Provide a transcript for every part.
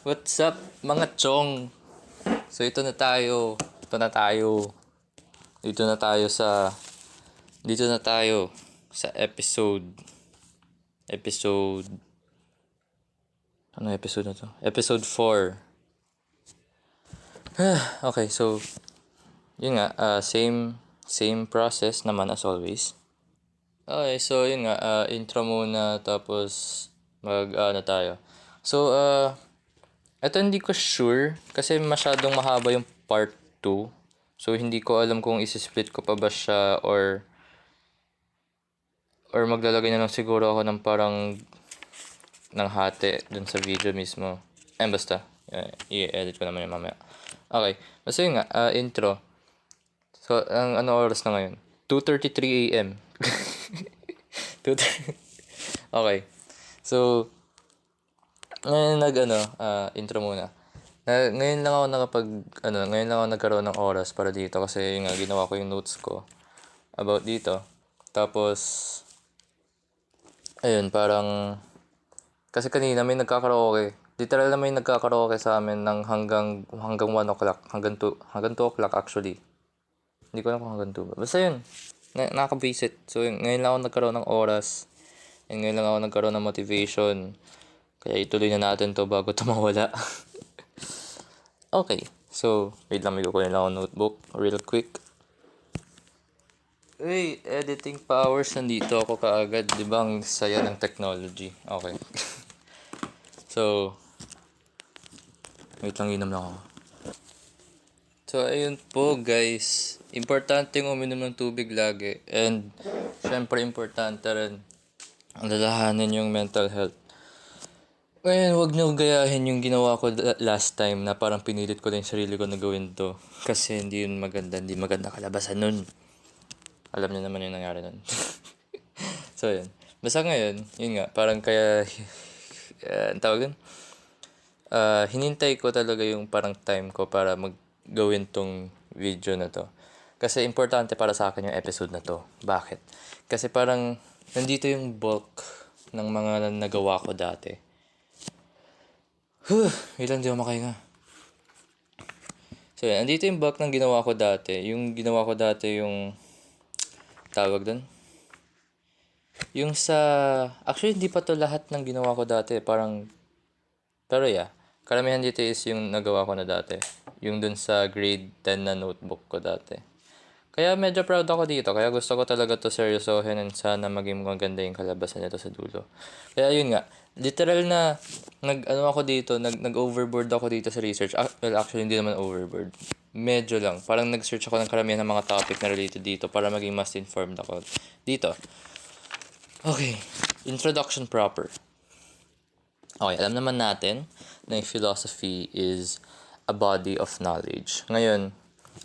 What's up, mga chong? So, ito na tayo. Dito na tayo sa episode, ano episode na to? Episode 4. Okay, so, yun nga, same process naman as always. Okay, so yun nga, intro muna, tapos tayo. So, ito hindi ko sure kasi masyadong mahaba yung part 2. So, hindi ko alam kung isi-split ko pa ba siya or maglalagay na lang siguro ako ng parang ng hati dun sa video mismo. Basta. I-edit ko naman yung mamaya. Okay. Basta yun nga, intro. So, ang ano oras na ngayon? 2:33 a.m. 2:30. Okay. So, ngayon intro muna. Ngayon lang ako nagkaroon ng oras para dito kasi yung ginawa ko yung notes ko about dito. Tapos ayun, parang kasi kanina may nagkakaraoke. Literal na may nagkakaraoke sa amin ng hanggang 1 o'clock, hanggang 2 o'clock actually. Hindi ko alam kung hanggang 2. Basta yun. Nakaka-visit. So ngayon lang ako nagkaroon ng oras. And ngayon lang ako nagkaroon ng motivation. Kaya ituloy na natin to bago ito mawala. Okay. So, wait lang, may kukunin lang ako notebook real quick. Uy, editing powers, nandito ako kaagad. Diba ang saya ng technology? Okay. So, wait lang, inom lang ako. So, ayun po guys. Importante yung uminom ng tubig lagi. And, syempre importante rin ang lalahanin yung mental health. Ngayon, huwag niyo gayahin yung ginawa ko last time na parang pinilit ko lang yung sarili ko na gawin to. Kasi hindi yun maganda. Hindi maganda kalabasan nun. Alam niyo naman yung nangyari nun. So, yun. Basta ngayon, yun nga, parang kaya, ang tawag yun? Hinintay ko talaga yung parang time ko para maggawin tong video na to. Kasi importante para sa akin yung episode na to. Bakit? Kasi parang nandito yung bulk ng mga nagawa ko dati. Ilan di ako makahinga. So, yan. Andito yung bulk ng ginawa ko dati. Yung ginawa ko dati yung tawag dun. Yung sa actually hindi pa to lahat ng ginawa ko dati. Pero yeah. Karamihan dito is yung nagawa ko na dati. Yung dun sa grade 10 na notebook ko dati. Kaya medyo proud ako dito. Kaya gusto ko talaga to seryosohin and sana maging maganda yung kalabasan nito sa dulo. Kaya yun nga. Literal na nag-overboard ako dito sa research. Well, actually hindi naman overboard. Medyo lang. Parang nag-search ako ng karamihan ng mga topic na related dito para maging mas informed ako dito. Okay. Introduction proper. Okay, alam naman natin na yung philosophy is a body of knowledge. Ngayon,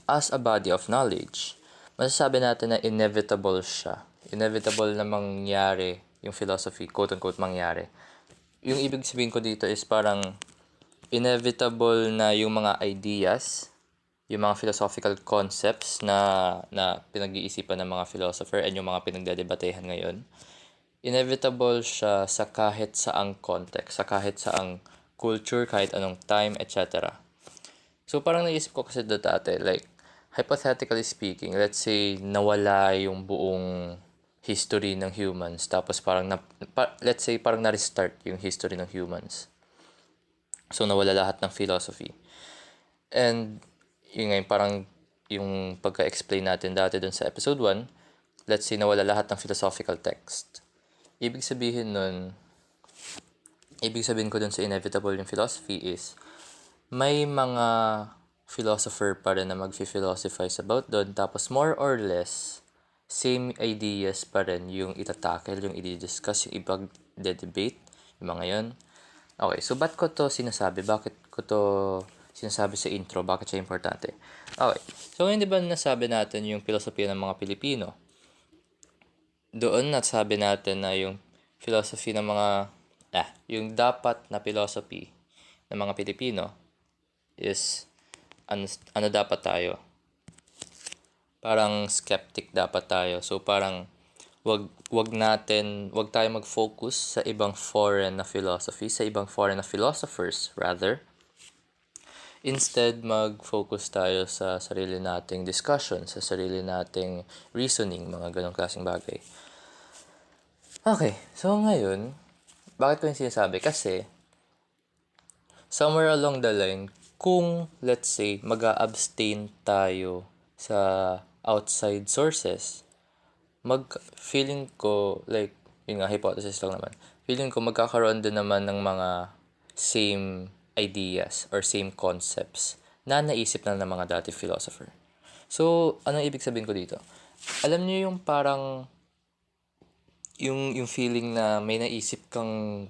as a body of knowledge, masasabi natin na inevitable siya. Inevitable na mangyari yung philosophy, quote-unquote mangyari. Yung ibig sabihin ko dito is parang inevitable na yung mga ideas, yung mga philosophical concepts na pinag-iisipan ng mga philosopher and yung mga pinagdedebatehan ngayon. Inevitable siya sa kahit saang context, sa kahit saang culture, kahit anong time, etc. So parang naisip ko kasi dati, like, hypothetically speaking, let's say nawala yung buong history ng humans, tapos parang let's say parang na-restart yung history ng humans. So nawala lahat ng philosophy. And yun nga, parang yung pagka-explain natin dati dun sa episode 1, let's say nawala lahat ng philosophical text. Ibig sabihin ko dun sa inevitable yung philosophy is may mga philosopher pa rin na mag-philosophize about doon, tapos more or less same ideas pa rin yung itatackle, yung i-discuss, yung ipag-debate, yung mga yun. Okay, so ba't ko to sinasabi? Bakit ko to sinasabi sa intro? Bakit siya importante? Okay, so ngayon diba nasabi natin yung filosofiya ng mga Pilipino? Doon nasabi natin na yung philosophy ng mga, yung dapat na philosophy ng mga Pilipino is, ano dapat tayo? Parang skeptic dapat tayo. So parang wag tayo mag-focus sa ibang foreign na philosophy, sa ibang foreign na philosophers rather, Instead, mag-focus tayo sa sarili nating discussion, sa sarili nating reasoning, mga ganong klaseng bagay. Okay, so ngayon, bakit ko yung sinasabi? Kasi, somewhere along the line, kung, let's say, mag-a-abstain tayo sa outside sources, feeling ko, like, yun nga, hypothesis lang naman, feeling ko magkakaroon din naman ng mga same ideas or same concepts na naisip na ng mga dati philosopher. So, anong ibig sabihin ko dito? Alam niyo yung parang yung feeling na may naisip kang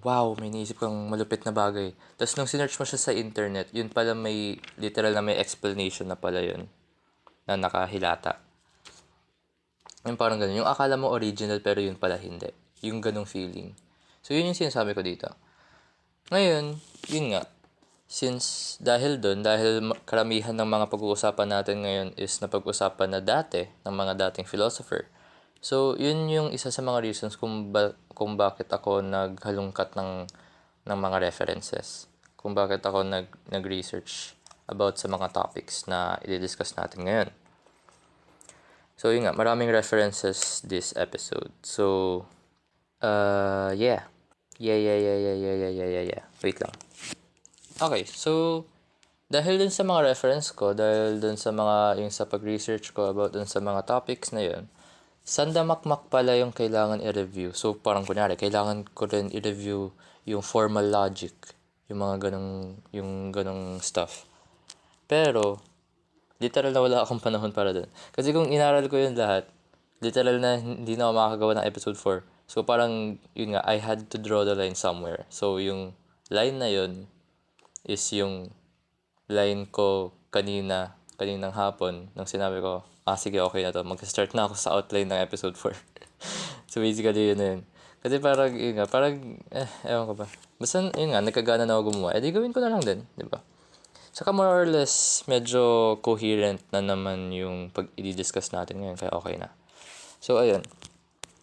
malupit na bagay. Tapos nung sinearch mo siya sa internet, yun pala may literal na may explanation na pala yun na nakahilata. Yung parang ganun. Yung akala mo original pero yun pala hindi. Yung ganung feeling. So yun yung sinasabi ko dito. Ngayon, yun nga. Dahil karamihan ng mga pag-uusapan natin ngayon is na pag-usapan na dati ng mga dating philosopher. So, yun yung isa sa mga reasons kung bakit ako naghalungkat ng mga references. Kung bakit ako nag-research about sa mga topics na i-discuss natin ngayon. So, yun nga, maraming references this episode. So, yeah. Wait lang. Okay, so, dahil dun sa mga reference ko, dahil dun sa mga, yung sa pag-research ko about dun sa mga topics na yun, sandamakmak pala yung kailangan i-review. So, parang kunyari, kailangan ko rin i-review yung formal logic, yung mga ganong stuff. Pero, literal na wala akong panahon para dun. Kasi kung inaral ko yun lahat, literal na hindi na ako makakagawa ng episode 4. So, parang, yun nga, I had to draw the line somewhere. So, yung line na yun is yung line ko kanina kaninang hapon nang sinabi ko, sige, okay na to. Mag-start na ako sa outline ng episode 4. So, basically, yun na yun. Kasi parang, yun nga, ewan ko ba. Basta, yun nga, nagkagana na ako gumawa. Di gawin ko na lang din, di ba? Saka more or less, medyo coherent na naman yung pag-i-discuss natin ngayon, kaya okay na. So, ayun.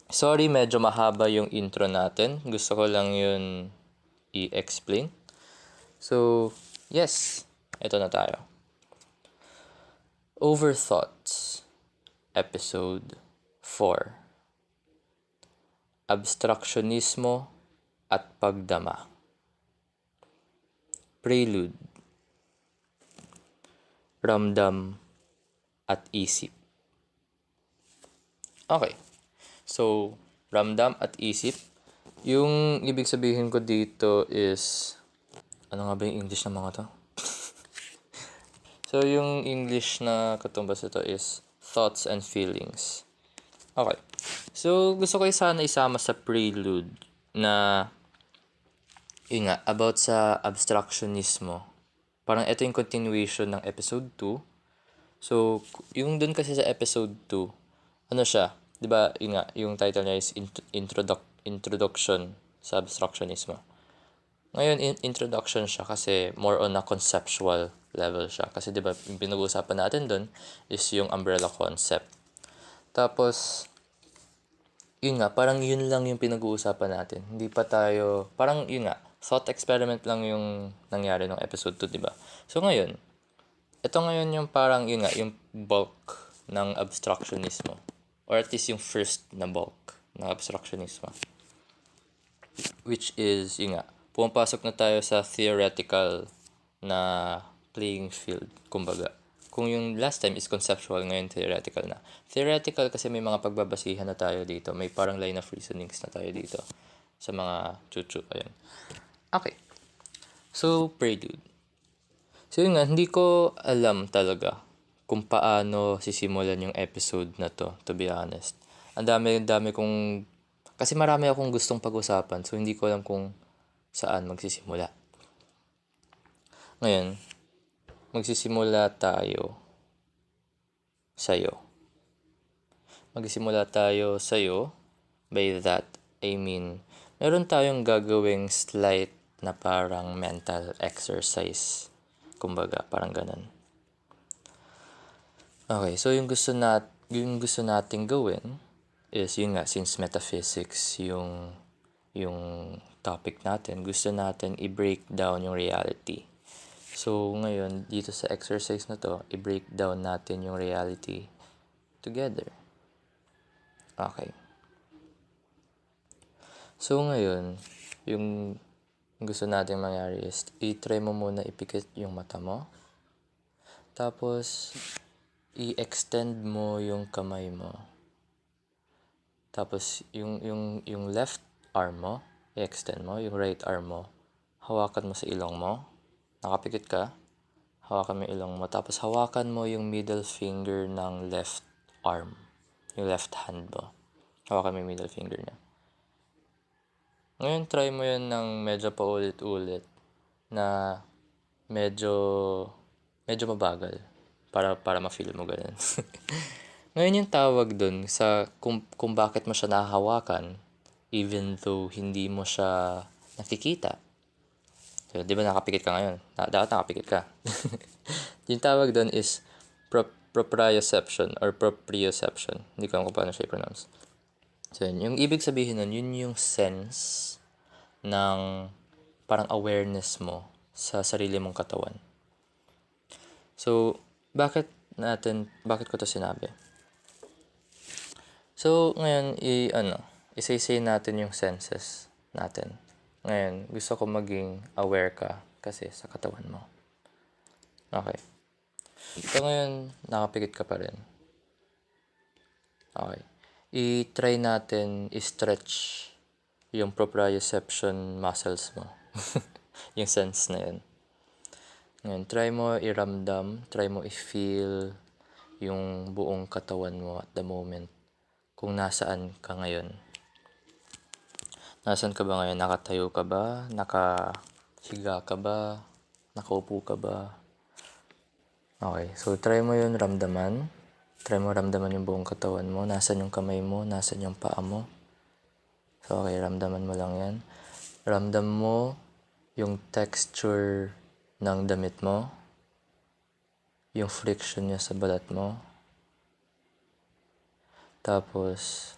Sorry, medyo mahaba yung intro natin. Gusto ko lang yun i-explain. So, yes, ito na tayo. OverThoughts, Episode 4. Abstraksyonismo at Pagdama. Prelude. Ramdam at Isip. Okay. So, Ramdam at Isip. Yung ibig sabihin ko dito is, ano nga ba yung English ng mga to? So, yung English na katumbas ito is thoughts and feelings. Okay. So, gusto ko sana isama sa prelude na, yun nga, about sa abstraksyonismo. Parang ito yung continuation ng episode 2. So, yung dun kasi sa episode 2, ano siya? Diba, yun nga, yung title niya is Introduction sa Abstraksyonismo. Ngayon, introduction siya kasi more on a conceptual level siya. Kasi diba, yung pinag-uusapan natin dun is yung umbrella concept. Tapos, yun nga, parang yun lang yung pinag-uusapan natin. Hindi pa tayo, parang yun nga, thought experiment lang yung nangyari ng episode 2, diba? So ngayon, ito ngayon yung parang yun nga, yung bulk ng abstractionismo. Or at least yung first na bulk ng abstractionismo. Which is, yun nga, pumapasok na tayo sa theoretical na playing field, kumbaga. Kung yung last time is conceptual, ngayon theoretical na. Theoretical kasi may mga pagbabasihan na tayo dito. May parang line of reasonings na tayo dito sa mga chuchu. Ayun. Okay. So, prelude. So, yun nga, hindi ko alam talaga kung paano sisimulan yung episode na to be honest. Ang dami kong, kasi marami akong gustong pag-usapan, so hindi ko alam kung saan magsisimula. Ngayon, magsisimula tayo sa'yo. By that, I mean, meron tayong gagawing slight na parang mental exercise. Kumbaga, parang ganun. Okay, so yung gusto nating gawin is yun nga, since metaphysics yung topic natin, gusto natin i-break down yung reality. So, ngayon, dito sa exercise na to, i-break down natin yung reality together. Okay. So, ngayon, yung gusto nating mangyari is, i-try mo muna ipikit yung mata mo. Tapos, i-extend mo yung kamay mo. Tapos, yung left arm mo, i-extend mo. Yung right arm mo, hawakan mo sa ilong mo. Nakapikit ka. Hawakan mo yung ilong mo. Tapos, hawakan mo yung middle finger ng left arm. Yung left hand mo. Hawakan mo yung middle finger niya. Ngayon, try mo yun ng medyo paulit-ulit na medyo mabagal para ma-feel mo ganun. Ngayon yung tawag dun sa kung bakit mo siya nahahawakan even though hindi mo siya nakikita. So, di ba nakapikit ka ngayon? Dapat nakapikit ka. Yung tawag dun is proprioception or proprioception. Hindi ko alam kung paano siya i-pronounce. So, yung ibig sabihin nun, yun yung sense ng parang awareness mo sa sarili mong katawan. So, bakit ko to sinabi? So, ngayon, isa-isay natin yung senses natin. Ngayon, gusto ko maging aware ka kasi sa katawan mo. Okay. So, ngayon, nakapikit ka pa rin. Okay. I-try natin i-stretch yung proprioception muscles mo. Yung sense na yun. Ngayon, try mo i-ramdam, try mo i-feel yung buong katawan mo at the moment. Kung nasaan ka ngayon. Nasaan ka ba ngayon? Nakatayo ka ba? Nakahiga ka ba? Nakaupo ka ba? Okay, so try mo yun ramdaman. Try mo ramdaman yung buong katawan mo. Nasaan yung kamay mo? Nasaan yung paa mo? So, okay, ramdaman mo lang yan. Ramdam mo yung texture ng damit mo. Yung friction niya sa balat mo. Tapos,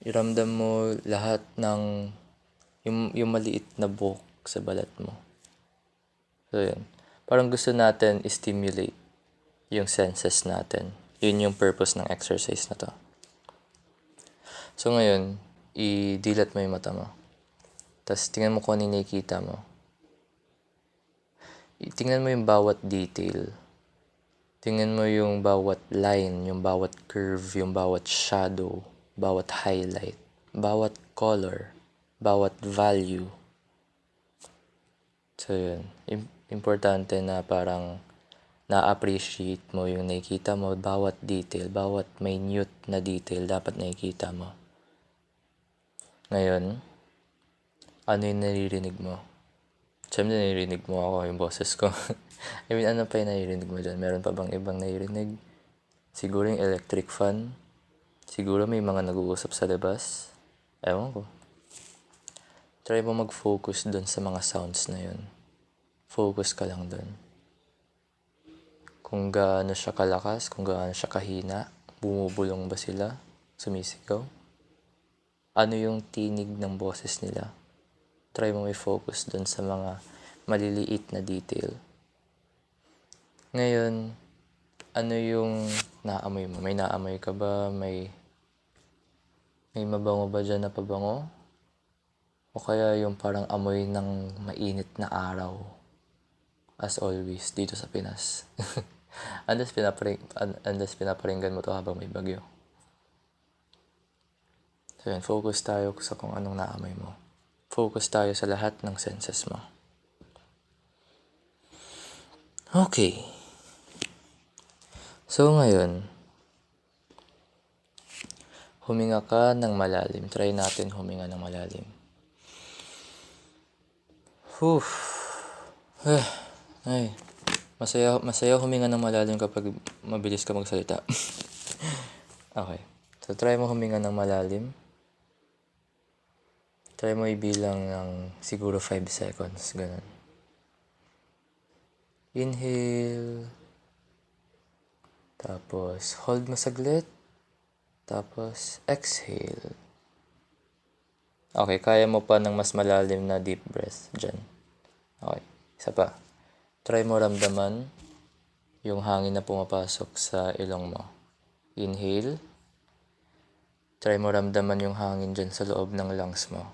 iramdam mo lahat ng yung maliit na buhok sa balat mo. So, yun. Parang gusto natin i-stimulate yung senses natin. Yun yung purpose ng exercise na to. So, ngayon, i-dilat mo yung mata mo. Tapos, tingnan mo kung ano yung nakikita mo. Tingnan mo yung bawat detail. Tingnan mo yung bawat line, yung bawat curve, yung bawat shadow, bawat highlight, bawat color, bawat value. So, yun. Importante na parang na-appreciate mo yung nakikita mo, bawat detail, bawat minute na detail dapat nakikita mo. Ngayon, ano yung naririnig mo? Siyempre, naririnig mo ako, yung boses ko. I mean, ano pa yung naririnig mo dyan? Meron pa bang ibang naririnig? Siguro yung electric fan. Siguro may mga nag-uusap sa labas. Ewan ko. Try mo mag-focus dun sa mga sounds na yun. Focus ka lang dun. Kung gaano siya kalakas, kung gaano siya kahina, bumubulong ba sila, sumisigaw? Ano yung tinig ng boses nila? Try mo may focus dun sa mga maliliit na detail. Ngayon, ano yung naamoy mo? May naamoy ka ba? May mabango ba dyan na pabango? O kaya yung parang amoy ng mainit na araw? As always, dito sa Pinas. Unless pinaparinggan mo to habang may bagyo. So yun, focus tayo sa kung anong naamoy mo. Focus tayo sa lahat ng senses mo. Okay. So ngayon, huminga ka ng malalim. Try natin huminga ng malalim. Ay, masaya huminga ng malalim kapag mabilis ka magsalita. Okay. So try mo huminga ng malalim. Try mo ibilang ng siguro 5 seconds. Ganun. Inhale. Tapos, hold mo saglit. Tapos, exhale. Okay, kaya mo pa ng mas malalim na deep breath dyan. Okay, isa pa. Try mo ramdaman yung hangin na pumapasok sa ilong mo. Inhale. Try mo ramdaman yung hangin dyan sa loob ng lungs mo.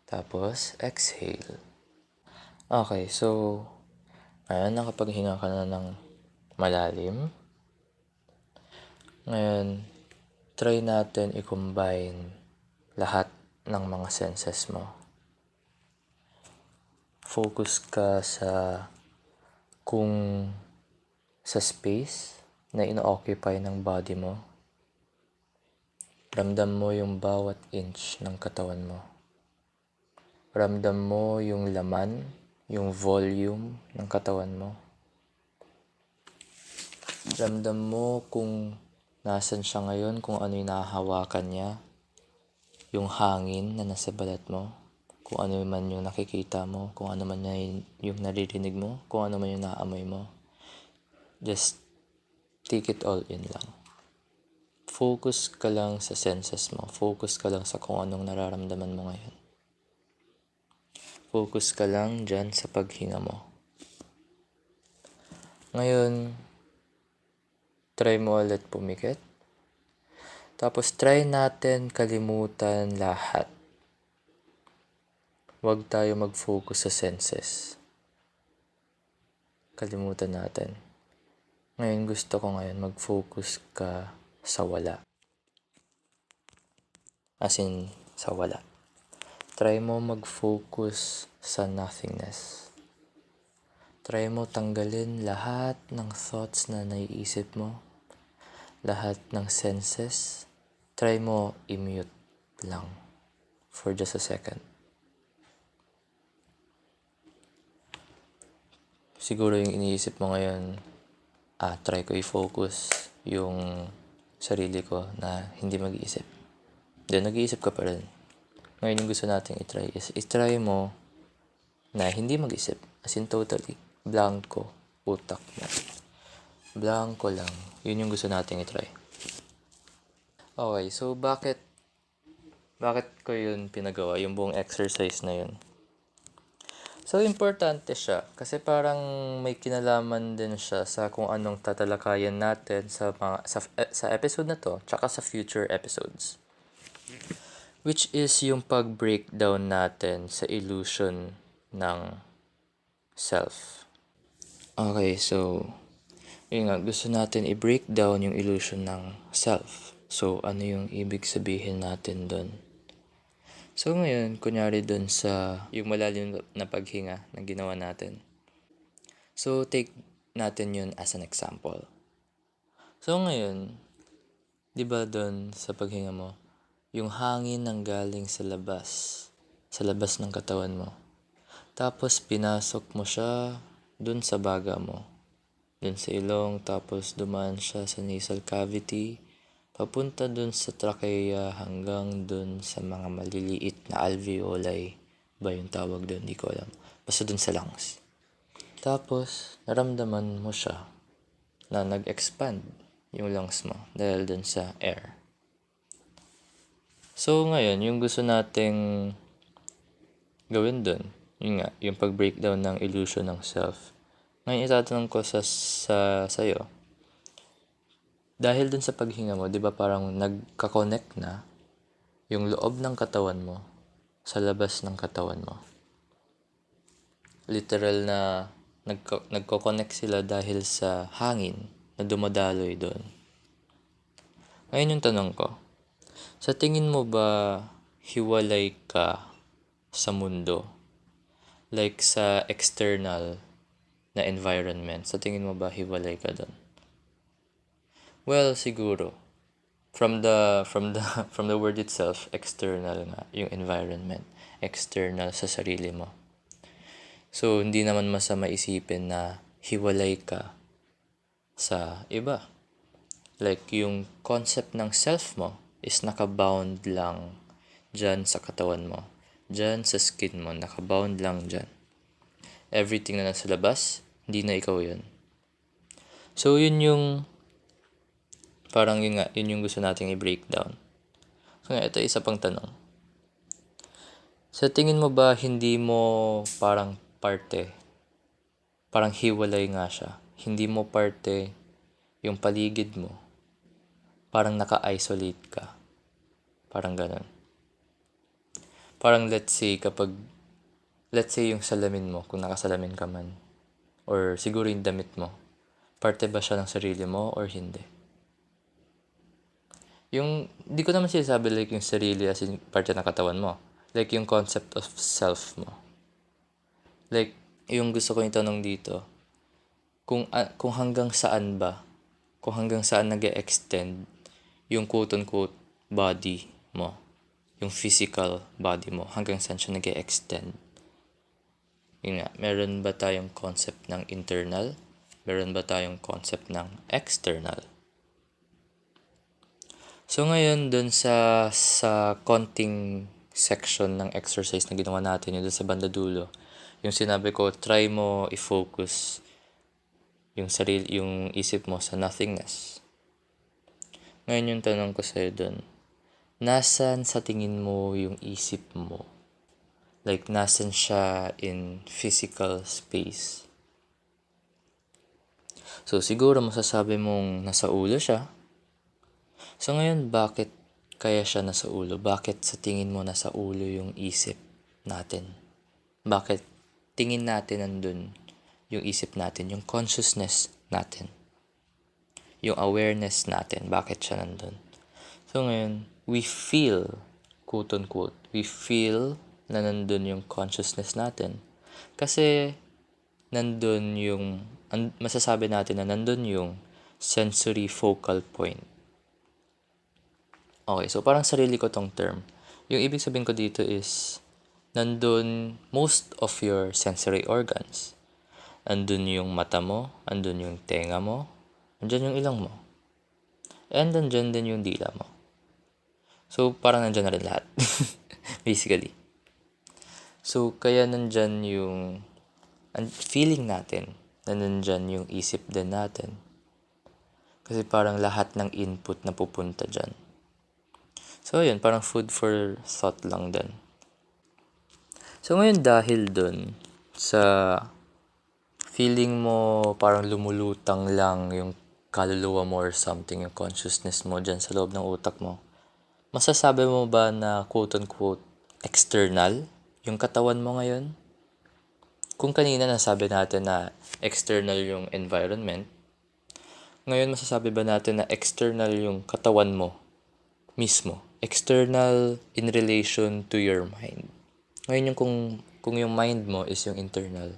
Tapos, exhale. Okay, so, ngayon nakapaghinga ka na ng malalim. Ngayon, try natin i-combine lahat ng mga senses mo. Focus ka sa space na ino-occupy ng body mo. Ramdam mo yung bawat inch ng katawan mo. Ramdam mo yung laman, yung volume ng katawan mo. Ramdam mo kung nasan siya ngayon, kung ano yung nahahawakan niya. Yung hangin na nasa balat mo. Kung ano man yung nakikita mo, kung ano man yung naririnig mo, kung ano man yung naamoy mo. Just take it all in lang. Focus ka lang sa senses mo. Focus ka lang sa kung anong nararamdaman mo ngayon. Focus ka lang dyan sa paghinga mo. Ngayon, try mo ulit pumikit. Tapos try natin kalimutan lahat. Huwag tayo mag-focus sa senses. Kalimutan natin. Ngayon gusto ko mag-focus ka sa wala. As in, sa wala. Try mo mag-focus sa nothingness. Try mo tanggalin lahat ng thoughts na naiisip mo. Lahat ng senses. Try mo i-mute lang for just a second. Siguro yung iniisip mo ngayon, try ko i-focus yung sarili ko na hindi mag-iisip. Then nag-iisip ka pa rin. Ngayon yung gusto natin i-try is i-try mo na hindi mag-isip. As in totally blanco utak mo. Blanco lang. Yun yung gusto natin i-try. Okay, so bakit ko yun pinagawa, yung buong exercise na yun? So importante siya kasi parang may kinalaman din siya sa kung anong tatalakayan natin sa episode na to, tsaka sa future episodes. Which is yung pag-breakdown natin sa illusion ng self. Okay, so yun nga, gusto natin i-breakdown yung illusion ng self. So, ano yung ibig sabihin natin doon? So, ngayon, kunyari doon sa yung malalim na paghinga na ginawa natin. So, take natin yun as an example. So, ngayon, di ba doon sa paghinga mo, yung hangin nang galing sa labas ng katawan mo. Tapos, pinasok mo siya doon sa baga mo. Doon sa ilong, tapos dumaan siya sa nasal cavity, papunta dun sa trachea hanggang dun sa mga maliliit na alveoli ba yung tawag dun, di ko alam. Basta dun sa lungs. Tapos, naramdaman mo siya na nag-expand yung lungs mo dahil dun sa air. So, ngayon, yung gusto nating gawin dun, yun nga, yung pag-breakdown ng illusion ng self. Ngayon, itatanong ko sa'yo, dahil dun sa paghinga mo, di ba parang nagka-connect na yung loob ng katawan mo sa labas ng katawan mo. Literal na nagko-connect sila dahil sa hangin na dumadaloy doon. Ngayon yung tanong ko, sa tingin mo ba hiwalay ka sa mundo? Like sa external na environment, sa tingin mo ba hiwalay ka doon? Well, siguro. From the word itself, external nga yung environment, external sa sarili mo. So, hindi naman masama isipin na hiwalay ka sa iba. Like, yung concept ng self mo is nakabound lang dyan sa katawan mo. Dyan sa skin mo, nakabound lang dyan. Everything na nasa labas, hindi na ikaw yun. So, yun yung parang yun yung gusto nating i-breakdown. So, ito isa pang tanong. Sa tingin mo ba hindi mo parang parte parang hiwalay nga siya. Hindi mo parte yung paligid mo. Parang naka-isolate ka. Parang ganun. Parang let's say yung salamin mo, kung nakasalamin ka man, or siguro yung damit mo, parte ba siya ng sarili mo or hindi? Di ko naman sinasabi like yung sarili as in parte ng katawan mo. Like yung concept of self mo. Like, yung gusto ko yung tanong dito, kung hanggang saan nag-extend yung quote-unquote body mo, yung physical body mo, hanggang saan siya nag-extend. Yun nga, meron ba tayong concept ng internal? Meron ba tayong concept ng external? So ngayon, dun sa konting section ng exercise na ginawa natin, yun dun sa banda dulo, yung sinabi ko, try mo i-focus yung isip mo sa nothingness. Ngayon yung tanong ko sa'yo dun, nasan sa tingin mo yung isip mo? Like, nasan siya in physical space? So, siguro masasabi mong nasa ulo siya. So, ngayon, bakit kaya siya nasa ulo? Bakit sa tingin mo nasa ulo yung isip natin? Bakit tingin natin nandun yung isip natin, yung consciousness natin, yung awareness natin, bakit siya nandun? So, ngayon, we feel, quote-unquote, na nandun yung consciousness natin. Kasi, masasabi natin na nandun yung sensory focal point. Okay, so parang sarili ko tong term. Yung ibig sabihin ko dito is, nandun most of your sensory organs. Andun yung mata mo, andun yung tenga mo, andyan yung ilong mo. And andyan din yung dila mo. So, parang nandyan na rin lahat. Basically. So, kaya nandyan yung feeling natin na nandyan yung isip din natin. Kasi parang lahat ng input na pupunta dyan. So, yun, parang food for thought lang din. So, ngayon dahil dun sa feeling mo parang lumulutang lang yung kaluluwa mo or something, yung consciousness mo dyan sa loob ng utak mo, masasabi mo ba na quote-unquote external yung katawan mo ngayon? Kung kanina nasabi natin na external yung environment, ngayon masasabi ba natin na external yung katawan mo mismo? External in relation to your mind. Ngayon yung kung yung mind mo is yung internal,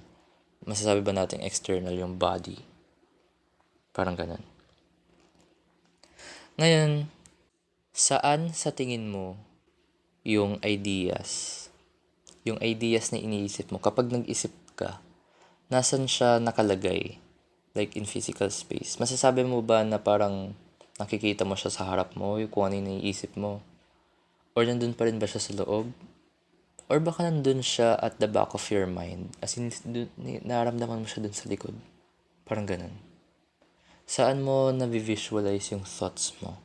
masasabi ba natin external yung body? Parang ganun. Ngayon, saan sa tingin mo yung ideas na iniisip mo kapag nag-isip ka, nasan siya nakalagay? Like in physical space. Masasabi mo ba na parang nakikita mo siya sa harap mo, yung kung ano yung iniisip mo? Or nandun pa rin ba siya sa loob? Or baka nandun siya at the back of your mind? As in, nararamdaman mo siya dun sa likod. Parang ganun. Saan mo na-visualize yung thoughts mo?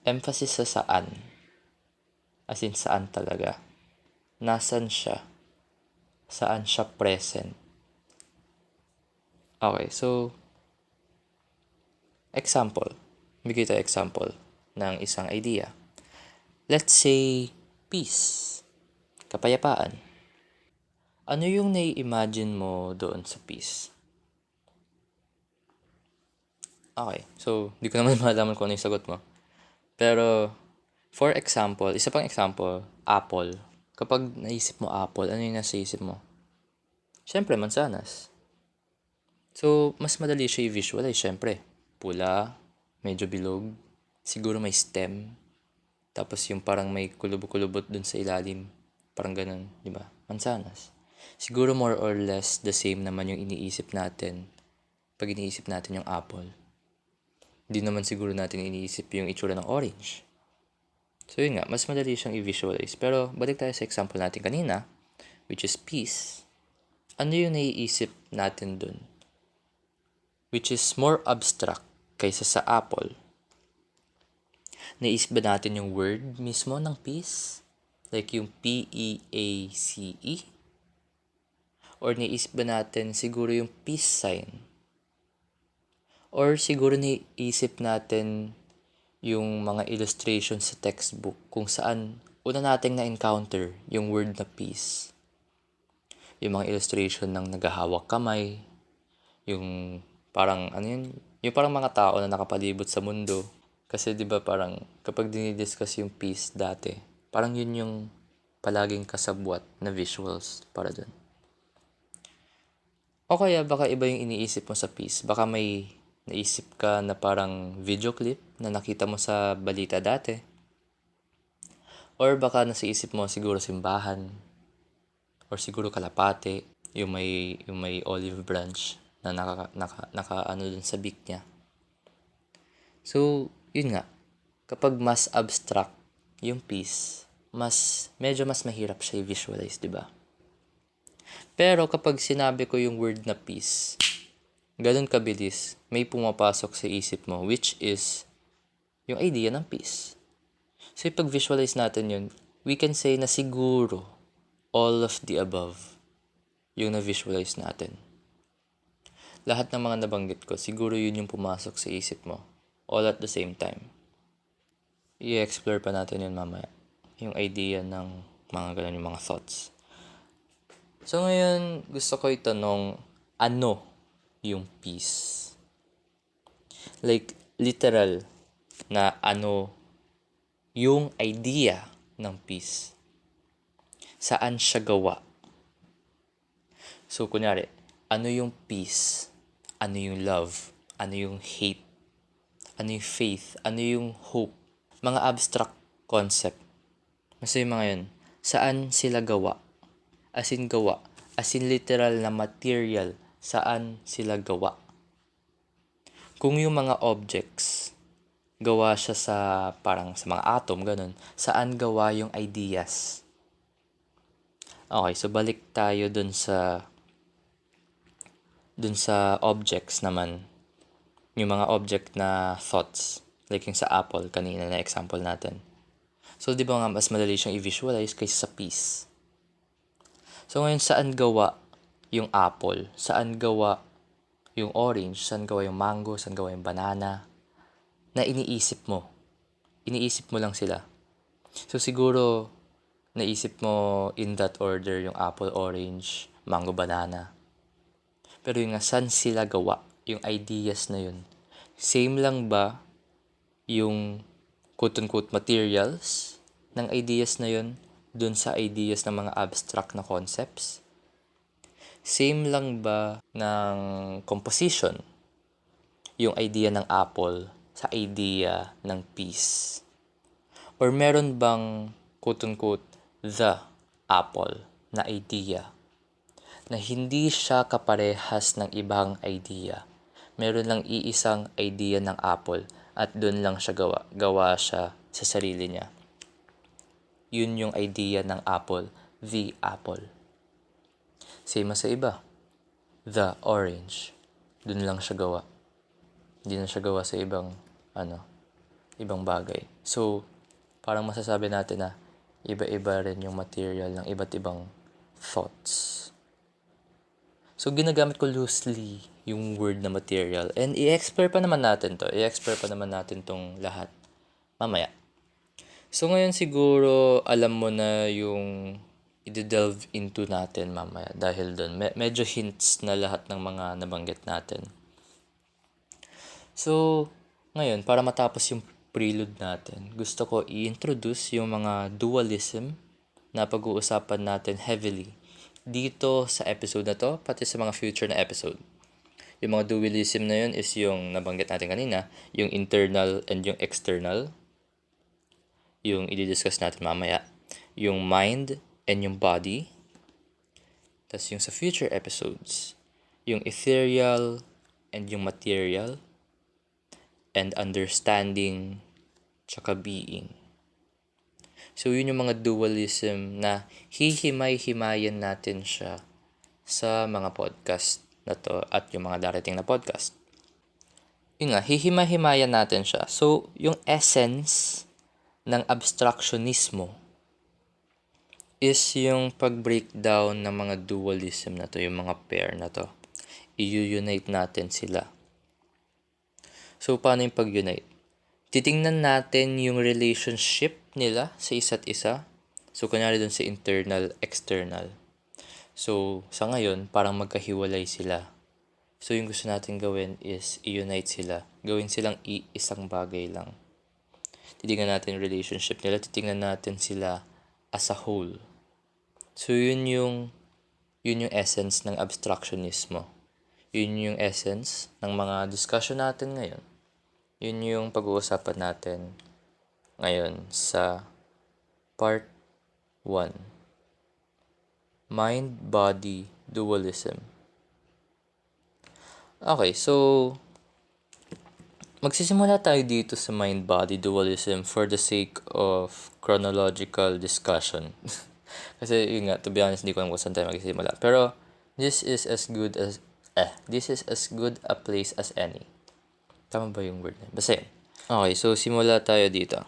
Emphasis sa saan. As in, saan talaga. Nasan siya? Saan siya present? Okay, so, example. Bigay tayo example ng isang idea. Let's say, peace. Kapayapaan. Ano yung nai-imagine mo doon sa peace? Okay, so, di ko naman malaman kung ano yung sagot mo. Pero, for example, isa pang example, apple. Kapag naisip mo apple, ano yung nasa isip mo? Siyempre, mansanas. So, mas madali siya i-visualize, siyempre. Pula, medyo bilog, siguro may stem, tapos yung parang may kulubot-kulubot dun sa ilalim. Parang ganun, di ba? Mansanas. Siguro more or less the same naman yung iniisip natin pag iniisip natin yung apple. Hindi naman siguro natin iniisip yung itsura ng orange. So yun nga, mas madali siyang i-visualize. Pero balik tayo sa example natin kanina, which is peace. Ano yung naiisip natin dun? Which is more abstract kaysa sa apple. Naisip ba natin yung word mismo ng peace? Like yung P-E-A-C-E? Or naisip ba natin siguro yung peace sign? Or siguro naisip natin yung mga illustration sa textbook kung saan una nating na-encounter yung word na peace. Yung mga illustration ng naghahawak kamay, yung parang yung parang mga tao na nakapalibot sa mundo. Kasi 'di ba parang kapag dinidiscuss yung peace dati, parang yun yung palaging kasabwat na visuals para dun. O kaya baka iba yung iniisip mo sa peace. Baka may naisip ka na parang video clip na nakita mo sa balita dati. Or baka nasa isip mo siguro simbahan. Or siguro kalapate, yung may olive branch na naka dun sa beak niya. So, yun nga. Kapag mas abstract yung peace, medyo mas mahirap siya i-visualize, di ba? Pero kapag sinabi ko yung word na peace, ganun kabilis, may pumapasok sa isip mo, which is yung idea ng peace. So, pag visualize natin yun, we can say na siguro all of the above yung na-visualize natin. Lahat ng mga nabanggit ko, siguro yun yung pumasok sa isip mo, all at the same time. I-explore pa natin yun mamaya, yung idea ng mga ganun, yung mga thoughts. So ngayon, gusto ko itanong, ano yung peace? Like, literal na ano yung idea ng peace. Saan siya gawa? So, kunyari, ano yung peace? Ano yung love? Ano yung hate? Ano yung faith? Ano yung hope? Mga abstract concept. Kasi yung mga yun, saan sila gawa? As in gawa. As in literal na material. Saan sila gawa? Kung yung mga objects, gawa siya sa parang sa mga atom, ganun. Saan gawa yung ideas? Okay, so balik tayo dun sa objects naman. Yung mga object na thoughts. Like yung sa apple, kanina na example natin. So, di ba nga mas madali siyang i-visualize kaysa sa peace? So, ngayon, saan gawa yung apple? Saan gawa yung orange? Saan gawa yung mango? Saan gawa yung banana? Na iniisip mo. Iniisip mo lang sila. So, siguro, naisip mo in that order yung apple, orange, mango, banana. Pero yung nga, saan sila gawa? Yung ideas na yun. Same lang ba yung quote-unquote materials ng ideas na yun dun sa ideas ng mga abstract na concepts? Same lang ba ng composition yung idea ng apple sa idea ng peace? Or meron bang quote-unquote the apple na idea na hindi siya kaparehas ng ibang idea? Meron lang iisang idea ng apple at dun lang siya gawa siya sa sarili niya. Yun yung idea ng apple, the apple. Same sa iba, the orange. Dun lang siya gawa. Hindi na siya gawa sa ibang bagay. So, parang masasabi natin na iba-iba rin yung material ng iba't ibang thoughts. So, ginagamit ko loosely yung word na material. And i-explore pa naman natin to. I-explore pa naman natin tong lahat mamaya. So, ngayon siguro alam mo na yung i-delve into natin mamaya. Dahil doon, medyo hints na lahat ng mga nabanggit natin. So, ngayon, para matapos yung prelude natin, gusto ko i-introduce yung mga dualism na pag-uusapan natin heavily dito sa episode na to, pati sa mga future na episode. Yung mga dualism na yun is yung nabanggit natin kanina, yung internal and yung external. Yung i-discuss natin mamaya. Yung mind and yung body. Tapos yung sa future episodes, yung ethereal and yung material. And understanding, tsaka being. So, yun yung mga dualism na hihimay-himayan natin siya sa mga podcast na to at yung mga darating na podcast. Yun nga, hihimay-himayan natin siya. So, yung essence ng abstraksyonismo is yung pag-breakdown ng mga dualism na to, yung mga pair na to. I-unite natin sila. So, paano yung pag-unite? Titingnan natin yung relationship nila sa isa't isa. So, kunyari dun sa internal, external. So, sa ngayon, parang magkahiwalay sila. So, yung gusto natin gawin is i-unite sila. Gawin silang isang bagay lang. Titingnan natin yung relationship nila. Titingnan natin sila as a whole. So, yun yung essence ng Abstraksyonismo. Yun yung essence ng mga discussion natin ngayon. Yun yung pag-uusapan natin ngayon sa part 1. Mind-body dualism. Okay, so magsisimula tayo dito sa mind-body dualism for the sake of chronological discussion. Kasi yun nga, to be honest, hindi ko alam kung saan tayo magsisimula. Pero this is as good a place as any. Tama ba yung word na? Basta yun. Okay, so simula tayo dito.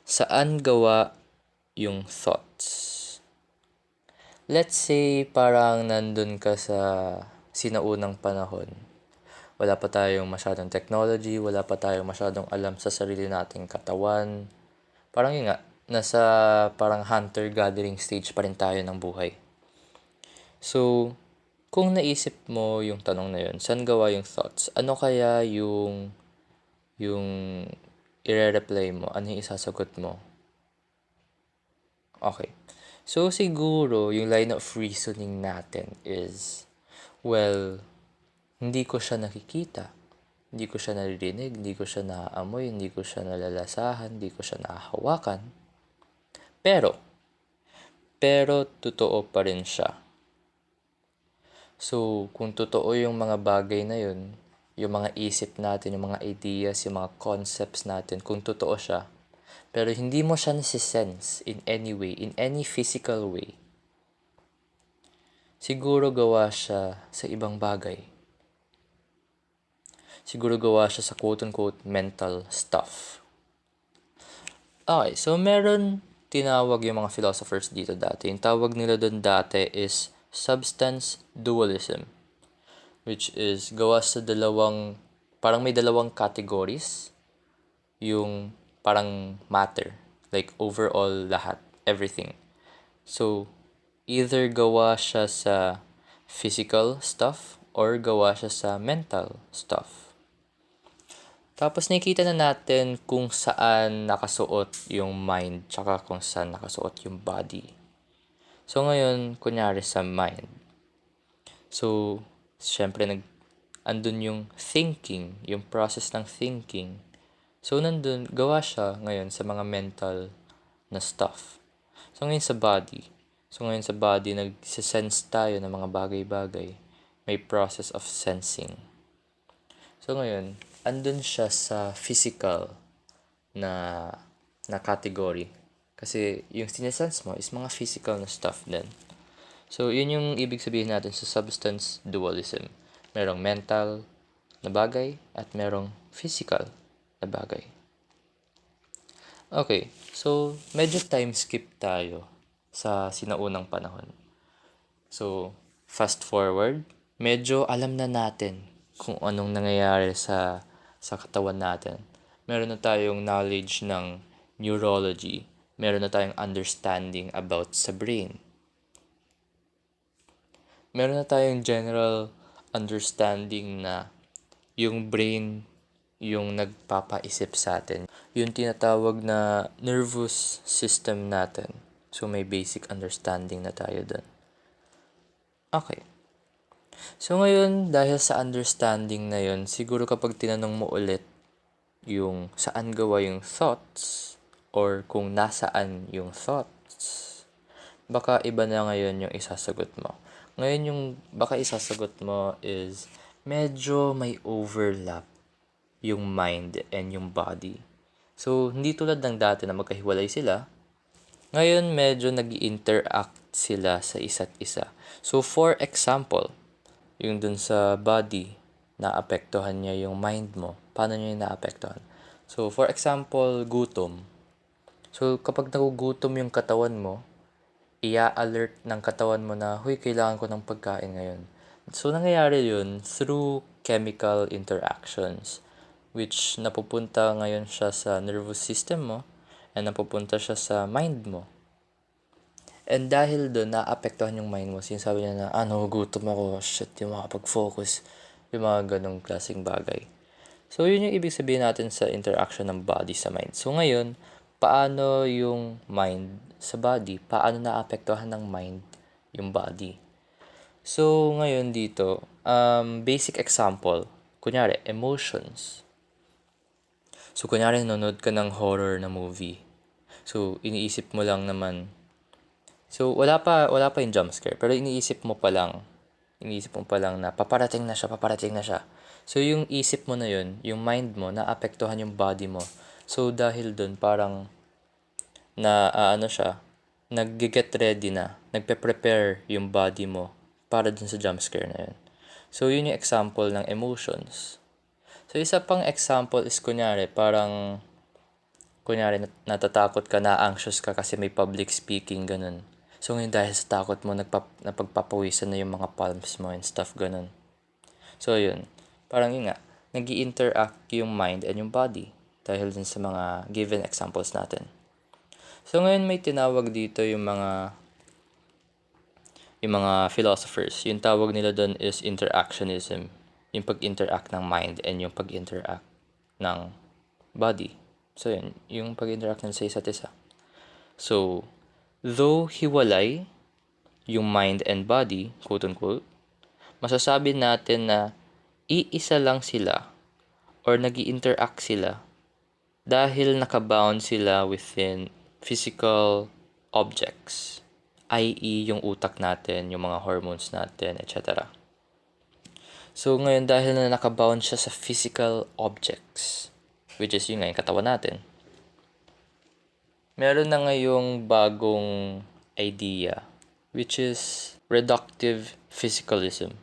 Saan gawa yung thoughts? Let's say parang nandun ka sa sinaunang panahon. Wala pa tayong masyadong technology, wala pa tayong masyadong alam sa sarili nating katawan. Parang yun nga, nasa parang hunter-gathering stage pa rin tayo ng buhay. So, kung naisip mo yung tanong na yun, saan gawa yung thoughts? Ano kaya yung i-reply mo? Ano yung isasagot mo? Okay. So, siguro, yung line of reasoning natin is, well, hindi ko siya nakikita. Hindi ko siya naririnig, hindi ko siya naaamoy, hindi ko siya nalalasahan, hindi ko siya nahahawakan. Pero, totoo pa rin siya. So, kung totoo yung mga bagay na yun, yung mga isip natin, yung mga ideas, yung mga concepts natin, kung totoo siya, pero hindi mo siya nasisense in any way, in any physical way, siguro gawa siya sa ibang bagay. Siguro gawa siya sa quote-unquote mental stuff. Okay, so meron tinawag yung mga philosophers dito dati. Yung tawag nila doon dati is substance dualism, which is gawa sa parang may dalawang categories. Yung parang matter, like overall lahat, everything. So, either gawa siya sa physical stuff or gawa siya sa mental stuff. Tapos nakikita na natin kung saan nakasuot yung mind tsaka kung saan nakasuot yung body. So ngayon, kunyari sa mind. So, syempre andun yung thinking, yung process ng thinking. So nandun, gawa siya ngayon sa mga mental na stuff. So ngayon sa body. Nagsisense tayo ng mga bagay-bagay. May process of sensing. So ngayon, andun siya sa physical na category. Kasi yung sinesense mo is mga physical na stuff din. So yun yung ibig sabihin natin sa substance dualism. Merong mental na bagay at merong physical na bagay. Okay, so medyo time skip tayo sa sinaunang panahon. So, fast forward, medyo alam na natin kung anong nangyayari sa katawan natin. Meron na tayong knowledge ng neurology. Meron na tayong understanding about sa brain. Meron na tayong general understanding na yung brain yung nagpapaisip sa atin. Yung tinatawag na nervous system natin. So, may basic understanding na tayo dun. Okay. So, ngayon, dahil sa understanding na yun, siguro kapag tinanong mo ulit yung saan gawa yung thoughts or kung nasaan yung thoughts, baka iba na ngayon yung isasagot mo. Ngayon, yung baka isasagot mo is medyo may overlap yung mind and yung body. So, hindi tulad ng dati na magkahiwalay sila. Ngayon, medyo nag-interact sila sa isa't isa. So, for example, yung dun sa body, naapektuhan niya yung mind mo. Paano niya yung naapektuhan? So, for example, gutom. So, kapag nagugutom yung katawan mo, i-alert ng katawan mo na, huy, kailangan ko ng pagkain ngayon. So, nangyayari yun through chemical interactions, which napupunta ngayon siya sa nervous system mo, and napupunta siya sa mind mo. And dahil doon, naapektuhan yung mind mo. Sinasabi niya na, gutom ako, shit, di makapag-focus. Yung mga ganong klaseng bagay. So, yun yung ibig sabihin natin sa interaction ng body sa mind. So, ngayon, paano yung mind sa body? Paano naapektuhan ng mind yung body? So, ngayon dito, basic example. Kunyari, emotions. So, kunyari, nanonood ka ng horror na movie. So, iniisip mo lang naman. So, wala pa yung jump scare. Pero iniisip mo pa lang na paparating na siya. So, yung isip mo na yun, yung mind mo, naapektuhan yung body mo. So, dahil dun, parang, nag-get ready na, nagpe-prepare yung body mo para dun sa jump scare na yun. So, yun yung example ng emotions. So, isa pang example is, kunyari, natatakot ka, na-anxious ka kasi may public speaking, ganun. So, ngayon dahil sa takot mo, napagpapawisan na yung mga palms mo and stuff, ganun. So, yun. Parang yun nga, nag-i-interact yung mind and yung body dahil din sa mga given examples natin. So, ngayon may tinawag dito yung mga philosophers. Yung tawag nila doon is interactionism. Yung pag-interact ng mind and yung pag-interact ng body. So, yun. Yung pag-interact sa isa't isa. So, though hiwalay yung mind and body, quote-unquote, masasabi natin na iisa lang sila or nag-i-interact sila dahil nakabound sila within physical objects, i.e. yung utak natin, yung mga hormones natin, etc. So, ngayon dahil na nakabound siya sa physical objects, which is yung katawan natin, meron na ngayong bagong idea, which is reductive physicalism.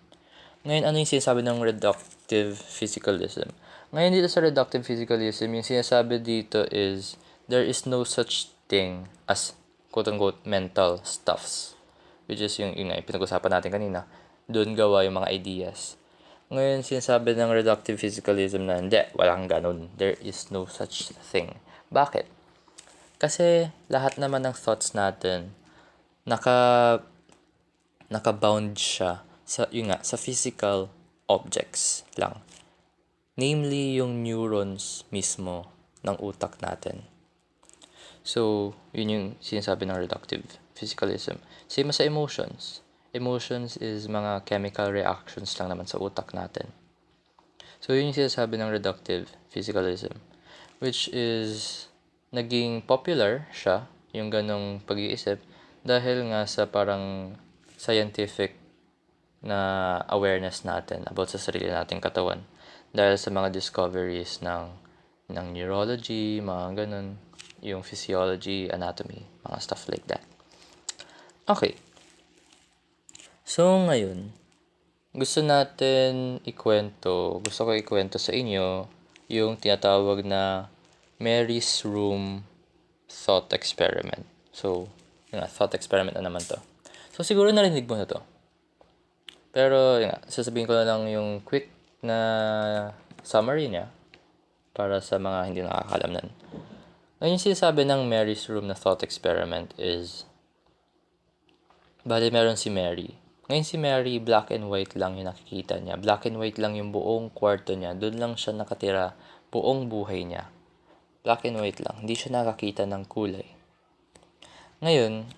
Ngayon, ano yung sinasabi ng reductive physicalism? Ngayon dito sa reductive physicalism, yung sinasabi dito is, there is no such thing as, quote-unquote, mental stuffs. Which is yung pinag-usapan natin kanina. Doon gawa yung mga ideas. Ngayon, sinasabi ng reductive physicalism na, hindi, walang ganun. There is no such thing. Bakit? Kasi lahat naman ng thoughts natin naka-bound siya sa physical objects lang. Namely, yung neurons mismo ng utak natin. So, yun yung sinasabi ng reductive physicalism. Same sa emotions. Emotions is mga chemical reactions lang naman sa utak natin. So, yun yung sinasabi ng reductive physicalism. Which is naging popular siya, yung ganong pag-iisip, dahil nga sa parang scientific na awareness natin about sa sarili nating katawan. Dahil sa mga discoveries ng neurology, mga ganon, yung physiology, anatomy, mga stuff like that. Okay. So, ngayon, gusto ko ikwento sa inyo yung tinatawag na Mary's Room Thought Experiment. So, thought experiment na naman to. So, siguro narinig mo na to. Pero, sasabihin ko na lang yung quick na summary niya para sa mga hindi nakakalam nun. Ngayon, sinasabi ng Mary's Room na thought experiment is, meron si Mary. Ngayon si Mary, black and white lang yung nakikita niya. Black and white lang yung buong kwarto niya. Doon lang siya nakatira buong buhay niya. Black and white lang. Hindi siya nakakita ng kulay. Ngayon,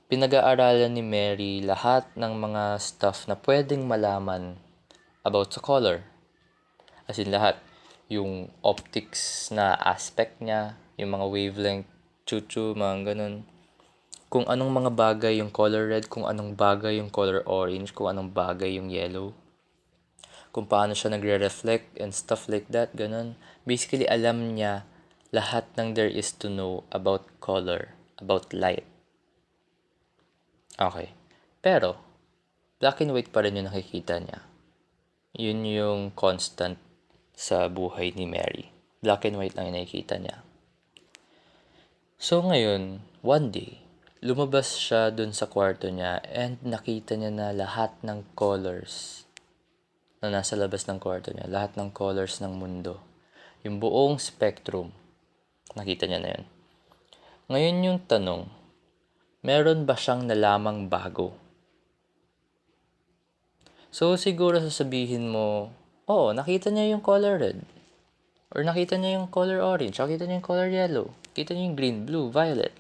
pinag-aaralan ni Mary lahat ng mga stuff na pwedeng malaman about sa color. As in lahat. Yung optics na aspect niya, yung mga wavelength, mga ganun. Kung anong mga bagay yung color red, kung anong bagay yung color orange, kung anong bagay yung yellow. Kung paano siya nagre-reflect and stuff like that, ganun. Basically, alam niya lahat ng there is to know about color, about light. Okay. Pero, black and white pa rin yung nakikita niya. Yun yung constant sa buhay ni Mary. Black and white lang yung nakikita niya. So ngayon, one day, Lumabas siya dun sa kwarto niya and nakita niya na lahat ng colors na nasa labas ng kwarto niya, lahat ng colors ng mundo, yung buong spectrum, nakita niya na yun. Ngayon yung tanong, meron ba siyang nalamang bago? So siguro sasabihin mo, oo, nakita niya yung color red. Or nakita niya yung color orange, nakita niya yung color yellow, nakita niya yung green, blue, violet.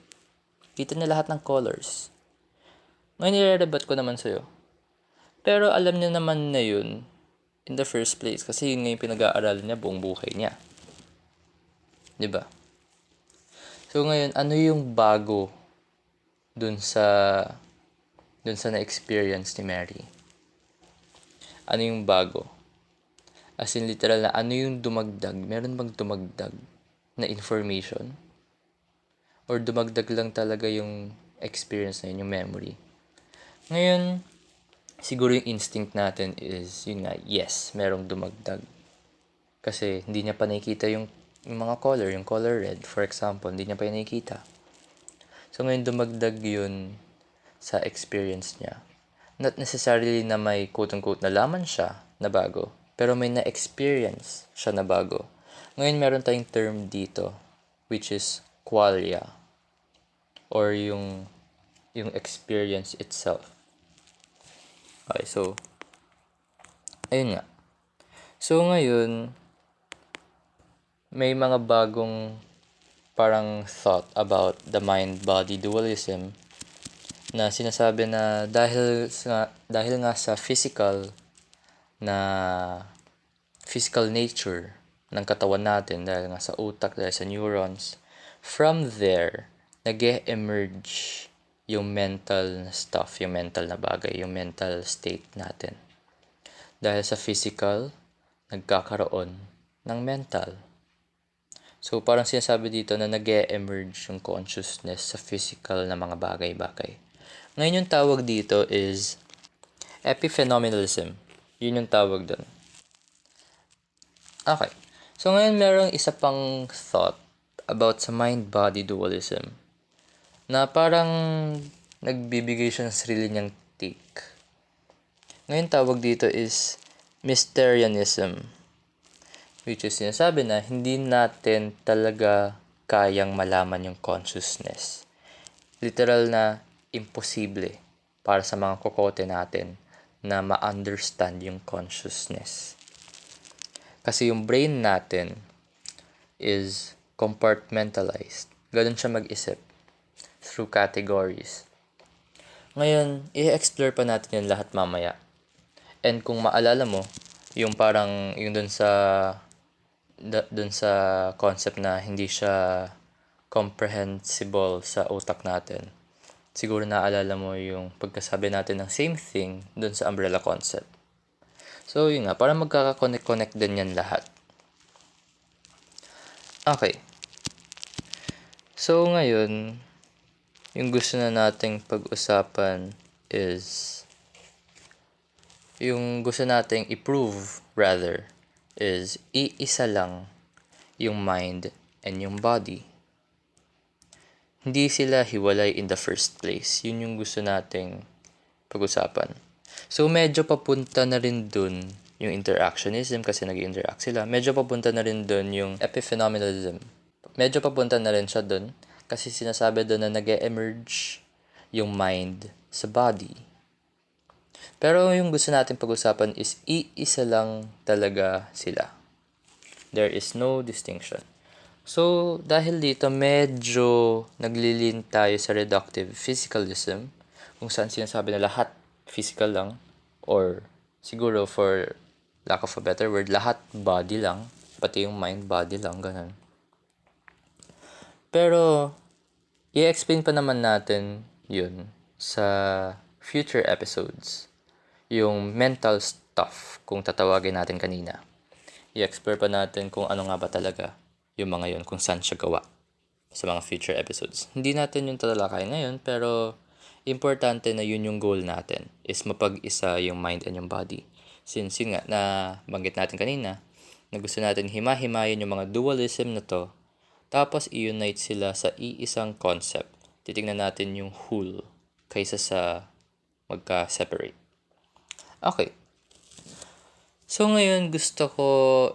Kita niya lahat ng colors. Ngayon i-rebat ko naman sa'yo. Pero alam niya naman na yun in the first place kasi yun nga yung pinag-aaralan niya buong buhay niya. Diba? So ngayon, ano yung bago dun sa na-experience ni Mary? Ano yung bago? As in literal na ano yung dumagdag? Meron bang dumagdag na information? Or dumagdag lang talaga yung experience na yun, yung memory? Ngayon, siguro yung instinct natin is, yun nga, yes, merong dumagdag. Kasi hindi niya pa nakikita yung mga color, yung color red, for example, hindi niya pa yung nakikita. So ngayon, dumagdag yun sa experience niya. Not necessarily na may quote-unquote nalaman siya na bago, pero may na-experience siya na bago. Ngayon, meron tayong term dito, which is qualia, or yung experience itself. Okay, so, ayun nga. So, ngayon, may mga bagong parang thought about the mind-body dualism na sinasabi na dahil nga sa physical nature ng katawan natin, dahil nga sa utak, dahil sa neurons, from there, nag-emerge yung mental stuff, yung mental na bagay, yung mental state natin. Dahil sa physical, nagkakaroon ng mental. So, parang sinasabi dito na nag-emerge yung consciousness sa physical na mga bagay-bagay. Ngayon yung tawag dito is epiphenomenalism. Yun yung tawag doon. Okay. So, ngayon merong isa pang thought about sa mind-body dualism na parang nagbibigay siya ng sarili niyang take. Ngayon tawag dito is Mysterianism, which is sinasabi na hindi natin talaga kayang malaman yung consciousness. Literal na imposible para sa mga kokote natin na ma-understand yung consciousness. Kasi yung brain natin is compartmentalized. Ganun siya mag-isip through categories. Ngayon, i-explore pa natin yung lahat mamaya. And kung maalala mo, yung parang yung dun sa concept na hindi siya comprehensible sa utak natin. Siguro naalala mo yung pagkasabi natin ng same thing dun sa umbrella concept. So, yun nga, para magkaka-connect din yan lahat. Okay. So, ngayon, yung gusto na nating pag-usapan is, yung gusto nating i-prove, rather, is iisa lang yung mind and yung body. Hindi sila hiwalay in the first place. Yun yung gusto nating pag-usapan. So, medyo papunta na rin dun yung interactionism kasi nag-interact sila. Medyo papunta na rin dun yung epiphenomenalism. Medyo papunta na rin siya dun kasi sinasabi dun na nag-emerge yung mind sa body. Pero yung gusto natin pag-usapan is iisa lang talaga sila. There is no distinction. So, dahil dito medyo naglilin tayo sa reductive physicalism kung saan sinasabi na lahat physical lang, or siguro for lack of a better word, lahat body lang, pati yung mind body lang, ganun. Pero, i-explain pa naman natin yun sa future episodes. Yung mental stuff, kung tatawagin natin kanina. I-explore pa natin kung ano nga ba talaga yung mga yun, kung saan siya gawa sa mga future episodes. Hindi natin yung tatalakay ngayon, pero importante na yun yung goal natin, is mapag-isa yung mind and yung body. Since yun nga, na banggit natin kanina, na gusto natin hima-himayin yung mga dualism na to, tapos i-unite sila sa iisang concept. titingnan natin yung whole kaysa sa magka-separate. Okay. So ngayon gusto ko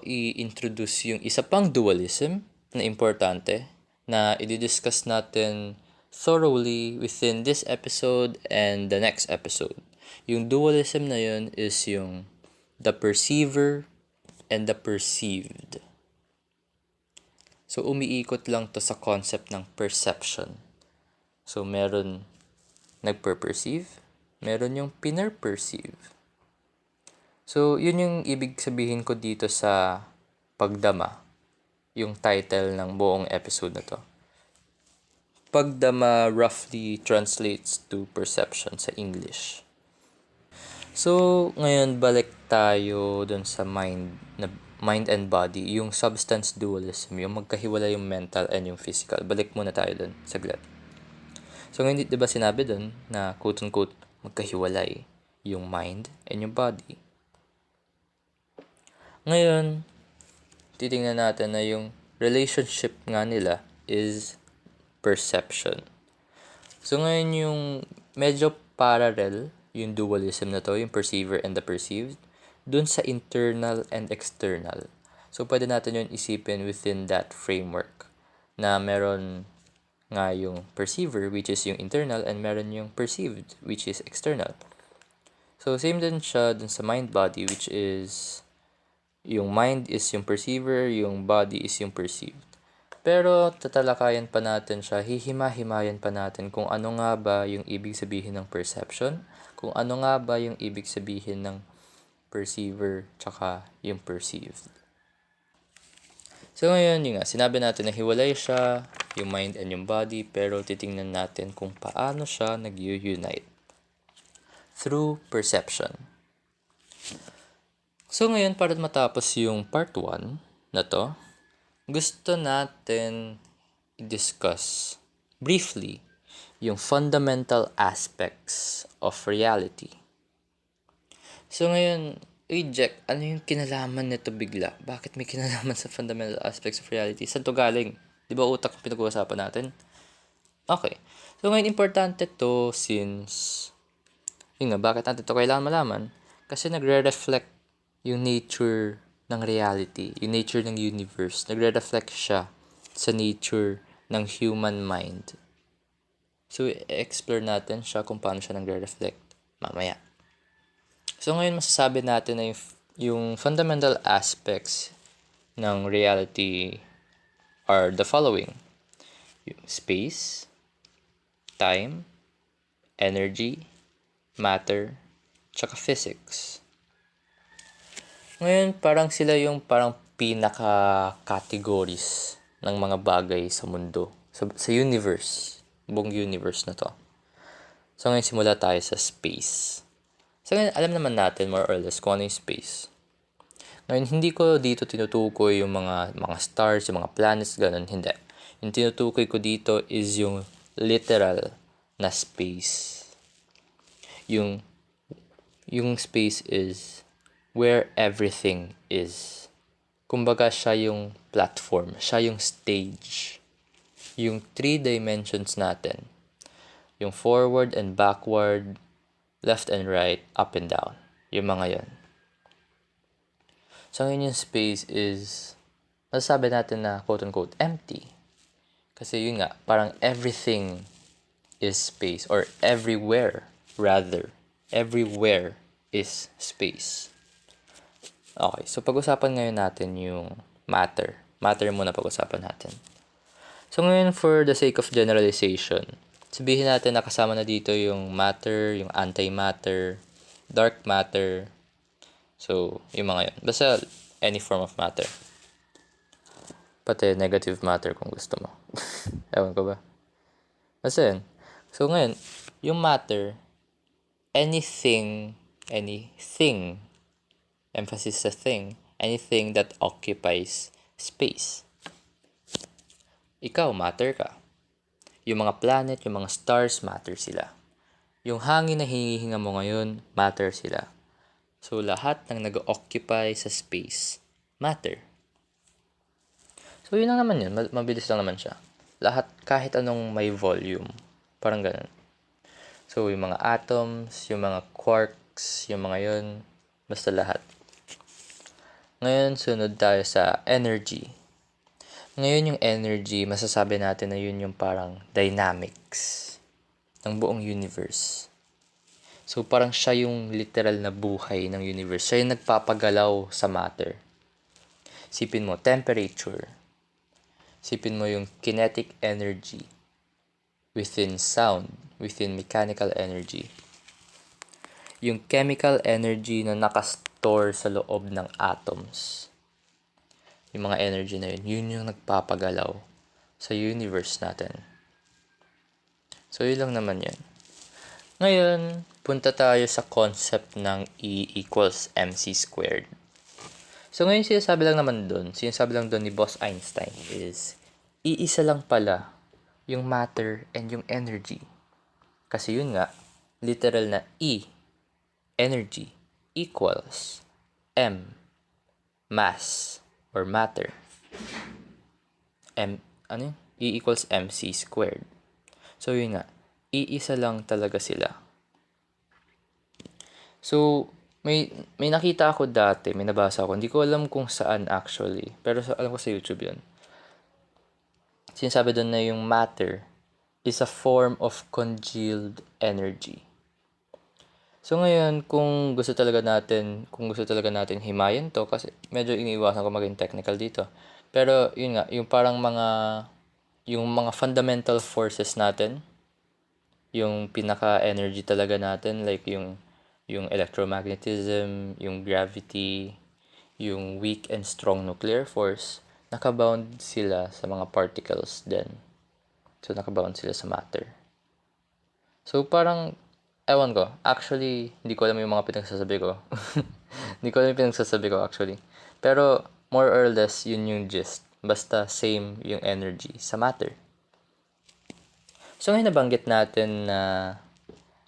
i-introduce yung isa pang dualism na importante na i-discuss natin thoroughly within this episode and the next episode. Yung dualism na yun is yung the perceiver and the perceived. So, umiikot lang to sa concept ng perception. So, meron nagper-perceive, meron yung pinar-perceive. So, yun yung ibig sabihin ko dito sa Pagdama, yung title ng buong episode na to. Pagdama roughly translates to perception sa English. So, ngayon balik tayo dun sa mind and body, yung substance dualism, yung magkahiwala yung mental and yung physical. Balik muna tayo dun, saglit. So, ngayon, di ba sinabi dun na quote-unquote magkahiwalay yung mind and yung body. Ngayon, titingnan natin na yung relationship nga nila is perception. So, ngayon yung medyo parallel yung dualism na to, yung perceiver and the perceived, dun sa internal and external. So, pwede natin yun isipin within that framework na meron nga yung perceiver, which is yung internal, and meron yung perceived, which is external. So, same din siya dun sa mind-body, which is yung mind is yung perceiver, yung body is yung perceived. Pero tatalakayan pa natin siya, hihima-himayan pa natin kung ano nga ba yung ibig sabihin ng perception, kung ano nga ba yung ibig sabihin ng perceiver, tsaka yung perceived. So ngayon, yun nga, sinabi natin na hiwalay siya, yung mind and yung body, pero titingnan natin kung paano siya nag-unite. Through perception. So ngayon, para matapos yung part 1 na to, gusto natin i-discuss briefly yung fundamental aspects of reality. So ngayon, Jack, ano yung kinalaman nito bigla? Bakit may kinalaman sa fundamental aspects of reality? Saan to galing? Di ba utak yung pinag-uusapan natin? Okay. So ngayon, importante to since, yun nga, bakit natin to kailangan malaman? Kasi nagre-reflect yung nature ng reality, yung nature ng universe. Nagre-reflect siya sa nature ng human mind. So, i-explore natin siya kung paano siya nagre-reflect mamaya. So, ngayon masasabi natin na yung fundamental aspects ng reality are the following. Yung space, time, energy, matter, tsaka physics. Ngayon, parang sila yung parang pinaka-categories ng mga bagay sa mundo, sa universe, buong universe na to. So, ngayon simula tayo sa space. So, ngayon, alam naman natin more or less kung ano yung space. Ngayon, hindi ko dito tinutukoy yung mga stars, yung mga planets, ganun, hindi. Yung tinutukoy ko dito is yung literal na space. Yung space is where everything is. Kumbaga, siya yung platform, siya yung stage. Yung 3 dimensions natin. Yung forward and backward, left and right, up and down. Yung mga yon. So, ngayon yung space is, masasabi natin na quote-unquote empty. Kasi yun nga, parang everything is space. Or everywhere, rather. Everywhere is space. Okay, so pag-usapan ngayon natin yung matter. Matter muna pag-usapan natin. So ngayon, for the sake of generalization, sabihin natin na kasama na dito yung matter, yung antimatter, dark matter. So, yung mga yun. Basta any form of matter. Pati negative matter kung gusto mo. Ewan ko ba? Basta yun. So ngayon, yung matter, anything, emphasis sa thing, anything that occupies space. Ikaw, matter ka. Yung mga planet, yung mga stars, matter sila. Yung hangin na hinihinga mo ngayon, matter sila. So, lahat ng nag-occupy sa space, matter. So, yun lang naman yun. Mabilis lang naman siya. Lahat, kahit anong may volume, Parang ganun. So, yung mga atoms, yung mga quarks, yung mga yun, basta lahat. Ngayon, sunod tayo sa energy. Ngayon yung energy, masasabi natin na yun yung parang dynamics ng buong universe. So, parang siya yung literal na buhay ng universe. Siya yung nagpapagalaw sa matter. Sipin mo, temperature. Sipin mo yung kinetic energy within sound, within mechanical energy. Yung chemical energy na nakastore sa loob ng atoms. Yung mga energy na yun, yun yung nagpapagalaw sa universe natin. So, yun lang naman yan. Ngayon, punta tayo sa concept ng E equals mc squared. So, ngayon sinasabi lang doon ni Boss Einstein is, iisa lang pala yung matter and yung energy. Kasi yun nga, literal na E, energy, equals M, mass, or matter. E equals mc squared. So, yun nga, iisa lang talaga sila. So, may nakita ako dati, may nabasa ako. Hindi ko alam kung saan actually, pero alam ko sa YouTube yun. Sinasabi doon na yung matter is a form of congealed energy. So ngayon, kung gusto talaga natin himayin to, kasi medyo iniiwasan ko maging technical dito. Pero yun nga, yung parang yung mga fundamental forces natin, yung pinaka-energy talaga natin, like yung electromagnetism, yung gravity, yung weak and strong nuclear force, nakabound sila sa mga particles din. So, nakabound sila sa matter. So, parang, ewan ko, actually, hindi ko alam yung mga pinagsasabi ko. Hindi ko alam yung pinagsasabi ko, actually. Pero, more or less, yun yung gist. Basta, same yung energy sa matter. So, ngayon nabanggit natin na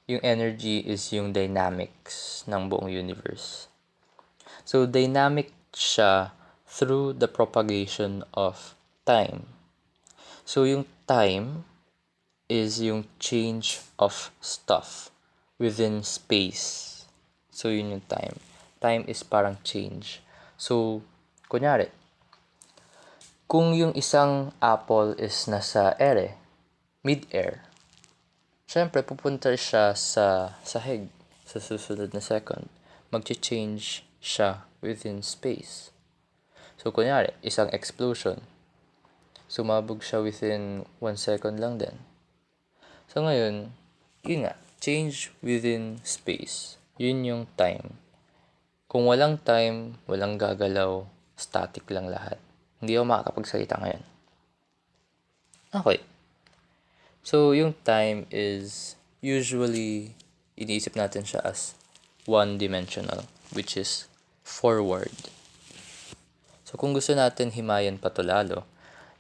yung energy is yung dynamics ng buong universe. So, dynamic siya through the propagation of time. So, yung time is yung change of stuff within space. So, yun yung time. Time is parang change. So, kunyari, kung yung isang apple is nasa ere, mid-air, syempre, pupunta siya sa sahig sa susunod na second. Mag-change siya within space. So, kunyari, isang explosion. Sumabog siya within 1 second lang din. So, ngayon, yun nga, change within space. Yun yung time. Kung walang time, walang gagalaw, static lang lahat. Hindi ako makakapagsalita ngayon. Okay. So, yung time is usually, iniisip natin siya as one-dimensional, which is forward. So, kung gusto natin himayan pa to lalo,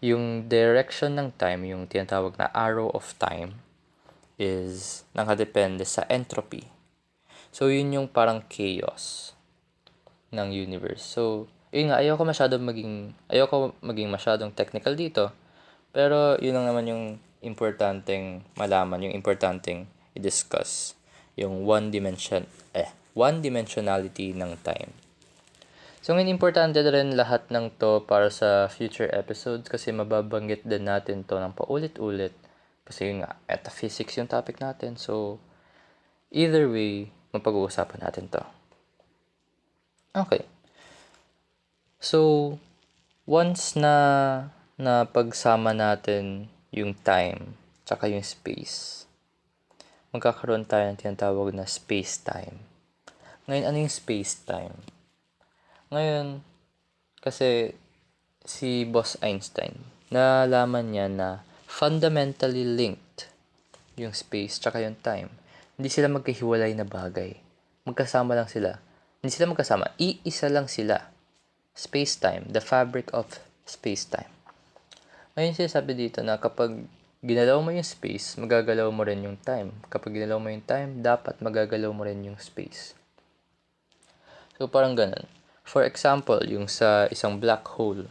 yung direction ng time, yung tinatawag na arrow of time, is nakadepende sa entropy. So, yun yung parang chaos ng universe. So, yun nga, ayoko maging masyadong technical dito, pero yun lang naman yung importanteng malaman, yung importanteng i-discuss, yung one-dimensionality ng time. So, ngayon importante rin lahat ng to para sa future episodes kasi mababanggit din natin to ng paulit-ulit kasi yun nga, metaphysics yung topic natin. So, either way, mapag-uusapan natin to. Okay. So, once na pagsama natin yung time tsaka yung space, magkakaroon tayo ng tinatawag na space-time. Ngayon, ano yung space-time? Ngayon, kasi si Boss Einstein, nalaman niya na fundamentally linked yung space tsaka yung time. Hindi sila magkahiwalay na bagay. Magkasama lang sila. Hindi sila magkasama. Iisa lang sila. Space-time. The fabric of space-time. Ngayon sinasabi dito na kapag ginalaw mo yung space, magagalaw mo rin yung time. Kapag ginalaw mo yung time, dapat magagalaw mo rin yung space. So, parang ganun. For example, yung sa isang black hole.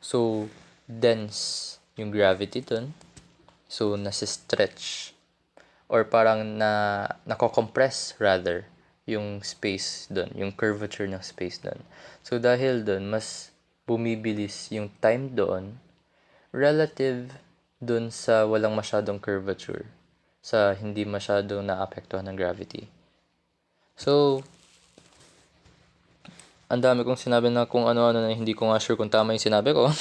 So, dense yung gravity dun. So, nasi-stretch or parang nako-compress rather yung space doon, yung curvature ng space doon. So dahil doon, mas bumibilis yung time doon relative doon sa walang masyadong curvature, sa hindi masyadong naapektuhan ng gravity. So, ang dami kong sinabi na kung ano-ano na hindi ko nga sure kung tama yung sinabi ko.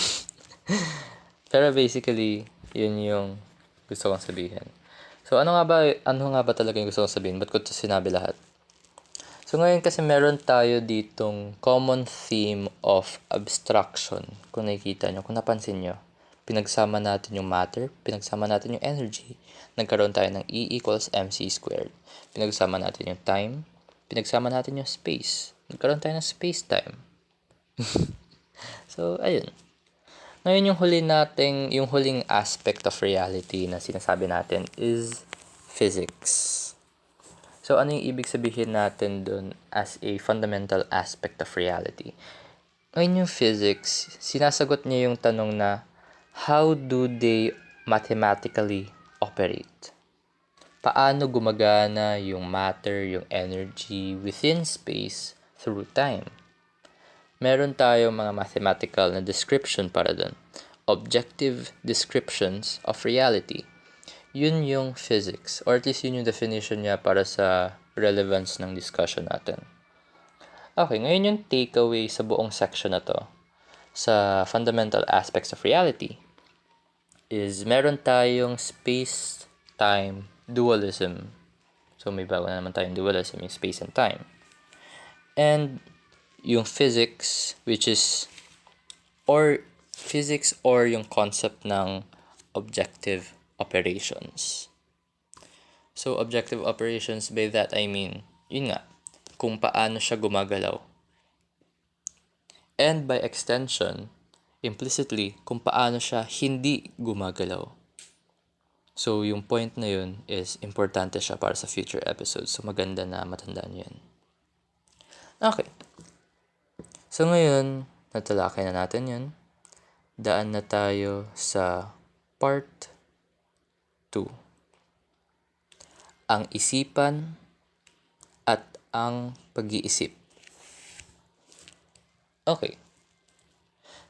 Pero basically, yun yung gusto kong sabihin. So, ano nga ba talaga yung gusto kong sabihin? Ba't ko ito sinabi lahat? So, ngayon kasi meron tayo ditong common theme of abstraction. Kung nakikita nyo, kung napansin nyo, pinagsama natin yung matter, pinagsama natin yung energy, nagkaroon tayo ng E equals mc squared. Pinagsama natin yung time, pinagsama natin yung space, nagkaroon tayo ng space-time. So, ayun. Ngayon yung huling aspect of reality na sinasabi natin is physics. So, ano yung ibig sabihin natin dun as a fundamental aspect of reality? Ngayon yung physics, sinasagot niya yung tanong na, how do they mathematically operate? Paano gumagana yung matter, yung energy within space through time? Meron tayong mga mathematical na description para dun. Objective descriptions of reality. Yun yung physics, or at least yun yung definition niya para sa relevance ng discussion natin. Okay, ngayon yung takeaway sa buong section na to, sa fundamental aspects of reality, is meron tayong space-time dualism. So may bago na naman tayong dualism, yung space and time. And yung physics, which is physics or yung concept ng objective operations. So objective operations, by that I mean, yun nga, kung paano siya gumagalaw. And by extension, implicitly, kung paano siya hindi gumagalaw. So yung point na yun is importante siya para sa future episodes. So maganda na matandaan yun. Okay. So ngayon, natalakay na natin yun. Daan na tayo sa part 2. Ang isipan at ang pag-iisip. Okay.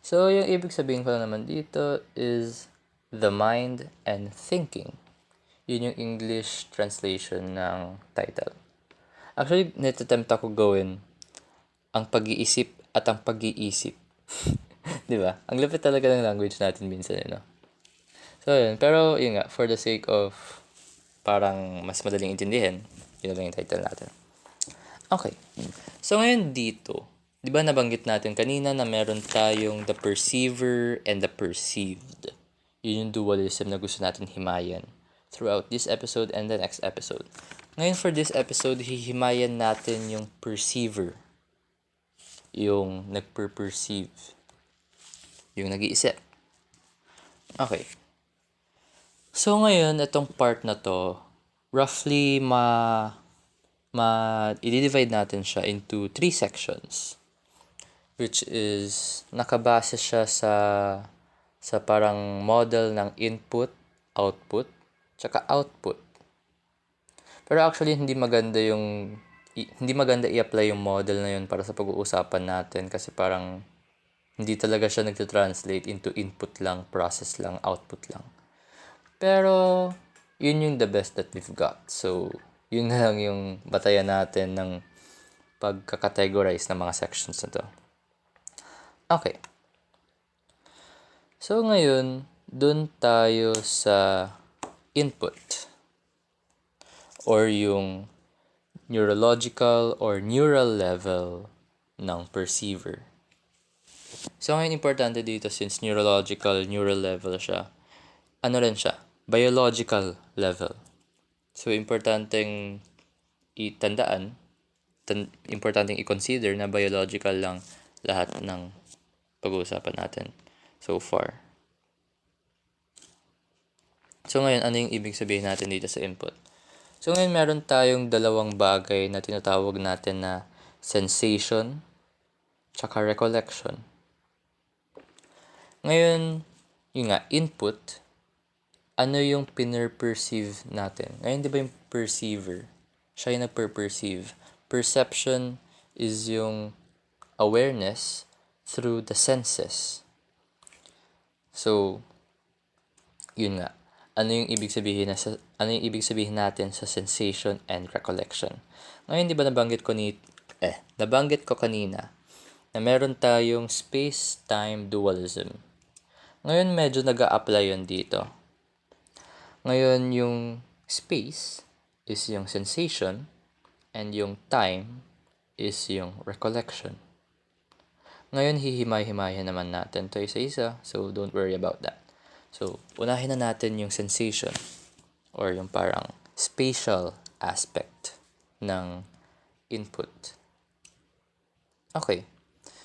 So, yung ibig sabihin ko naman dito is the mind and thinking. Yun yung English translation ng title. Actually, natatempt ako gawin ang pag-iisip at ang pag-iisip. Di ba? Ang lapit talaga ng language natin minsan, no? So, yun. Pero, yun nga, for the sake of parang mas madaling intindihin, yun lang yung title natin. Okay. So, ngayon dito, di ba nabanggit natin kanina na meron tayong the perceiver and the perceived. Yun yung dualism na gusto natin himayan throughout this episode and the next episode. Ngayon for this episode, hihimayan natin yung perceiver. Yung nagper-perceive. Yung nag-iisip. Okay. So ngayon, itong part na to, roughly i-divide natin siya into 3 sections. Which is, nakabase siya sa parang model ng input, output, tsaka output. Pero actually, hindi maganda i-apply yung model na yun para sa pag-uusapan natin kasi parang hindi talaga siya nagtitranslate into input lang, process lang, output lang. Pero, yun yung the best that we've got. So, yun na lang yung batayan natin ng pagkakategorize ng mga sections na to. Okay. So, ngayon, dun tayo sa input or yung neurological or neural level ng perceiver. So, ngayon, importante dito since neural level siya, ano rin siya? Biological level. So, importanteng itandaan, importanteng i-consider na biological lang lahat ng pag-uusapan natin so far. So ngayon, ano yung ibig sabihin natin dito sa input? So ngayon, meron tayong dalawang bagay na tinatawag natin na sensation tsaka recollection. Ngayon, yun nga, input ano yung pinerperceive natin. Ngayon, di ba yung perceiver? Siya yung nagper-perceive. Perception is yung awareness through the senses. So, yun nga. Ano yung ibig sabihin natin sa sensation and recollection? Ngayon, di ba nabanggit ko kanina na meron tayong space-time dualism. Ngayon, medyo nag-a-apply yun dito. Ngayon, yung space is yung sensation and yung time is yung recollection. Ngayon, hihimay-himayin naman natin to isa-isa, so don't worry about that. So, unahin na natin yung sensation or yung parang spatial aspect ng input. Okay.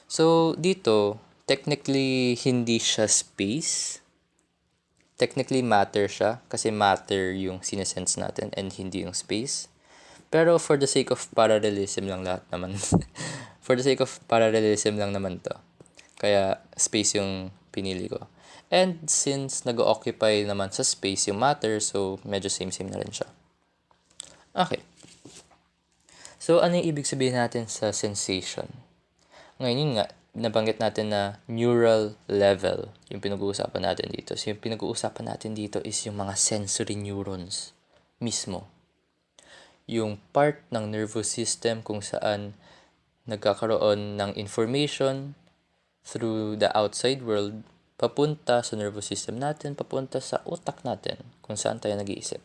So, dito, technically, hindi siya space. Technically, matter siya kasi matter yung sinesense natin and hindi yung space. Pero for the sake of parallelism lang lahat naman. For the sake of parallelism lang naman to. Kaya, space yung pinili ko. And since nag-occupy naman sa space yung matter, so medyo same-same na rin siya. Okay. So, ano yung ibig sabihin natin sa sensation? Ngayon yun nga, nabanggit natin na neural level yung pinag-uusapan natin dito. So, yung pinag-uusapan natin dito is yung mga sensory neurons mismo. Yung part ng nervous system kung saan nagkakaroon ng information through the outside world papunta sa nervous system natin, papunta sa utak natin, kung saan tayo nag-iisip.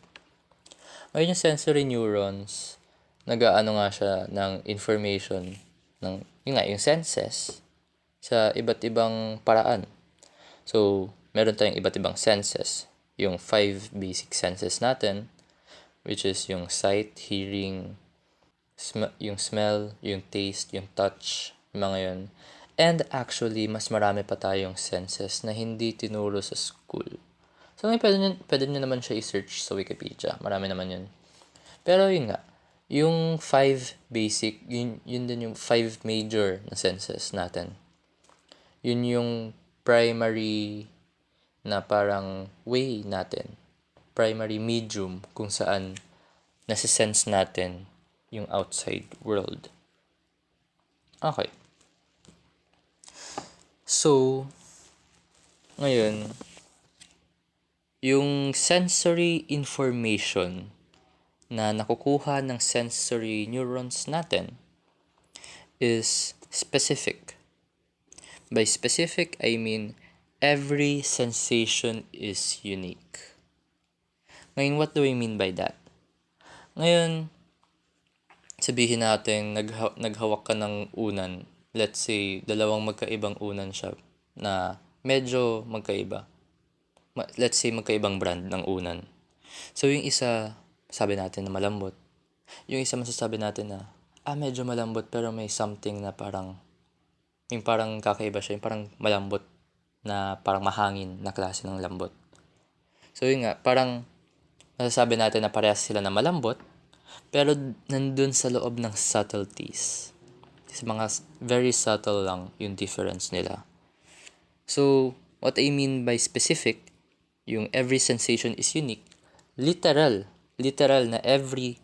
Ngayon yung sensory neurons, nag-aano nga siya ng information, yung senses, sa iba't ibang paraan. So, meron tayong iba't ibang senses. Yung 5 basic senses natin, which is yung sight, hearing, yung smell, yung taste, yung touch, yung mga yun. And actually, mas marami pa tayong senses na hindi tinuro sa school. So, ngayon, pwede nyo naman siya i-search sa Wikipedia. Marami naman yun. Pero yun nga, yung 5 basic, yun din yung 5 major na senses natin. Yun yung primary na parang way natin. Primary medium kung saan nasisense natin yung outside world. Okay. So, ngayon, yung sensory information na nakukuha ng sensory neurons natin is specific. By specific, I mean every sensation is unique. Ngayon, what do I mean by that? Ngayon, sabihin natin, naghawak ka ng unan. Let's say, dalawang magkaibang unan siya na medyo magkaiba. Let's say, magkaibang brand ng unan. So, yung isa, sabi natin na malambot. Yung isa, masasabi natin na, medyo malambot pero may something na parang, yung parang kakaiba siya, yung parang malambot na parang mahangin na klase ng lambot. So, yun nga, parang masasabi natin na parehas sila na malambot, pero nandun sa loob ng subtleties. Sa mga very subtle lang yung difference nila. So, what I mean by specific, yung every sensation is unique, literal na every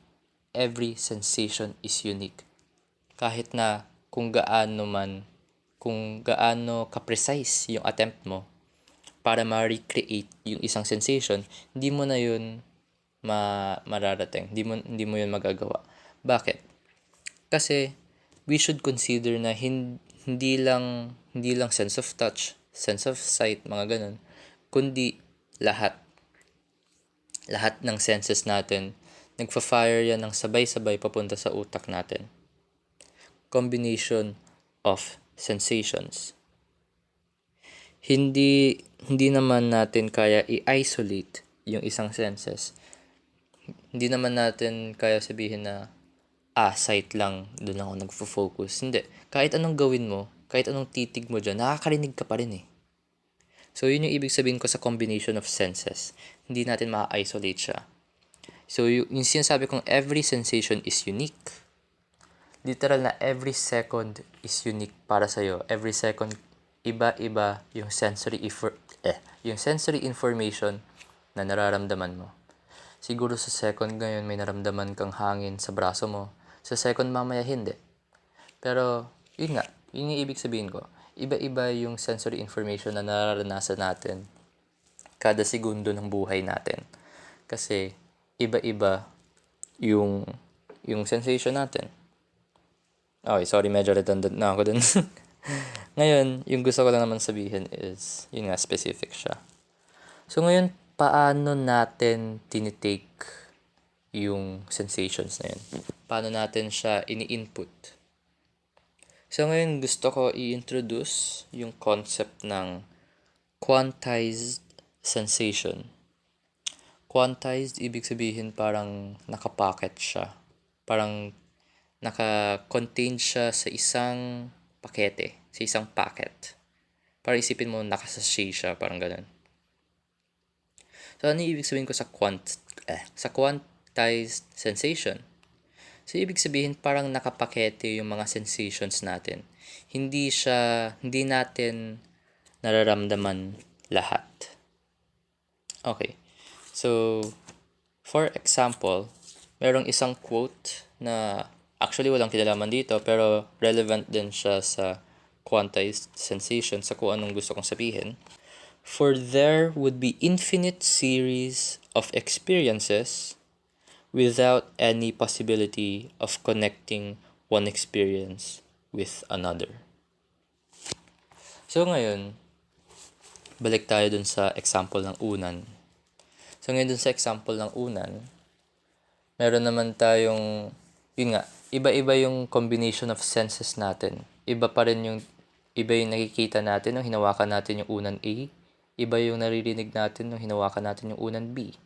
sensation is unique. Kahit na kung gaano ka-precise yung attempt mo para ma-recreate yung isang sensation, hindi mo na yun mararating. Hindi mo yun magagawa. Bakit? Kasi we should consider na hindi lang sense of touch, sense of sight, mga ganun, kundi lahat ng senses natin nagfa-fire yan ng sabay-sabay papunta sa utak natin. Combination of sensations. Hindi naman natin kaya i-isolate yung isang senses. Hindi naman natin kaya sabihin na sight lang, doon ako nagfo-focus. Hindi. Kahit anong gawin mo, kahit anong titig mo dyan, nakakarinig ka pa rin eh. So, yun yung ibig sabihin ko sa combination of senses. Hindi natin ma-isolate siya. So, yung sinasabi kong every sensation is unique. Literal na every second is unique para sa'yo. Every second, iba-iba yung sensory information na nararamdaman mo. Siguro sa second ngayon may naramdaman kang hangin sa braso mo. Sa second mamaya hindi. Pero yun nga, yun yung ibig sabihin ko. Iba-iba yung sensory information na nararanasan natin kada segundo ng buhay natin. Kasi iba-iba yung sensation natin. Okay, sorry, medyo redundant na ako dun. Ngayon, yung gusto ko lang naman sabihin is, yun nga, specific siya. So ngayon, paano natin tinitake yung sensations na yun? Paano natin siya ini-input? So ngayon, gusto ko i-introduce yung concept ng quantized sensation. Quantized, ibig sabihin parang nakapacket siya. Parang naka-contain siya sa isang pakete, sa isang packet. Para isipin mo, nakasachet siya, parang ganun. So, ano yung ibig sabihin ko sa quantized sensation? So, ibig sabihin, parang nakapakete yung mga sensations natin. Hindi natin nararamdaman lahat. Okay. So, for example, merong isang quote na actually walang kinalaman dito pero relevant din siya sa quantized sensation sa kung anong gusto kong sabihin. For there would be infinite series of experiences without any possibility of connecting one experience with another. So ngayon, balik tayo dun sa example ng unan. So ngayon dun sa example ng unan, meron naman tayong, yun nga, iba-iba yung combination of senses natin. Iba yung nakikita natin nung hinawakan natin yung unan A. Iba yung naririnig natin nung hinawakan natin yung unan B.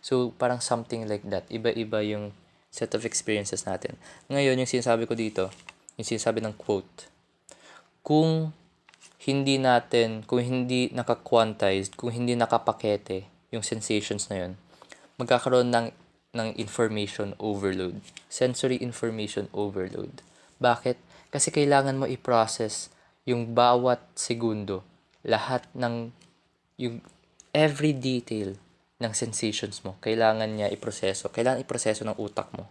So, parang something like that. Iba-iba yung set of experiences natin. Ngayon, yung sinasabi ko dito, yung sinasabi ng quote, kung hindi naka-quantized, kung hindi nakapakete yung sensations na yun, magkakaroon ng information overload. Sensory information overload. Bakit? Kasi kailangan mo i-process yung bawat segundo, lahat ng, yung every detail ng sensations mo. Kailangan iproseso ng utak mo.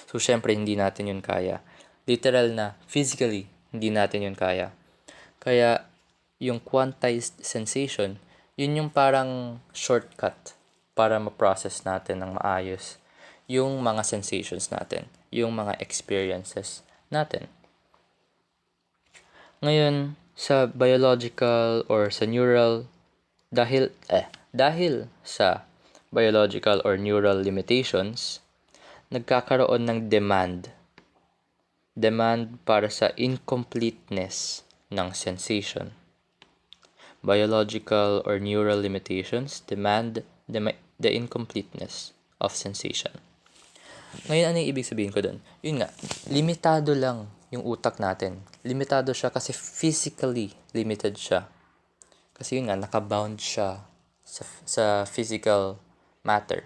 So, syempre, hindi natin yun kaya. Literal na, physically, hindi natin yun kaya. Kaya, yung quantized sensation, yun yung parang shortcut para ma-process natin ng maayos yung mga sensations natin, yung mga experiences natin. Ngayon, sa biological or sa neural, dahil sa biological or neural limitations, nagkakaroon ng demand para sa incompleteness ng sensation. Biological or neural limitations demand the incompleteness of sensation. Ngayon, ano yung ibig sabihin ko dun? Yun nga, limitado lang yung utak natin. Limitado siya kasi physically limited siya. Kasi yun nga, nakabound siya sa physical matter.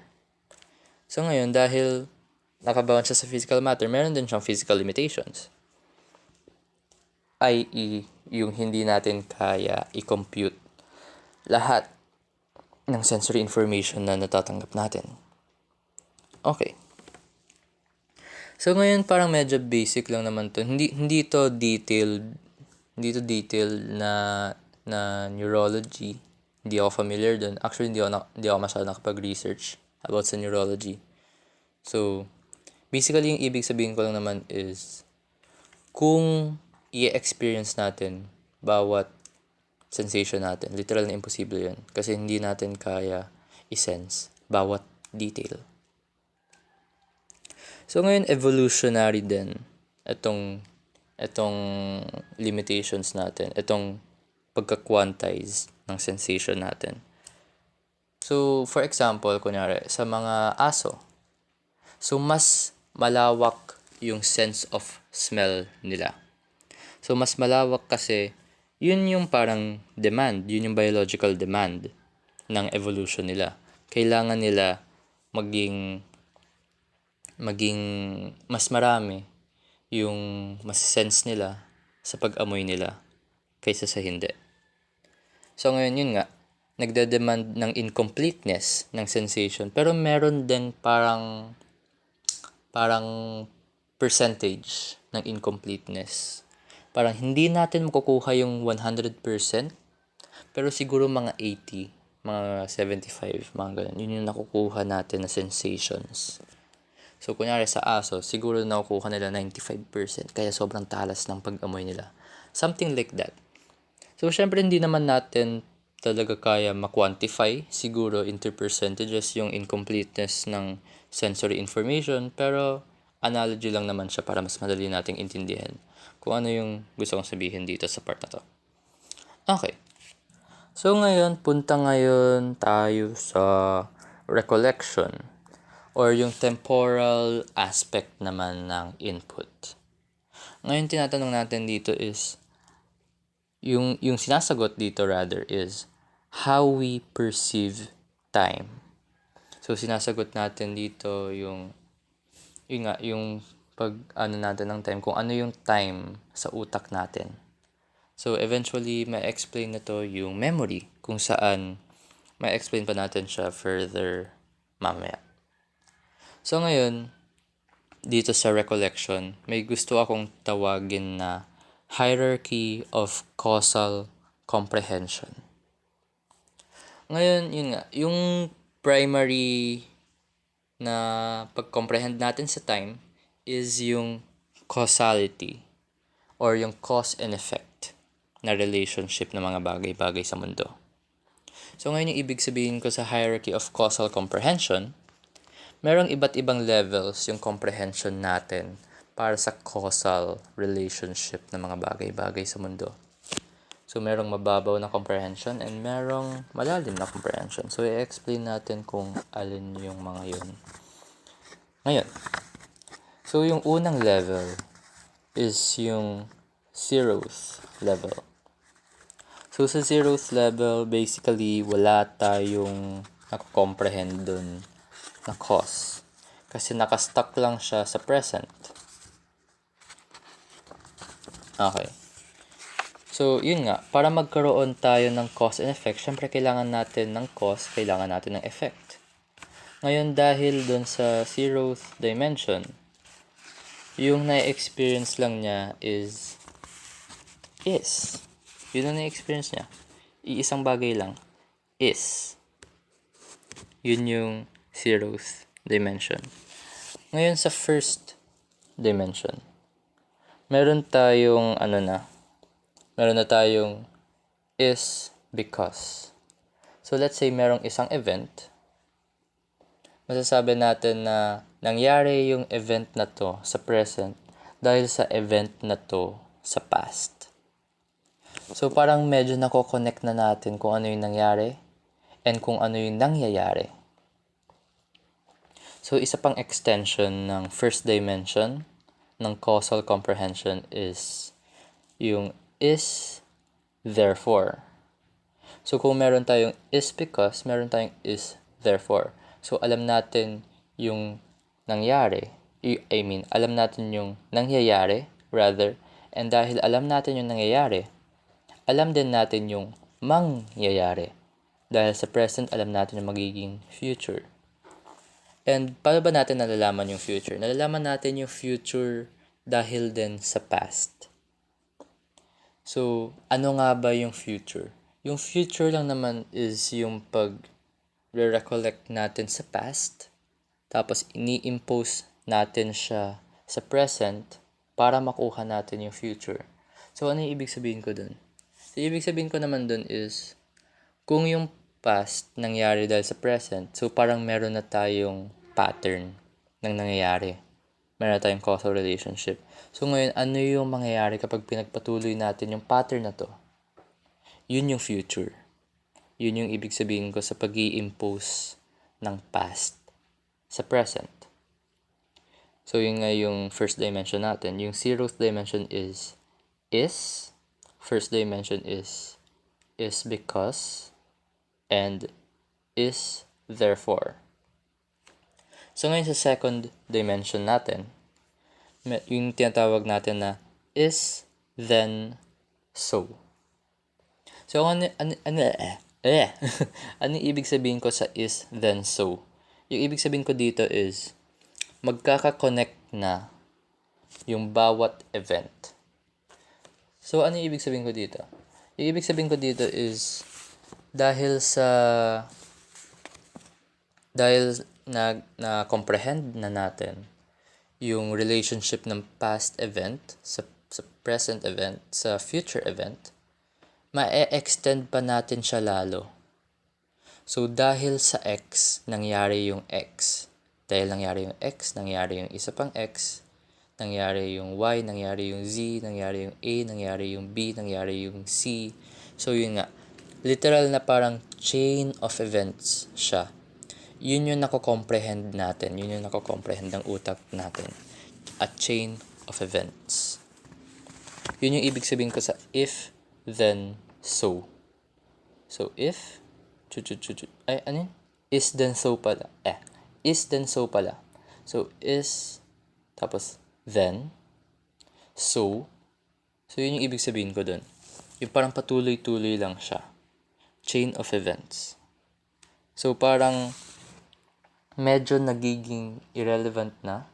So ngayon, dahil nakabound siya sa physical matter, meron din siyang physical limitations. I.e., yung hindi natin kaya i-compute lahat ng sensory information na natatanggap natin. Okay. So ngayon parang medyo basic lang naman to. Hindi to detailed na neurology. Hindi ako familiar dun. Actually, hindi ako masyado nakapag-research about sa neurology. So, basically yung ibig sabihin ko lang naman is kung i-experience natin bawat sensation natin, literal na imposible yun. Kasi hindi natin kaya i-sense bawat detail. So ngayon, evolutionary din itong limitations natin, itong pagka-quantize ng sensation natin. So, for example, kunyari, sa mga aso, so mas malawak yung sense of smell nila. So, mas malawak kasi, yun yung parang demand, yun yung biological demand ng evolution nila. Kailangan nila maging mas marami yung mas-sense nila sa pag-amoy nila kaysa sa hindi. So, ngayon yun nga, nagde-demand ng incompleteness ng sensation, pero meron din parang percentage ng incompleteness. Parang hindi natin makukuha yung 100%, pero siguro mga 80, mga 75, mga ganun. Yun yung nakukuha natin na sensations. So, kunyari sa aso, siguro nakukuha nila 95%, kaya sobrang talas ng pag-amoy nila. Something like that. So, syempre hindi naman natin talaga kaya ma-quantify siguro into percentages yung incompleteness ng sensory information, pero analogy lang naman siya para mas madali nating intindihan kung ano yung gusto kong sabihin dito sa part na to. Okay. So ngayon, punta ngayon tayo sa recollection or yung temporal aspect naman ng input. Ngayon, tinatanong natin dito is yung sinasagot dito rather is how we perceive time. So sinasagot natin dito yung pag natin ng time, kung ano yung time sa utak natin. So eventually ma-explain na to yung memory, kung saan ma-explain pa natin siya further mamaya. So ngayon, dito sa recollection, may gusto akong tawagin na hierarchy of causal comprehension. Ngayon, yung primary na pag-comprehend natin sa time is yung causality or yung cause and effect na relationship ng mga bagay-bagay sa mundo. So ngayon, yung ibig sabihin ko sa hierarchy of causal comprehension, merong iba't ibang levels yung comprehension natin para sa causal relationship ng mga bagay-bagay sa mundo. So, merong mababaw na comprehension and merong malalim na comprehension. So, i-explain natin kung alin yung mga yun. Ngayon, so yung unang level is yung zeroth level. So, sa zeroth level, basically, wala tayong nakukomprehend dun na cause. Kasi nakastuck lang siya sa present. Okay. So, yun nga. Para magkaroon tayo ng cause and effect, syempre kailangan natin ng cause, kailangan natin ng effect. Ngayon, dahil dun sa zeroth dimension, yung na-experience lang niya is. Yun ang na-experience niya. Iisang bagay lang. Is. Yun yung zeroth dimension. Ngayon sa first dimension, meron na tayong is because. So let's say merong isang event, masasabi natin na nangyari yung event na to sa present dahil sa event na to sa past. So parang medyo nako-connect na natin kung ano yung nangyari and kung ano yung nangyayari. So, isa pang extension ng first dimension ng causal comprehension is yung is, therefore. So, kung meron tayong is because, meron tayong is, therefore. So, alam natin yung nangyari. Alam natin yung nangyayari, rather. And dahil alam natin yung nangyayari, alam din natin yung mangyayari. Dahil sa present, alam natin yung magiging future. And paano ba natin nalalaman yung future? Nalalaman natin yung future dahil din sa past. So, ano nga ba yung future? Yung future lang naman is yung pag-recollect natin sa past, tapos ini-impose natin siya sa present para makuha natin yung future. So, ano yung ibig sabihin ko dun? So, ibig sabihin ko naman dun is, kung yung past nangyari dahil sa present, so parang meron na tayong pattern ng nangyayari. Meron na tayong causal relationship. So ngayon, ano yung mangyayari kapag pinagpatuloy natin yung pattern na to? Yun yung future. Yun yung ibig sabihin ko sa pag-i-impose ng past sa present. So yun nga yung first dimension natin. Yung zeroth dimension is. First dimension is because, and is therefore. So ngayon sa second dimension natin, yung tinatawag natin na is then so. So Ano yung ibig sabihin ko sa is, then, so? Yung ibig sabihin ko dito is, magkaka-connect na yung bawat event. So, ano yung ibig sabihin ko dito? Yung ibig sabihin ko dito is, dahil na-comprehend na natin yung relationship ng past event sa present event, sa future event, ma-extend pa natin siya lalo. So, dahil sa X, nangyari yung X. Dahil nangyari yung X, nangyari yung isa pang X, nangyari yung Y, nangyari yung Z, nangyari yung A, nangyari yung B, nangyari yung C. So, yun nga. Literal na parang chain of events siya. Yun yung nako-comprehend natin. Yun yung nako-comprehend ng utak natin. A chain of events. Yun yung ibig sabihin ko sa if, then, so. So, if, ano yun? Is, then, so pala. Is, then, so pala. So, is, tapos, then, so. So, yun yung ibig sabihin ko dun. Yung parang patuloy-tuloy lang siya. Chain of events. So, parang medyo nagiging irrelevant na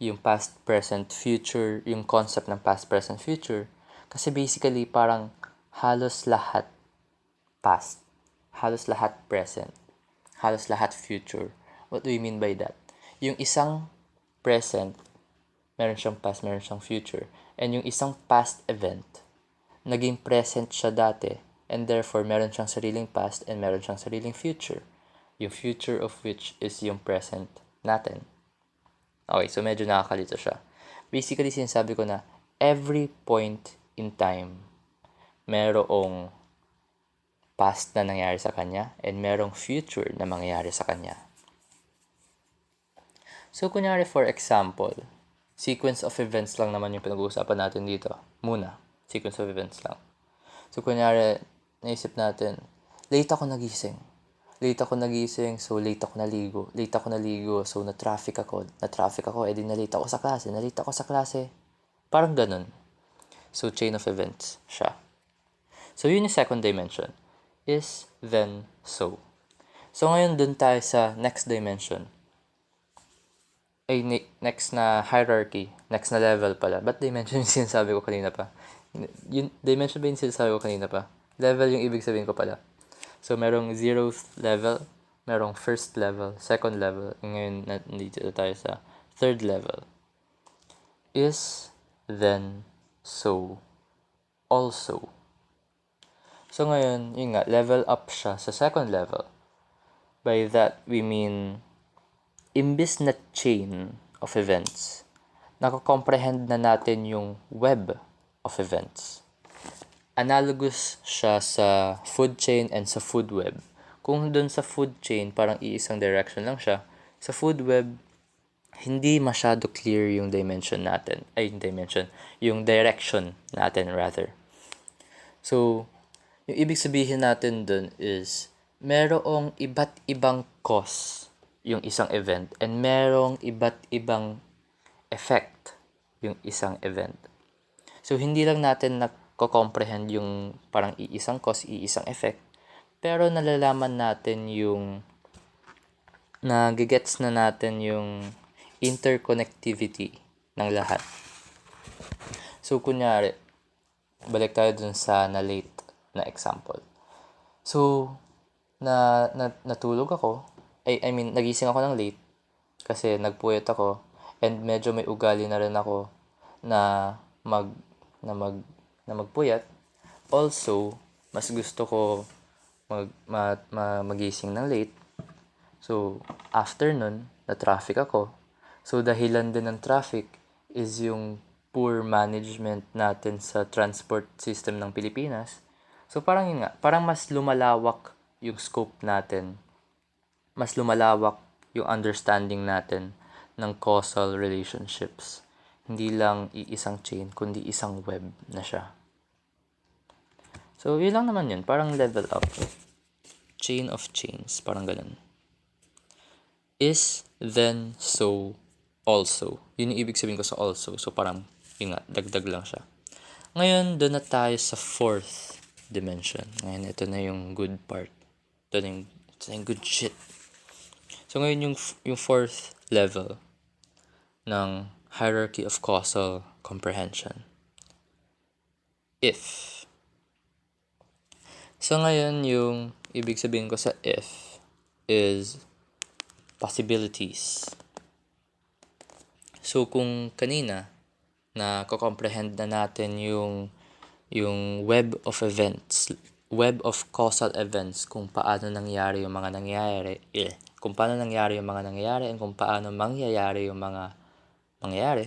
yung past, present, future, yung concept ng past, present, future. Kasi basically, parang halos lahat past, halos lahat present, halos lahat future. What do you mean by that? Yung isang present, meron siyang past, meron siyang future. And yung isang past event, naging present siya dati. And therefore, meron siyang sariling past and meron siyang sariling future. Yung future of which is yung present natin. Okay, so medyo nakakalito siya. Basically, sinasabi ko na every point in time, merong past na nangyari sa kanya and merong future na mangyayari sa kanya. So, kunyari for example, sequence of events lang naman yung pinag-uusapan natin dito. Muna, sequence of events lang. So, kunyari, naisip natin, late ako nagising, so late ako naligo, so na-traffic ako, edi na-late ako sa klase. Parang ganun. So, chain of events siya. So, yun yung second dimension. Is, then, so. So, ngayon dun tayo sa next dimension. Next na hierarchy, next na level pala. Ba't dimension yung sinasabi ko kanina pa? Yung dimension ba yung sinasabi ko kanina pa? Level yung ibig sabihin ko pala. So, merong 0th level, merong first level, second level, ngayon nandito tayo sa third level. Is, then, so, also. So, ngayon, yun nga, level up siya sa second level. By that, we mean, imbis na chain of events, nakakomprehend na natin yung web of events. Analogous siya sa food chain and sa food web. Kung dun sa food chain, parang iisang direction lang siya. Sa food web, hindi masyado clear yung direction natin rather. So, yung ibig sabihin natin dun is, merong iba't ibang cause yung isang event and merong iba't ibang effect yung isang event. So, hindi lang natin comprehend yung parang iisang cause, iisang effect, pero nalalaman natin yung nagigets na natin yung interconnectivity ng lahat. So, kunyari, balik tayo dun sa na-late na example. So, natulog ako, nagising ako ng late kasi nagpuyat ako and medyo may ugali na rin ako na magpuyat. Also, mas gusto ko magising ng late. So, after nun, na-traffic ako. So, dahilan din ng traffic is yung poor management natin sa transport system ng Pilipinas. So, parang yun nga, parang mas lumalawak yung scope natin. Mas lumalawak yung understanding natin ng causal relationships. Hindi lang iisang chain, kundi isang web na siya. So, yun lang naman yun. Parang level up. Chain of chains. Parang ganun. Is, then, so, also. Yun yung ibig sabihin ko sa also. So, parang, yun nga, dagdag lang siya. Ngayon, doon na tayo sa fourth dimension. Ngayon, ito na yung good part. Ito na yung good shit. So ngayon yung fourth level ng hierarchy of causal comprehension. If. So ngayon yung ibig sabihin ko sa if is possibilities. So kung kanina na comprehend na natin yung web of events, web of causal events, kung paano nangyari yung mga nangyayari, kung paano nangyari yung mga nangyayari, and kung paano mangyayari yung mga mangyayari.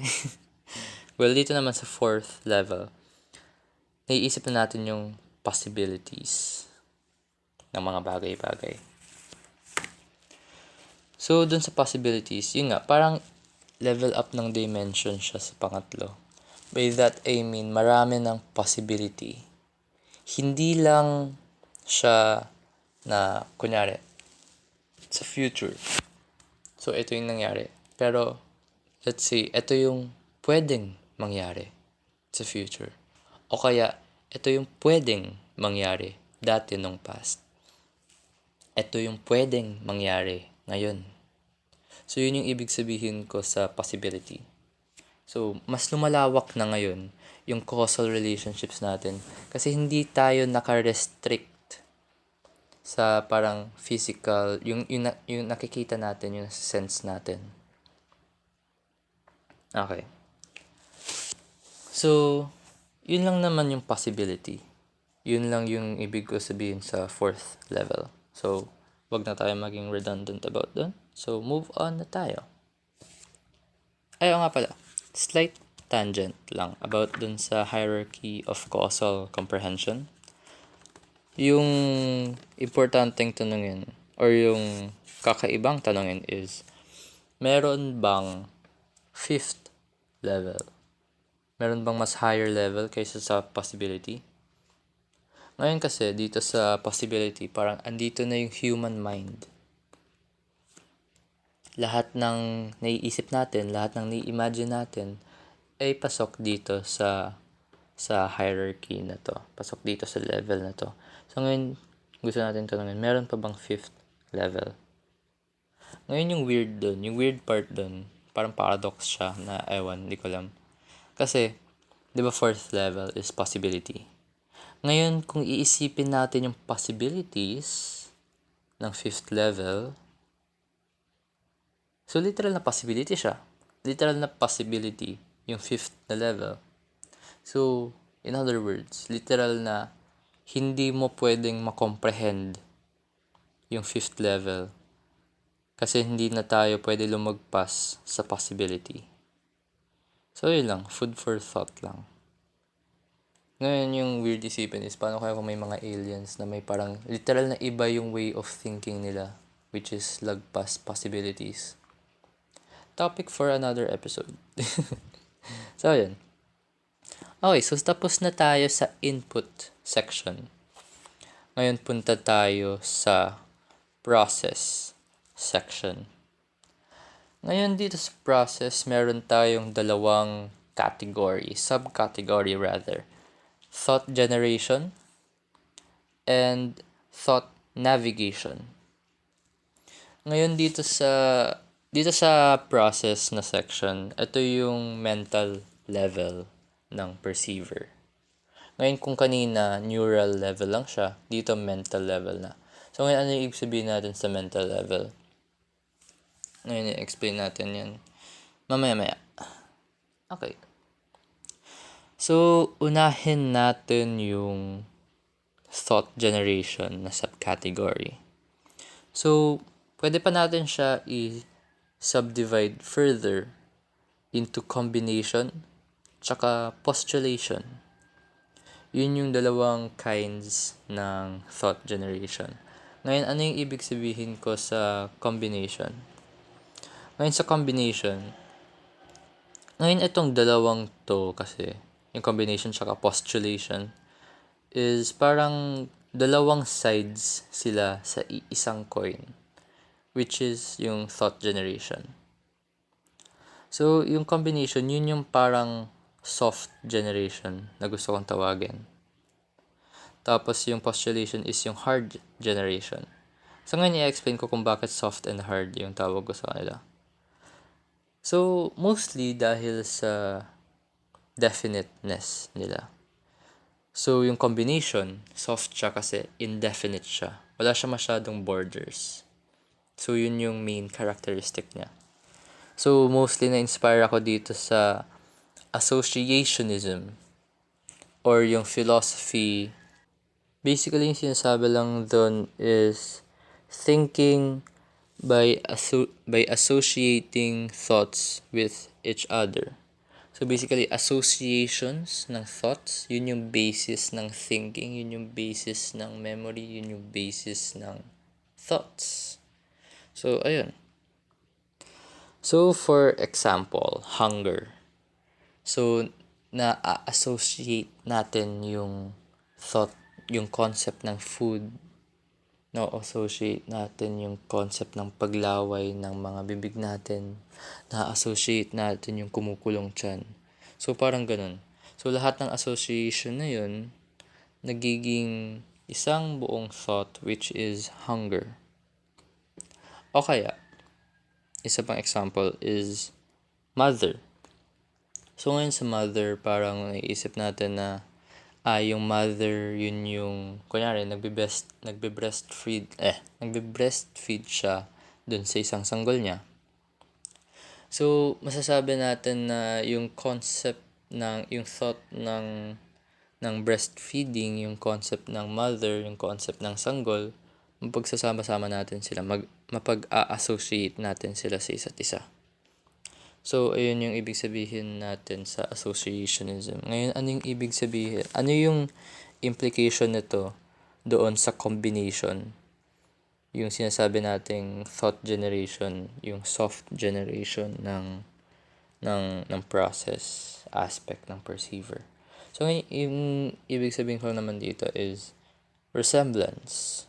Well, dito naman sa fourth level, naiisip na natin yung possibilities ng mga bagay-bagay. So, dun sa possibilities, yun nga, parang level up ng dimension siya sa pangatlo. By that, I mean, marami ng possibility. Hindi lang siya na, kunyari, sa future. So, ito yung nangyari. Pero, let's say, ito yung pwedeng mangyari sa future. O kaya, ito yung pwedeng mangyari dati nung past. Ito yung pwedeng mangyari ngayon. So, yun yung ibig sabihin ko sa possibility. So, mas lumalawak na ngayon yung causal relationships natin kasi hindi tayo naka-restrict sa parang physical, yung nakikita natin, yung sense natin. Okay. So, yun lang naman yung possibility. Yun lang yung ibig ko sabihin sa fourth level. So, wag na tayo maging redundant about dun. So, move on na tayo. Ayaw nga pala. Slight tangent lang about dun sa hierarchy of causal comprehension. Yung importanteng tanungin or yung kakaibang tanungin is, meron bang fifth level? Meron bang mas higher level kaysa sa possibility? Ngayon kasi, dito sa possibility, parang andito na yung human mind. Lahat ng naiisip natin, lahat ng nai-imagine natin, ay pasok dito sa hierarchy na to. Pasok dito sa level na to. So ngayon, gusto natin tanungin, meron pa bang fifth level? Ngayon yung weird part dun, parang paradox siya na ewan, hindi ko alam. Kasi, di ba fourth level is possibility? Ngayon, kung iisipin natin yung possibilities ng fifth level, so literal na possibility siya. Literal na possibility yung fifth na level. So, in other words, literal na hindi mo pwedeng makomprehend yung fifth level kasi hindi na tayo pwede lumagpas sa possibility. So, yun lang. Food for thought lang. Ngayon, yung weird isipin is, paano kaya kung may mga aliens na may parang literal na iba yung way of thinking nila, which is lagpas possibilities. Topic for another episode. So, yun. Okay, so tapos na tayo sa input section. Ngayon, punta tayo sa process section. Ngayon, dito sa process, meron tayong dalawang subcategory rather. Thought generation and thought navigation. Ngayon, dito sa process na section, ito yung mental level ng perceiver. Ngayon, kung kanina neural level lang siya, dito mental level na. So ngayon, ano yung ibig sabihin natin sa mental level? Ngayon, i-explain natin yan mamaya. Okay. So, unahin natin yung thought generation na subcategory. So, pwede pa natin siya i-subdivide further into combination tsaka postulation. Yun yung dalawang kinds ng thought generation. Ngayon, ano yung ibig sabihin ko sa combination? Ngayon sa combination, ngayon itong dalawang to kasi, yung combination tsaka postulation, is parang dalawang sides sila sa isang coin, which is yung thought generation. So, yung combination, yun yung parang soft generation na gusto kong tawagin. Tapos, yung postulation is yung hard generation. So ngayon i-explain ko kung bakit soft and hard yung tawag ko sa kanila. So mostly dahil sa definiteness nila. So yung combination, soft siya kasi indefinite siya. Wala siya masyadong borders. So yun yung main characteristic niya. So mostly na-inspire ako dito sa Associationism or yung philosophy. Basically yung sinasabi lang doon is thinking by associating thoughts with each other. So basically, associations ng thoughts, yun yung basis ng thinking, yun yung basis ng memory, yun yung basis ng thoughts. So, ayun. So, for example, hunger. So, na-associate natin yung thought, yung concept ng food, na-associate natin yung concept ng paglaway ng mga bibig natin, na-associate natin yung kumukulong tiyan. So, parang ganun. So, lahat ng association na yun, nagiging isang buong thought which is hunger. O kaya, isa pang example is mother. So, ngayon sa mother, parang naiisip natin na yung mother, yun yung, kunyari, nagbe-breastfeed siya dun sa isang sanggol niya. So, masasabi natin na yung concept yung thought ng breastfeeding, yung concept ng mother, yung concept ng sanggol, mapagsasama-sama natin sila, mapag-a-associate natin sila sa isa't isa. So, ayun yung ibig sabihin natin sa associationism. Ngayon, ano yung ibig sabihin? Ano yung implication nito doon sa combination? Yung sinasabi nating thought generation, yung soft generation ng process aspect ng perceiver. So, ngayon, yung ibig sabihin ko naman dito is resemblance.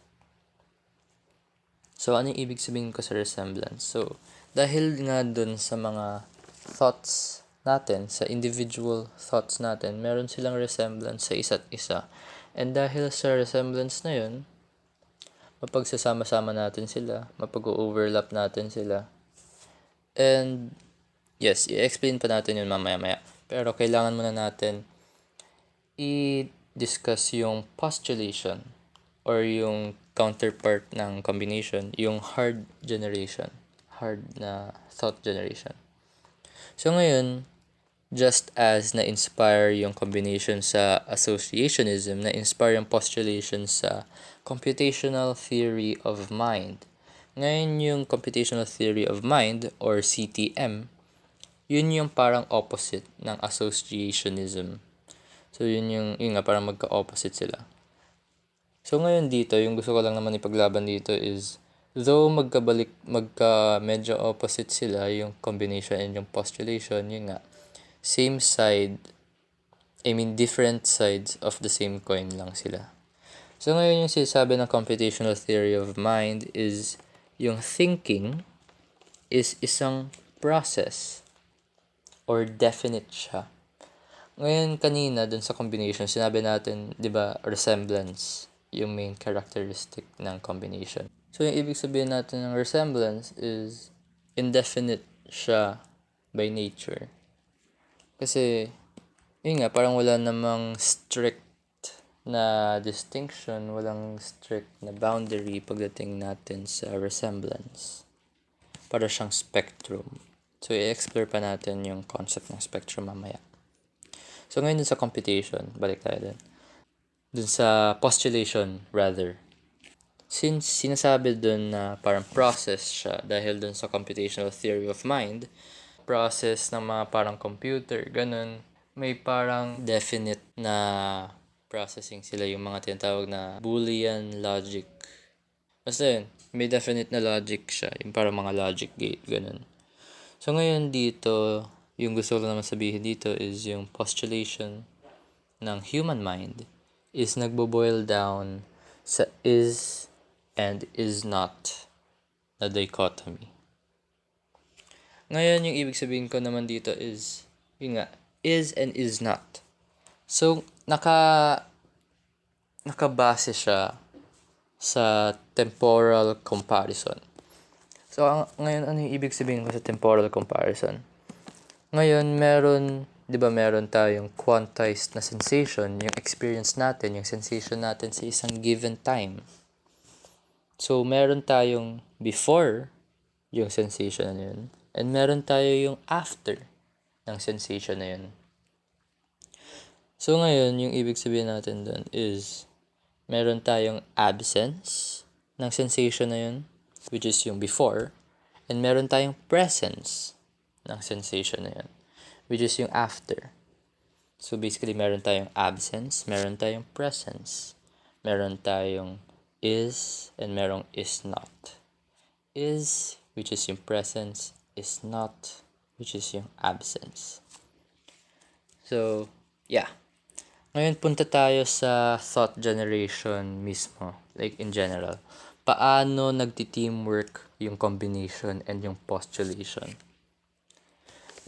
So, ano yung ibig sabihin ko sa resemblance? So, dahil nga dun sa mga thoughts natin, sa individual thoughts natin, meron silang resemblance sa isa't isa. And dahil sa resemblance na yun, mapagsasama-sama natin sila, mapag-overlap natin sila. And, yes, i-explain pa natin yun mamaya-maya. Pero kailangan muna natin i-discuss yung postulation or yung counterpart ng combination, yung hard na thought generation. So ngayon, just as na-inspire yung combination sa associationism, na-inspire yung postulation sa computational theory of mind. Ngayon yung computational theory of mind or CTM, yun yung parang opposite ng associationism. So yun nga parang magka-opposite sila. So ngayon dito, yung gusto ko lang naman ipaglaban dito is though medyo opposite sila, yung combination and yung postulation, yun nga, different sides of the same coin lang sila. So ngayon yung sinasabi ng computational theory of mind is yung thinking is isang process or definite siya. Ngayon kanina dun sa combination, sinabi natin, 'di ba, resemblance yung main characteristic ng combination. So, yung ibig sabihin natin ng resemblance is indefinite siya by nature. Kasi, yun nga, parang wala namang strict na distinction, walang strict na boundary pagdating natin sa resemblance. Para siyang spectrum. So, i-explore pa natin yung concept ng spectrum mamaya. So, ngayon dun sa computation, balik tayo dun sa postulation, rather. Since sinasabi dun na parang process siya dahil dun sa computational theory of mind, process ng mga parang computer, ganun, may parang definite na processing sila, yung mga tinatawag na Boolean logic. Basta yun, may definite na logic siya, yung parang mga logic gate, ganun. So ngayon dito, yung gusto ko naman sabihin dito is yung postulation ng human mind is nagbo-boil down sa is and is not na dichotomy. Ngayon, yung ibig sabihin ko naman dito is, yun nga, is and is not. So, nakabase siya sa temporal comparison. So, ngayon, ano yung ibig sabihin ko sa temporal comparison? Ngayon, meron tayong quantized na sensation, yung experience natin, yung sensation natin sa isang given time. So, meron tayong before yung sensation na yun, and meron tayo yung after ng sensation na yun. So, ngayon, yung ibig sabihin natin dun is, meron tayong absence ng sensation na yun, which is yung before, and meron tayong presence ng sensation na yun, which is yung after. So, basically, meron tayong absence, meron tayong presence, meron tayong is, and merong is not. Is, which is yung presence, is not, which is yung absence. So, yeah. Ngayon, punta tayo sa thought generation mismo, like in general. Paano nagti-teamwork yung combination and yung postulation?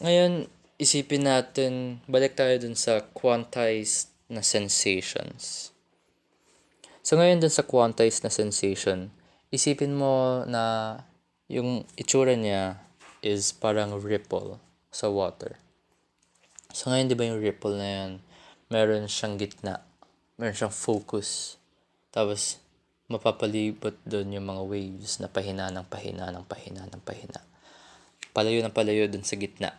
Ngayon, isipin natin, balik tayo dun sa quantized na sensations. So, ngayon dun sa quantized na sensation, isipin mo na yung itsura niya is parang ripple sa water. So, ngayon, di ba yung ripple na yan, meron siyang gitna, meron siyang focus, tapos mapapalibot doon yung mga waves na pahina ng pahina ng pahina ng pahina. Palayo ng palayo doon sa gitna.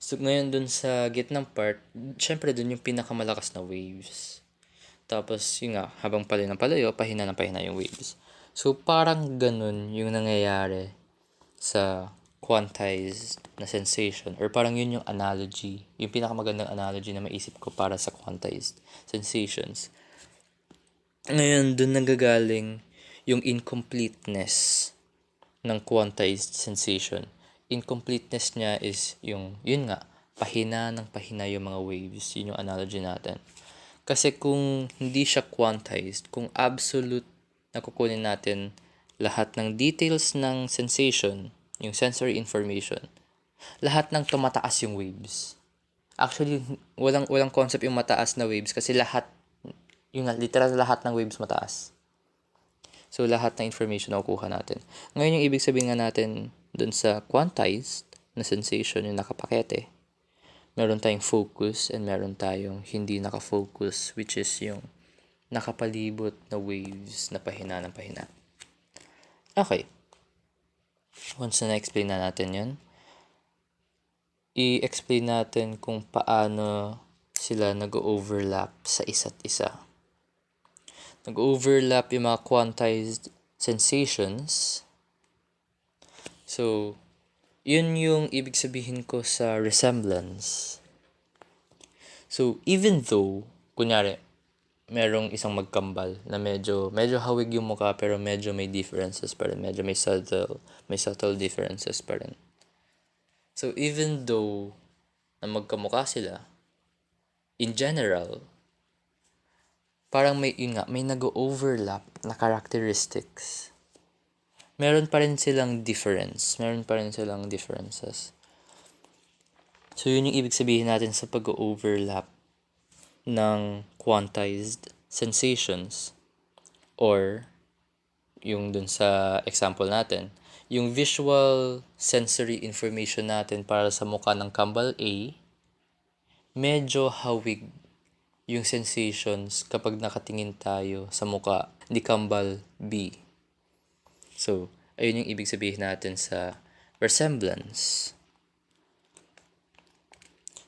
So, ngayon doon sa gitnang part, syempre doon yung pinakamalakas na waves. Tapos, yun nga, habang palayo ng palayo, pahina ng pahina yung waves. So, parang ganun yung nangyayari sa quantized na sensation, or parang yun yung analogy, yung pinakamagandang analogy na maisip ko para sa quantized sensations. Ngayon, dun nanggagaling yung incompleteness ng quantized sensation. Incompleteness niya is yung, yun nga, pahina ng pahina yung mga waves. Yun yung analogy natin. Kasi kung hindi siya quantized, kung absolute na kukunin natin lahat ng details ng sensation, yung sensory information, lahat ng tumataas yung waves. Actually, walang concept yung mataas na waves kasi lahat, yung literal lahat ng waves mataas. So, lahat ng information na kukuha natin. Ngayon, yung ibig sabihin nga natin dun sa quantized na sensation, yung nakapakete, meron tayong focus and meron tayong hindi nakafocus, which is yung nakapalibot na waves na pahina ng pahina. Okay. Once na na-explain na natin yun, i-explain natin kung paano sila nag-overlap sa isa't isa. Nag-overlap yung mga quantized sensations. So, yun yung ibig sabihin ko sa resemblance. So, even though, kunyari, merong isang magkambal na medyo hawig yung mukha pero medyo may differences pa rin. Medyo may subtle differences pa rin. So, even though na magkamukha sila, in general, parang may nag-overlap na characteristics. Meron pa rin silang differences. So, yun yung ibig sabihin natin sa pag-overlap ng quantized sensations, or yung dun sa example natin, yung visual sensory information natin para sa mukha ng kambal A, medyo hawig yung sensations kapag nakatingin tayo sa mukha ni kambal B. So, ayun yung ibig sabihin natin sa resemblance.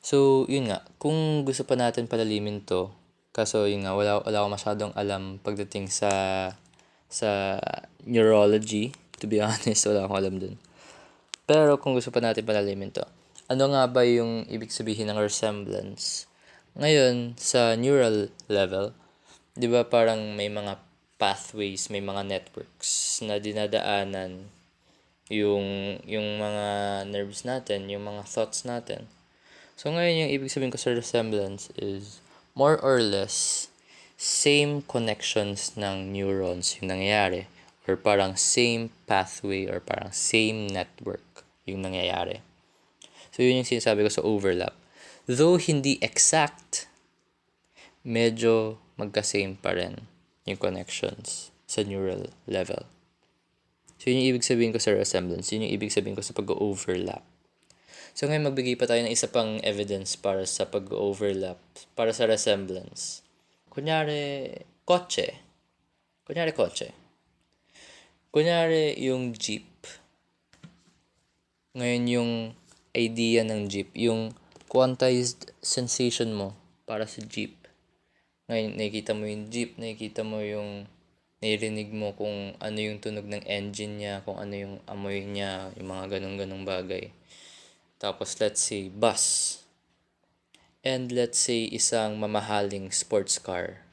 So, yun nga, kung gusto pa natin palalimin to, kaso yun nga, wala ako masyadong alam pagdating sa neurology, to be honest, wala akong alam dun. Pero kung gusto pa natin palalimin to, ano nga ba yung ibig sabihin ng resemblance? Ngayon, sa neural level, di ba parang may mga pathways, may mga networks na dinadaanan yung mga nerves natin, yung mga thoughts natin. So, ngayon yung ibig sabihin ko sa resemblance is more or less same connections ng neurons yung nangyayari, or parang same pathway, or parang same network yung nangyayari. So, yun yung sinasabi ko sa overlap. Though hindi exact, medyo magka-same pa rin yung connections. sa neural level. So, yun yung ibig sabihin ko sa resemblance. Yun yung ibig sabihin ko sa pag-overlap. So, ngayon magbigay pa tayo ng isa pang evidence para sa pag-overlap, para sa resemblance. Kunyari, kotse. Kunyari, yung jeep. Ngayon, yung idea ng jeep, yung quantized sensation mo para sa jeep. Ngayon, nakikita mo yung jeep, nakikita mo yung naririnig mo kung ano yung tunog ng engine niya, kung ano yung amoy niya, yung mga ganong-ganong bagay. Tapos, let's say, bus. And let's say, isang mamahaling sports car.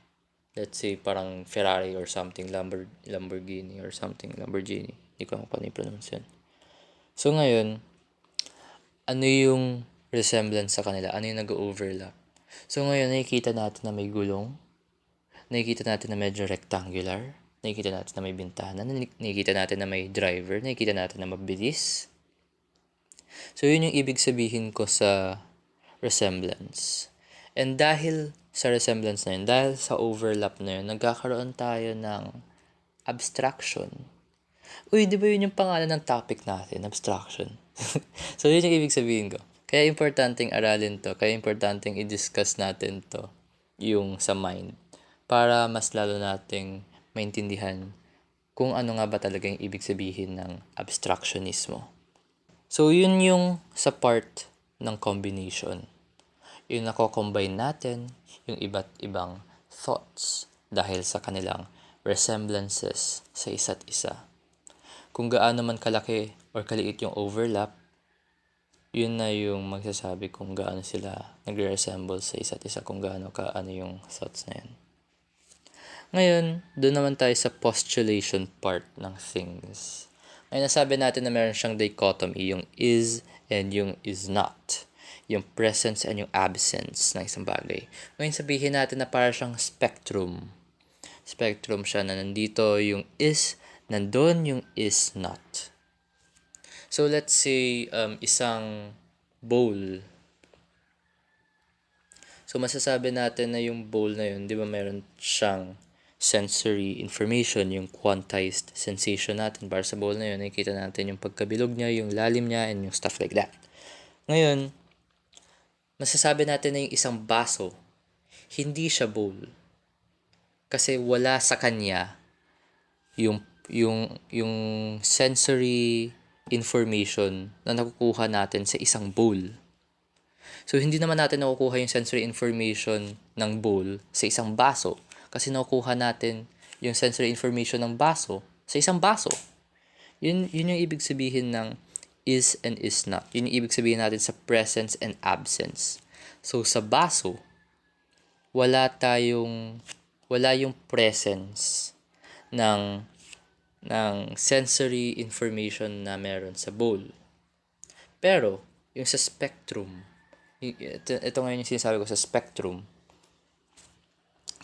Let's say, parang Ferrari or something, Lamborghini or something, Lamborghini. Hindi ko alam kung ano yung pronounce yun. So, ngayon, ano yung resemblance sa kanila? Ano yung nag-overlap? So, ngayon, nakikita natin na may gulong. Nakikita natin na medyo rectangular. Nakikita natin na may bintana. Nakikita natin na may driver. Nakikita natin na mabilis. So, yun yung ibig sabihin ko sa resemblance. And dahil sa resemblance na yun, dahil sa overlap na yun, nagkakaroon tayo ng abstraction. Uy, di ba yun yung pangalan ng topic natin? Abstraction. So, yun yung ibig sabihin ko. Kaya importanteng aralin to. Kaya importanteng i-discuss natin to. Yung sa mind. Para mas lalo nating maintindihan kung ano nga ba talaga yung ibig sabihin ng abstraksyonismo. So, yun yung sa part ng combination. Yung nako-combine natin yung iba't ibang thoughts dahil sa kanilang resemblances sa isa't isa. Kung gaano man kalaki or kaliit yung overlap, yun na yung magsasabi kung gaano sila nagre-resemble sa isa't isa, kung gaano kaano yung thoughts na yun. Ngayon, doon naman tayo sa postulation part ng things. Ngayon, nasabi natin na meron siyang dichotomy, yung is and yung is not. Yung presence and yung absence ng isang bagay. Ngayon, sabihin natin na para siyang spectrum. Spectrum siya na nandito yung is, nandun yung is not. So, let's say, isang bowl. So, masasabi natin na yung bowl na yun, di ba meron siyang sensory information, yung quantized sensation natin para sa bowl na yun. Nakikita natin yung pagkabilog niya, yung lalim niya, and yung stuff like that. Ngayon, masasabi natin na yung isang baso, hindi siya bowl. Kasi wala sa kanya yung sensory information na nakukuha natin sa isang bowl. So, hindi naman natin nakukuha yung sensory information ng bowl sa isang baso. Kasi nakukuha natin yung sensory information ng baso sa isang baso. Yun yung ibig sabihin ng is and is not. Yun yung ibig sabihin natin sa presence and absence. So, sa baso, wala yung presence ng sensory information na meron sa bowl. Pero, yung sa spectrum, ito ngayon yung sinasabi ko sa spectrum,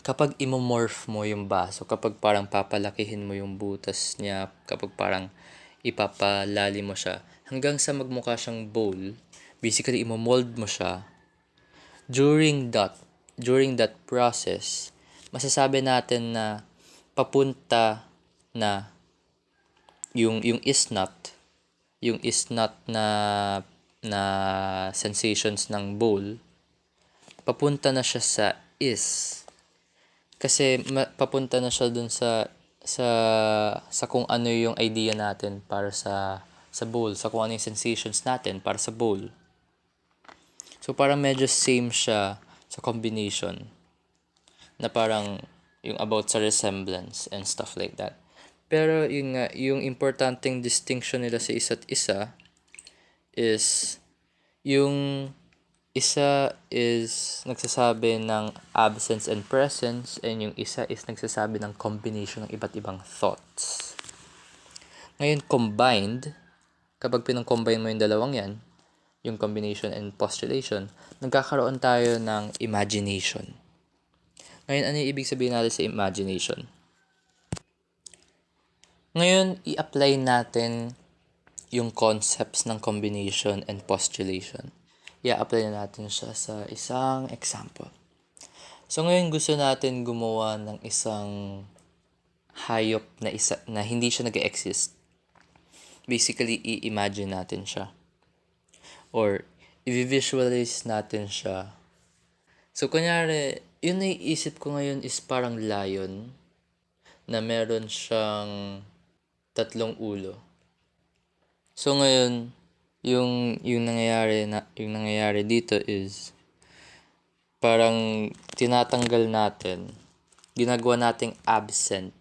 kapag imomorph mo yung baso, kapag parang papalakihin mo yung butas niya, kapag parang ipapalalim mo siya, hanggang sa magmukha siyang bowl, basically imomold mo siya, during that process, masasabi natin na papunta na yung is not na sensations ng bowl, papunta na siya sa is. Kasi papunta na siya dun sa kung ano yung idea natin para sa bowl, sa kung ano yung sensations natin para sa bowl. So parang medyo same siya sa combination, na parang yung about sa resemblance and stuff like that. Pero yung importanteng distinction nila sa isa't isa is yung isa is nagsasabi ng absence and presence, and yung isa is nagsasabi ng combination ng iba't ibang thoughts. Ngayon, combined, kapag pinang-combine mo yung dalawang yan, yung combination and postulation, nagkakaroon tayo ng imagination. Ngayon, ano yung ibig sabihin natin sa imagination? Ngayon, i-apply natin yung concepts ng combination and postulation. I-apply na natin siya sa isang example. So, ngayon gusto natin gumawa ng isang hayop na hindi siya nag-exist, basically i-imagine natin siya or i-visualize natin siya. So kunyari, yung naiisip ko ngayon is parang lion na meron siyang 3 ulo. So ngayon, yung nangyayari dito is parang tinatanggal natin, ginagawa nating absent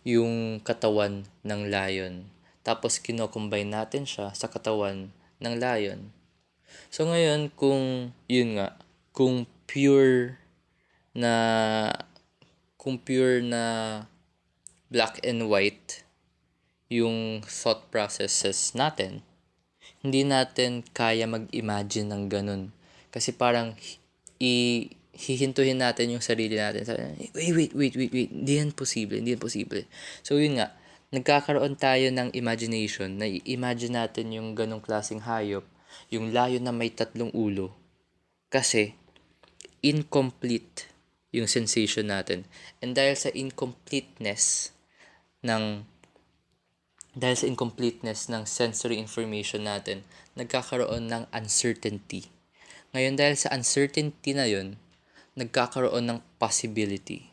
yung katawan ng lion. Tapos kino-combine natin siya sa katawan ng lion. So ngayon, kung pure na black and white yung thought processes natin, hindi natin kaya mag-imagine ng ganun. Kasi parang hihintuhin natin yung sarili natin. Wait. Hindi yan posible. So yun nga, nagkakaroon tayo ng imagination. Na-imagine natin yung ganong klaseng hayop, yung lion na may 3 ulo. Kasi, incomplete yung sensation natin. And dahil sa incompleteness ng sensory information natin, nagkakaroon ng uncertainty. Ngayon, dahil sa uncertainty na yun, nagkakaroon ng possibility.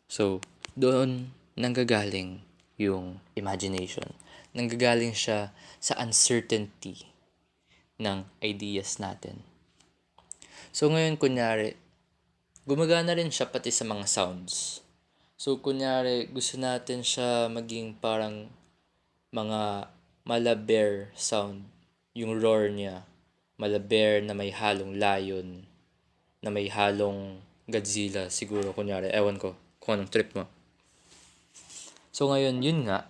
So, doon nanggagaling yung imagination. Nanggagaling siya sa uncertainty ng ideas natin. So, ngayon, kunyari, gumagana rin siya pati sa mga sounds. So, kunyari, gusto natin siya maging parang mga malaber sound. Yung roar niya. Malaber na may halong lion. Na may halong Godzilla. Siguro, kunyari, ewan ko kung anong trip mo. So, ngayon, yun nga.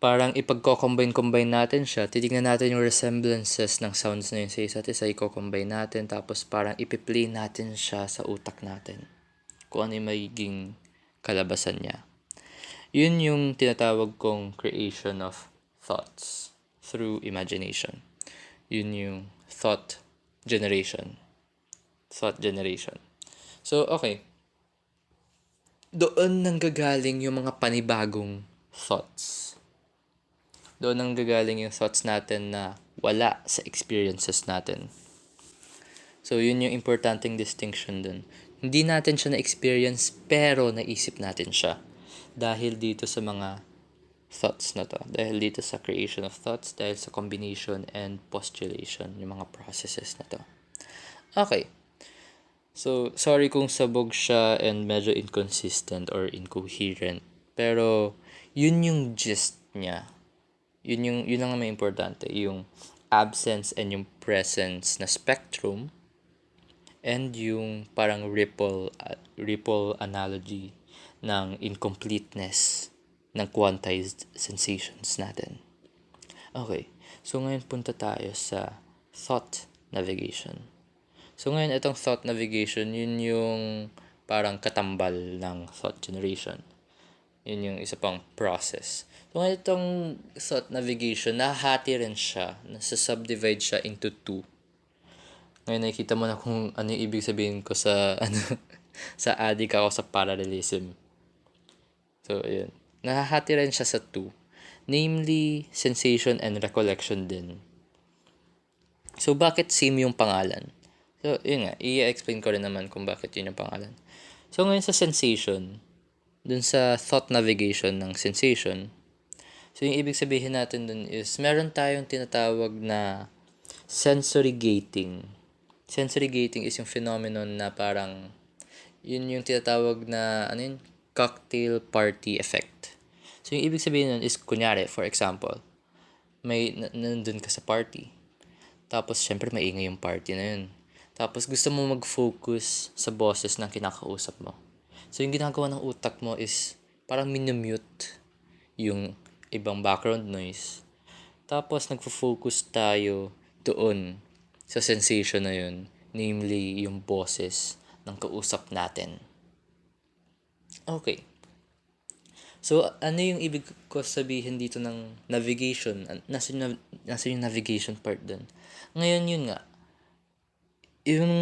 Parang ipagko-combine natin siya. Titignan natin yung resemblances ng sounds na yun sa isa't isa. I-combine natin. Tapos parang ipi-play natin siya sa utak natin. Kung ano yung magiging kalabasan niya. Yun yung tinatawag kong creation of thoughts through imagination. Yun yung thought generation. So, okay. Doon nanggagaling yung mga panibagong thoughts. Doon nanggagaling yung thoughts natin na wala sa experiences natin. So, yun yung importanteng distinction dun. Hindi natin siya na-experience, pero naisip natin siya. Dahil dito sa mga thoughts na to. Dahil dito sa creation of thoughts, dahil sa combination and postulation, yung mga processes na to. Okay. So, sorry kung sabog siya and medyo inconsistent or incoherent. Pero, yun yung gist niya. Yun ang may importante. Yung absence and yung presence na spectrum. And yung parang ripple analogy ng incompleteness ng quantized sensations natin. Okay, so ngayon punta tayo sa thought navigation. So ngayon itong thought navigation, yun yung parang katambal ng thought generation. Yun yung isa pang process. So ngayon itong thought navigation, nahati rin siya, nasa-subdivide siya into 2. Ngayon nakikita mo na kung ano yung ibig sabihin ko sa sa addict ako sa parallelism. So, ayun. Nahahati rin siya sa 2. Namely, sensation and recollection din. So, bakit same yung pangalan? So, yun nga. I-explain ko rin naman kung bakit yun yung pangalan. So, ngayon sa sensation, dun sa thought navigation ng sensation, so yung ibig sabihin natin dun is, meron tayong tinatawag na sensory gating. Sensory gating is yung phenomenon na parang, yun yung tinatawag na, cocktail party effect. So, yung ibig sabihin nun is, kunyari, for example, may nandun ka sa party. Tapos, syempre, maingay yung party na yun. Tapos, gusto mo mag-focus sa boses ng kinakausap mo. So, yung ginagawa ng utak mo is, parang minumute yung ibang background noise. Tapos, nagfo-focus tayo doon sa sensation na yun, namely yung boses ng kausap natin. Okay. So, ano yung ibig ko sabihin dito ng navigation? Nasa yung navigation part dun. Ngayon yun nga, yung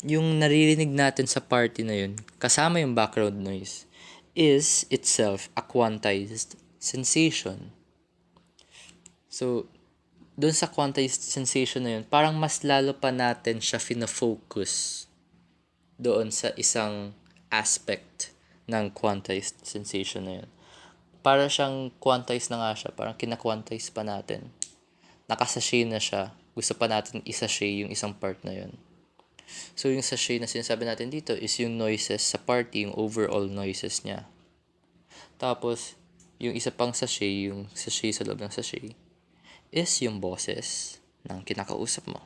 yung naririnig natin sa party na yun, kasama yung background noise, is itself a quantized sensation. So, doon sa quantized sensation na yun, parang mas lalo pa natin siya fina-focus doon sa isang aspect ng quantized sensation na yun. Para siyang quantized na nga siya, parang kina-quantize pa natin. Nakasashay na siya, gusto pa natin isa-shay yung isang part na yun. So, yung sachet na sinasabi natin dito is yung noises sa party, yung overall noises niya. Tapos, yung isa pang sachet, yung sachet sa loob ng sachet, is yung boses ng kinakausap mo.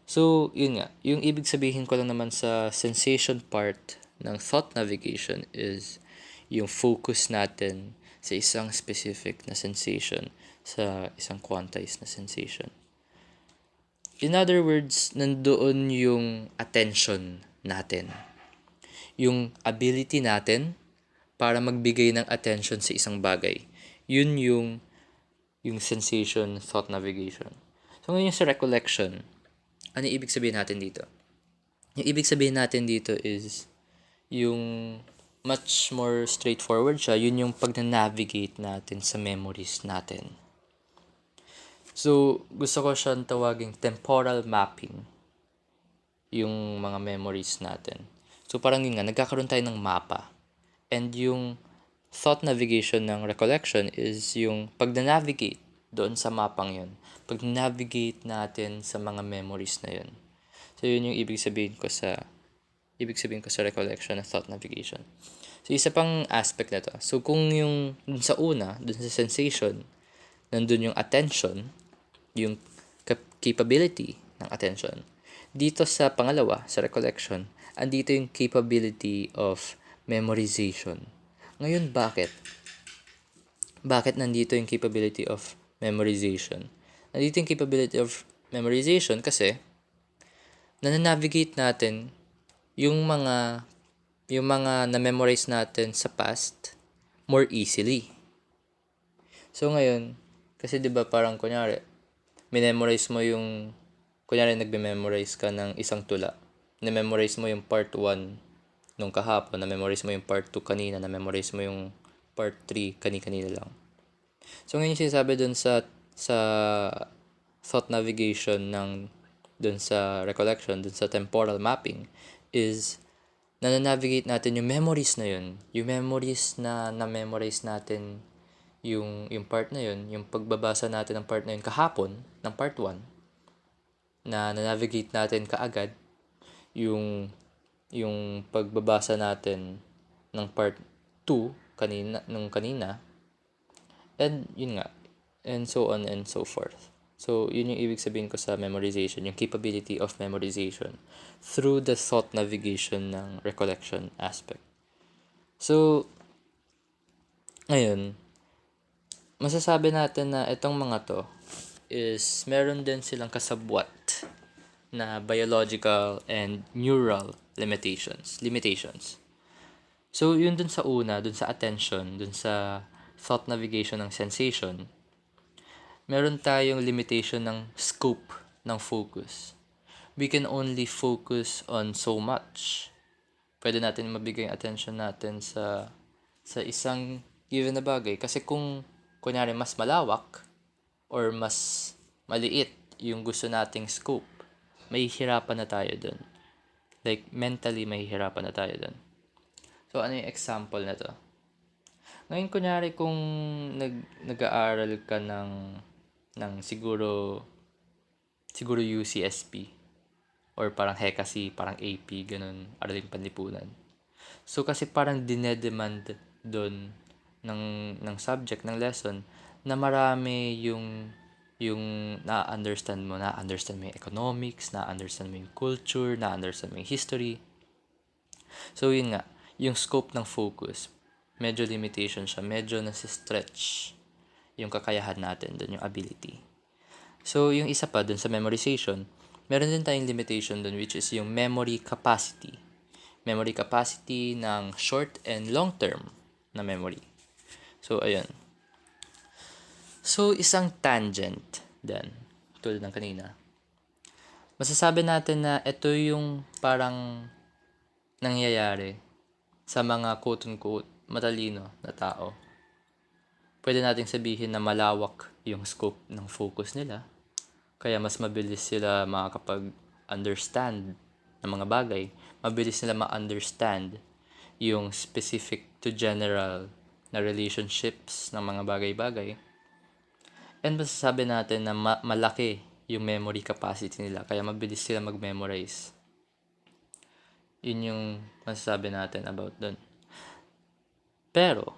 So, yun nga. Yung ibig sabihin ko lang naman sa sensation part ng thought navigation is yung focus natin sa isang specific na sensation, sa isang quantized na sensation. In other words, nandoon yung attention natin. Yung ability natin para magbigay ng attention sa isang bagay. Yun yung sensation, thought navigation. So ngayon sa recollection, ano yung ibig sabihin natin dito? Yung ibig sabihin natin dito is yung much more straightforward siya. Yun yung pag-navigate natin sa memories natin. So, gusto ko siyang tawaging temporal mapping yung mga memories natin. So, parang yun nga, nagkakaroon tayo ng mapa. And yung thought navigation ng recollection is yung pag-navigate doon sa mapang yun. Pag-navigate natin sa mga memories na yun. So, yun yung ibig sabihin ko sa recollection na thought navigation. So, isa pang aspect na to. So, kung yung dun sa una, dun sa sensation, nandun yung attention, yung capability ng attention. Dito sa pangalawa, sa recollection, andito yung capability of memorization. Ngayon, bakit? Bakit nandito yung capability of memorization? Nandito yung capability of memorization kasi nananavigate natin yung mga na-memorize natin sa past more easily. So, ngayon, kasi 'di ba parang kunyari, minemorize mo yung, kunyari nagme-memorize ka ng isang tula. Na-memorize mo yung part 1 nung kahapon, na-memorize mo yung part 2 kanina, na-memorize mo yung part 3 kani-kanina lang. So ngayon sinasabi dun sa thought navigation ng dun sa recollection, dun sa temporal mapping is na-navigate natin yung memories na yun. Yung memories na na-memorize natin yung part na yun, yung pagbabasa natin ng part na yun kahapon, ng part 1, na navigate natin kaagad, yung pagbabasa natin ng part 2 kanina, and yun nga, and so on and so forth. So, yun yung ibig sabihin ko sa memorization, yung capability of memorization through the thought navigation ng recollection aspect. So, ngayon, masasabi natin na itong mga to is meron din silang kasabwat na biological and neural limitations. So, yun dun sa una, dun sa attention, dun sa thought navigation ng sensation, meron tayong limitation ng scope ng focus. We can only focus on so much. Pwede natin mabigay attention natin sa isang given na bagay. Kasi kung kunyari mas malawak or mas maliit yung gusto nating scope, mahihirapan na tayo dun. Like, mentally mahihirapan na tayo dun. So, ano yung example na to? Ngayon, kunyari kung nag-aaral ka ng siguro UCSP or parang HECASI, parang AP, ganun, araling panlipunan. So, kasi parang dinedemand dun ng subject, ng lesson, na marami yung na-understand mo yung economics, na-understand mo yung culture, na-understand mo yung history. So, yun nga, yung scope ng focus, medyo limitation siya, medyo nasi-stretch yung kakayahan natin dun, yung ability. So, yung isa pa dun sa memorization, meron din tayong limitation dun, which is yung memory capacity. Memory capacity ng short and long term na memory. So, ayun. So, isang tangent din, tulad ng kanina. masasabi natin na ito yung parang nangyayari sa mga quote-unquote matalino na tao. Pwede nating sabihin na malawak yung scope ng focus nila, kaya mas mabilis sila makakapag-understand ng mga bagay. Mabilis nila ma-understand yung specific to general na relationships ng mga bagay-bagay. And masasabi natin na malaki yung memory capacity nila, kaya mabilis sila mag-memorize. Yun yung masasabi natin about dun. Pero,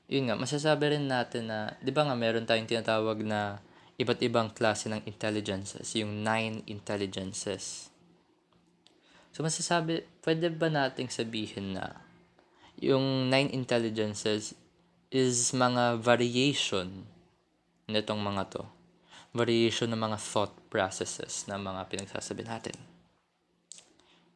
yun nga, masasabi rin natin na, di ba nga meron tayong tinatawag na iba't ibang klase ng intelligences, yung 9 intelligences. So pwede ba nating sabihin na yung 9 intelligences is mga variation nitong mga to. Variation ng mga thought processes na mga pinagsasabi natin.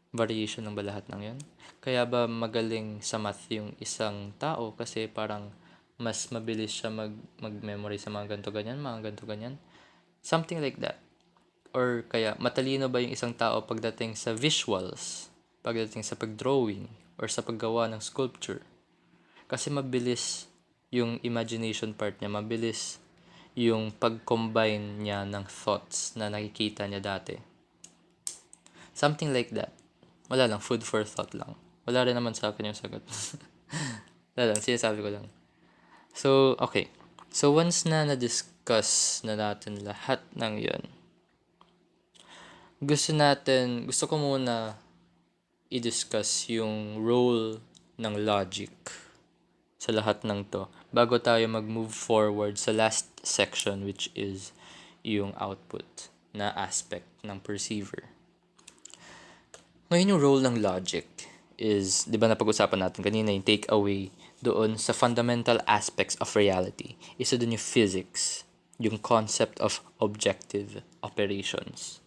Variation ng ba lahat ng yun? Kaya ba magaling sa math yung isang tao kasi parang mas mabilis siya mag-memory sa mga ganito ganyan? Something like that. Or kaya matalino ba yung isang tao pagdating sa visuals, pagdating sa pagdrawing, or sa paggawa ng sculpture? Kasi mabilis yung imagination part niya, mabilis yung pag-combine niya ng thoughts na nakikita niya dati. Something like that. Wala lang, food for thought lang. Wala rin naman sa akin yung sagot. Wala lang, sinasabi ko lang. So, okay. So, once na na-discuss na natin lahat ng yon, gusto ko muna i-discuss yung role ng logic sa lahat ng to bago tayo mag-move forward sa last section, which is yung output na aspect ng perceiver. Ngayon yung role ng logic is, di ba napag-usapan natin kanina yung takeaway doon sa fundamental aspects of reality. Isa dun yung physics, yung concept of objective operations.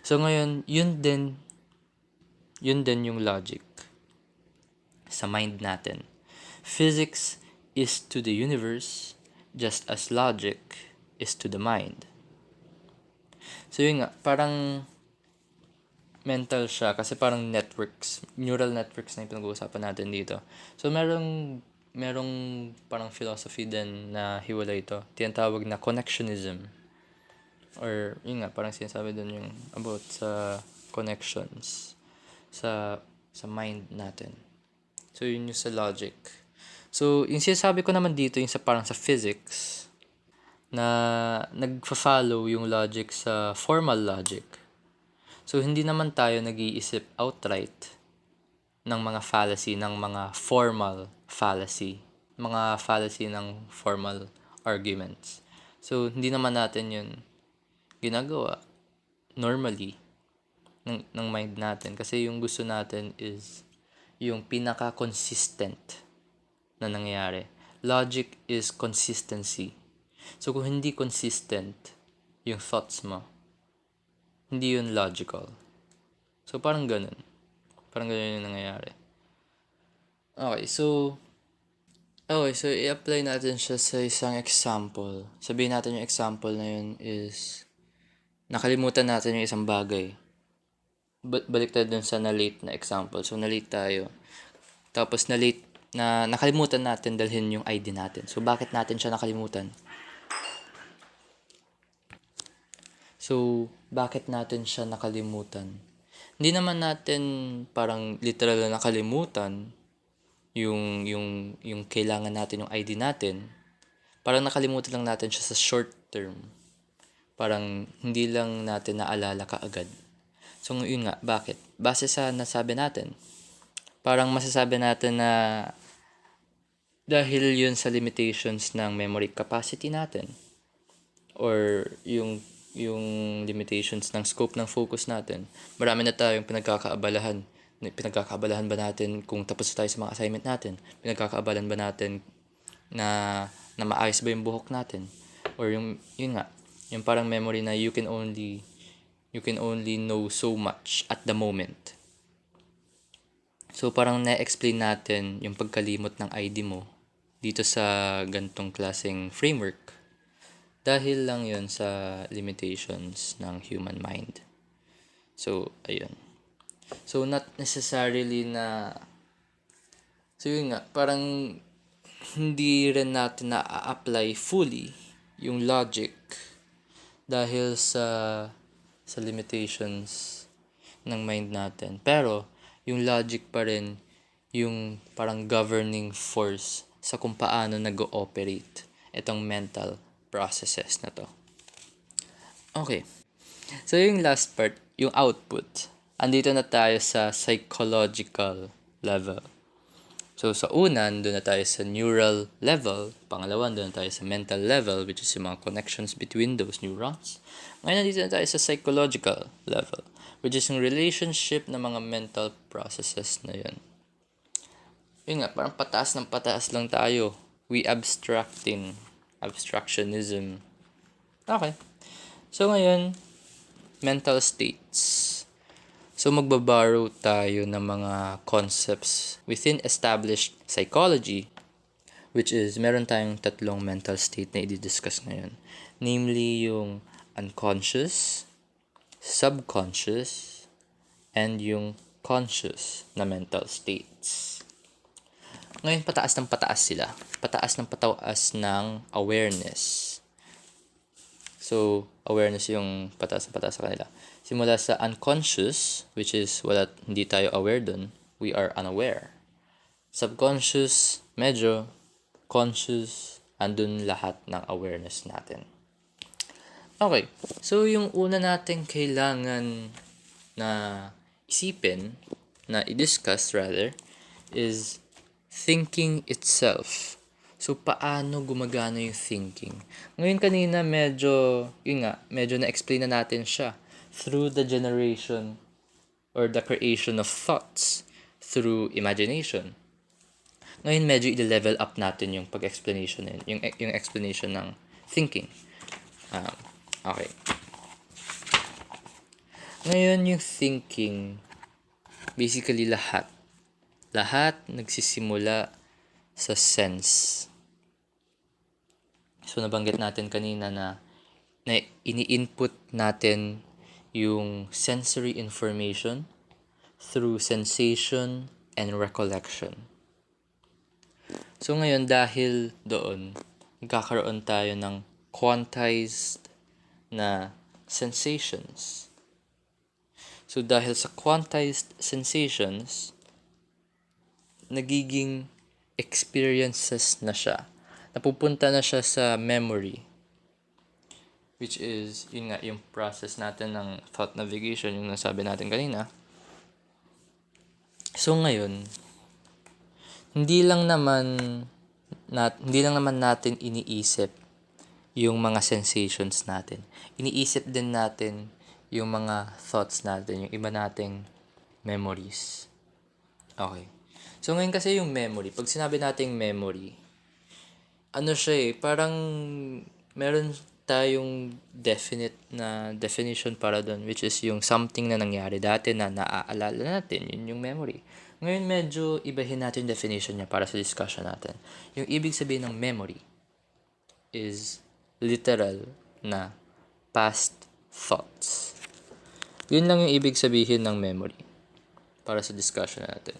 So ngayon, yun din yung logic sa mind natin. Physics is to the universe just as logic is to the mind. So yun nga, parang mental siya kasi parang neural networks na yung pinag-uusapan natin dito. So merong parang philosophy din na hiwalay ito. Tinatawag na connectionism. Or yun nga, parang sinasabi din yung about sa connections sa mind natin. So yun yung sa logic. So yung sinasabi ko naman dito yung sa parang sa physics na nagfa-follow yung logic sa formal logic. So hindi naman tayo nag-iisip outright ng mga fallacy, ng mga formal fallacy, mga fallacy ng formal arguments. So hindi naman natin yun ginagawa normally ng mind natin kasi yung gusto natin is yung pinaka-consistent na nangyayari. Logic is consistency. So kung hindi consistent yung thoughts mo, hindi yun logical. So parang ganun yung nangyayari. Okay, so i-apply natin siya sa isang example. Sabihin natin yung example na yun is nakalimutan natin yung isang bagay. Balik tayo dun sa na-late na example. So na-late tayo. Tapos nakalimutan natin dalhin yung ID natin. So bakit natin siya nakalimutan? Hindi naman natin parang literal na nakalimutan yung kailangan natin yung ID natin. Parang nakalimutan lang natin siya sa short term. Parang hindi lang natin naalala kaagad. So yun nga, bakit? Base sa nasabi natin, parang masasabi natin na dahil yun sa limitations ng memory capacity natin or yung limitations ng scope ng focus natin. Marami na tayong pinagkakaabalahan. Pinagkakaabalahan ba natin kung tapos tayo sa mga assignment natin? Pinagkakaabalahan ba natin na maayos ba yung buhok natin? Or yun nga, yung parang memory na you can only know so much at the moment. So parang na-explain natin yung pagkalimot ng ID mo dito sa gantong klaseng framework Dahil lang yun sa limitations ng human mind. So, ayun. So, not necessarily na... So, yun nga, parang hindi rin natin na-apply fully yung logic dahil sa limitations ng mind natin. Pero, yung logic pa rin yung parang governing force sa kung paano nag-ooperate itong mental processes na to. Okay. So, yung last part, yung output. Andito na tayo sa psychological level. So, sa una, doon na tayo sa neural level. Pangalawa, doon na tayo sa mental level, which is yung mga connections between those neurons. Ngayon, nandito na tayo sa psychological level, which is yung relationship ng mga mental processes na yun. Yun nga, parang pataas ng pataas lang tayo. Abstraksyonism. Okay. So, ngayon, mental states. So, magbaborrow tayo ng mga concepts within established psychology, which is, meron tayong tatlong mental state na i-discuss ngayon. Namely, yung unconscious, subconscious, and yung conscious na mental states. Ngayon, pataas ng pataas sila. Pataas ng pataas ng awareness. So, awareness yung pataas ng pataas sa kanila. Simula sa unconscious, which is hindi tayo aware dun, we are unaware. Subconscious, medyo. Conscious, andun lahat ng awareness natin. Okay, so yung una natin kailangan na isipin, na i-discuss rather, is thinking itself. So, paano gumagana yung thinking? Ngayon kanina medyo na-explain na natin siya through the generation or the creation of thoughts through imagination. Ngayon medyo i-level up natin yung pag-explanation na yun, yung explanation ng thinking. Okay. Ngayon yung thinking, basically lahat nagsisimula sa sense. So nabanggit natin kanina na ini-input natin yung sensory information through sensation and recollection. So ngayon dahil doon, magkakaroon tayo ng quantized na sensations. So dahil sa quantized sensations, nagiging experiences na siya. Napupunta na siya sa memory. Which is, yun nga, yung process natin ng thought navigation, yung nasabi natin kanina. So ngayon, hindi lang naman natin iniisip yung mga sensations natin. Iniisip din natin yung mga thoughts natin, yung iba nating memories. Okay. So ngayon kasi yung memory, pag sinabi nating memory, parang meron tayong definite na definition para doon, which is yung something na nangyari dati na naaalala natin, yun yung memory. Ngayon medyo ibahin natin yung definition niya para sa discussion natin. Yung ibig sabihin ng memory is literal na past thoughts. Yun lang yung ibig sabihin ng memory para sa discussion natin.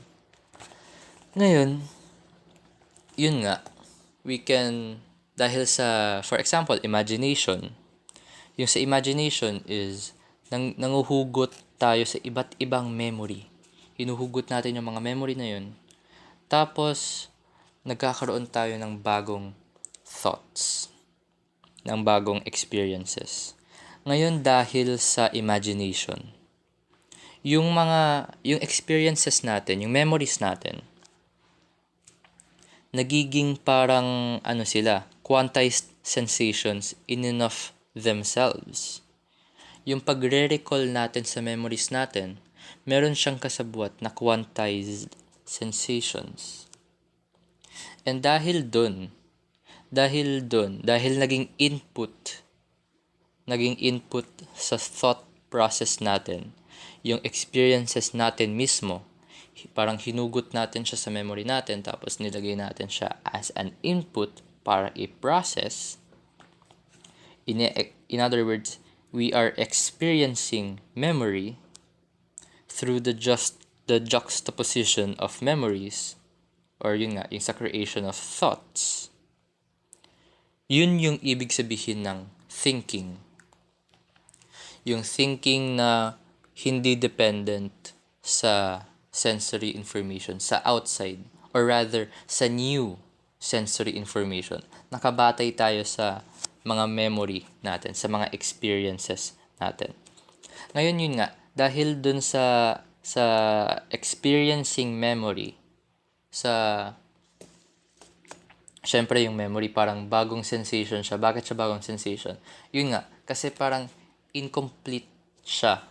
Ngayon, yun nga, we can, dahil sa, for example, imagination. Yung sa imagination is, nanguhugot tayo sa iba't ibang memory. Hinuhugot natin yung mga memory na yun. Tapos, nagkakaroon tayo ng bagong thoughts. Ng bagong experiences. Ngayon, dahil sa imagination, yung experiences natin, yung memories natin, nagiging parang quantized sensations in and of themselves. Yung pagre-recall natin sa memories natin, meron siyang kasabwat na quantized sensations. And dahil naging input sa thought process natin, yung experiences natin mismo, parang hinugot natin siya sa memory natin, tapos nilagay natin siya as an input para i-process, In other words, we are experiencing memory through the juxtaposition of memories, or yun nga, yung sa creation of thoughts. Yun yung ibig sabihin ng thinking. Yung thinking na hindi dependent sa sensory information, sa outside, or rather, sa new sensory information. Nakabatay tayo sa mga memory natin, sa mga experiences natin. Ngayon yun nga, dahil dun sa experiencing memory, syempre yung memory parang bagong sensation siya. Bakit siya bagong sensation? Yun nga, kasi parang incomplete siya.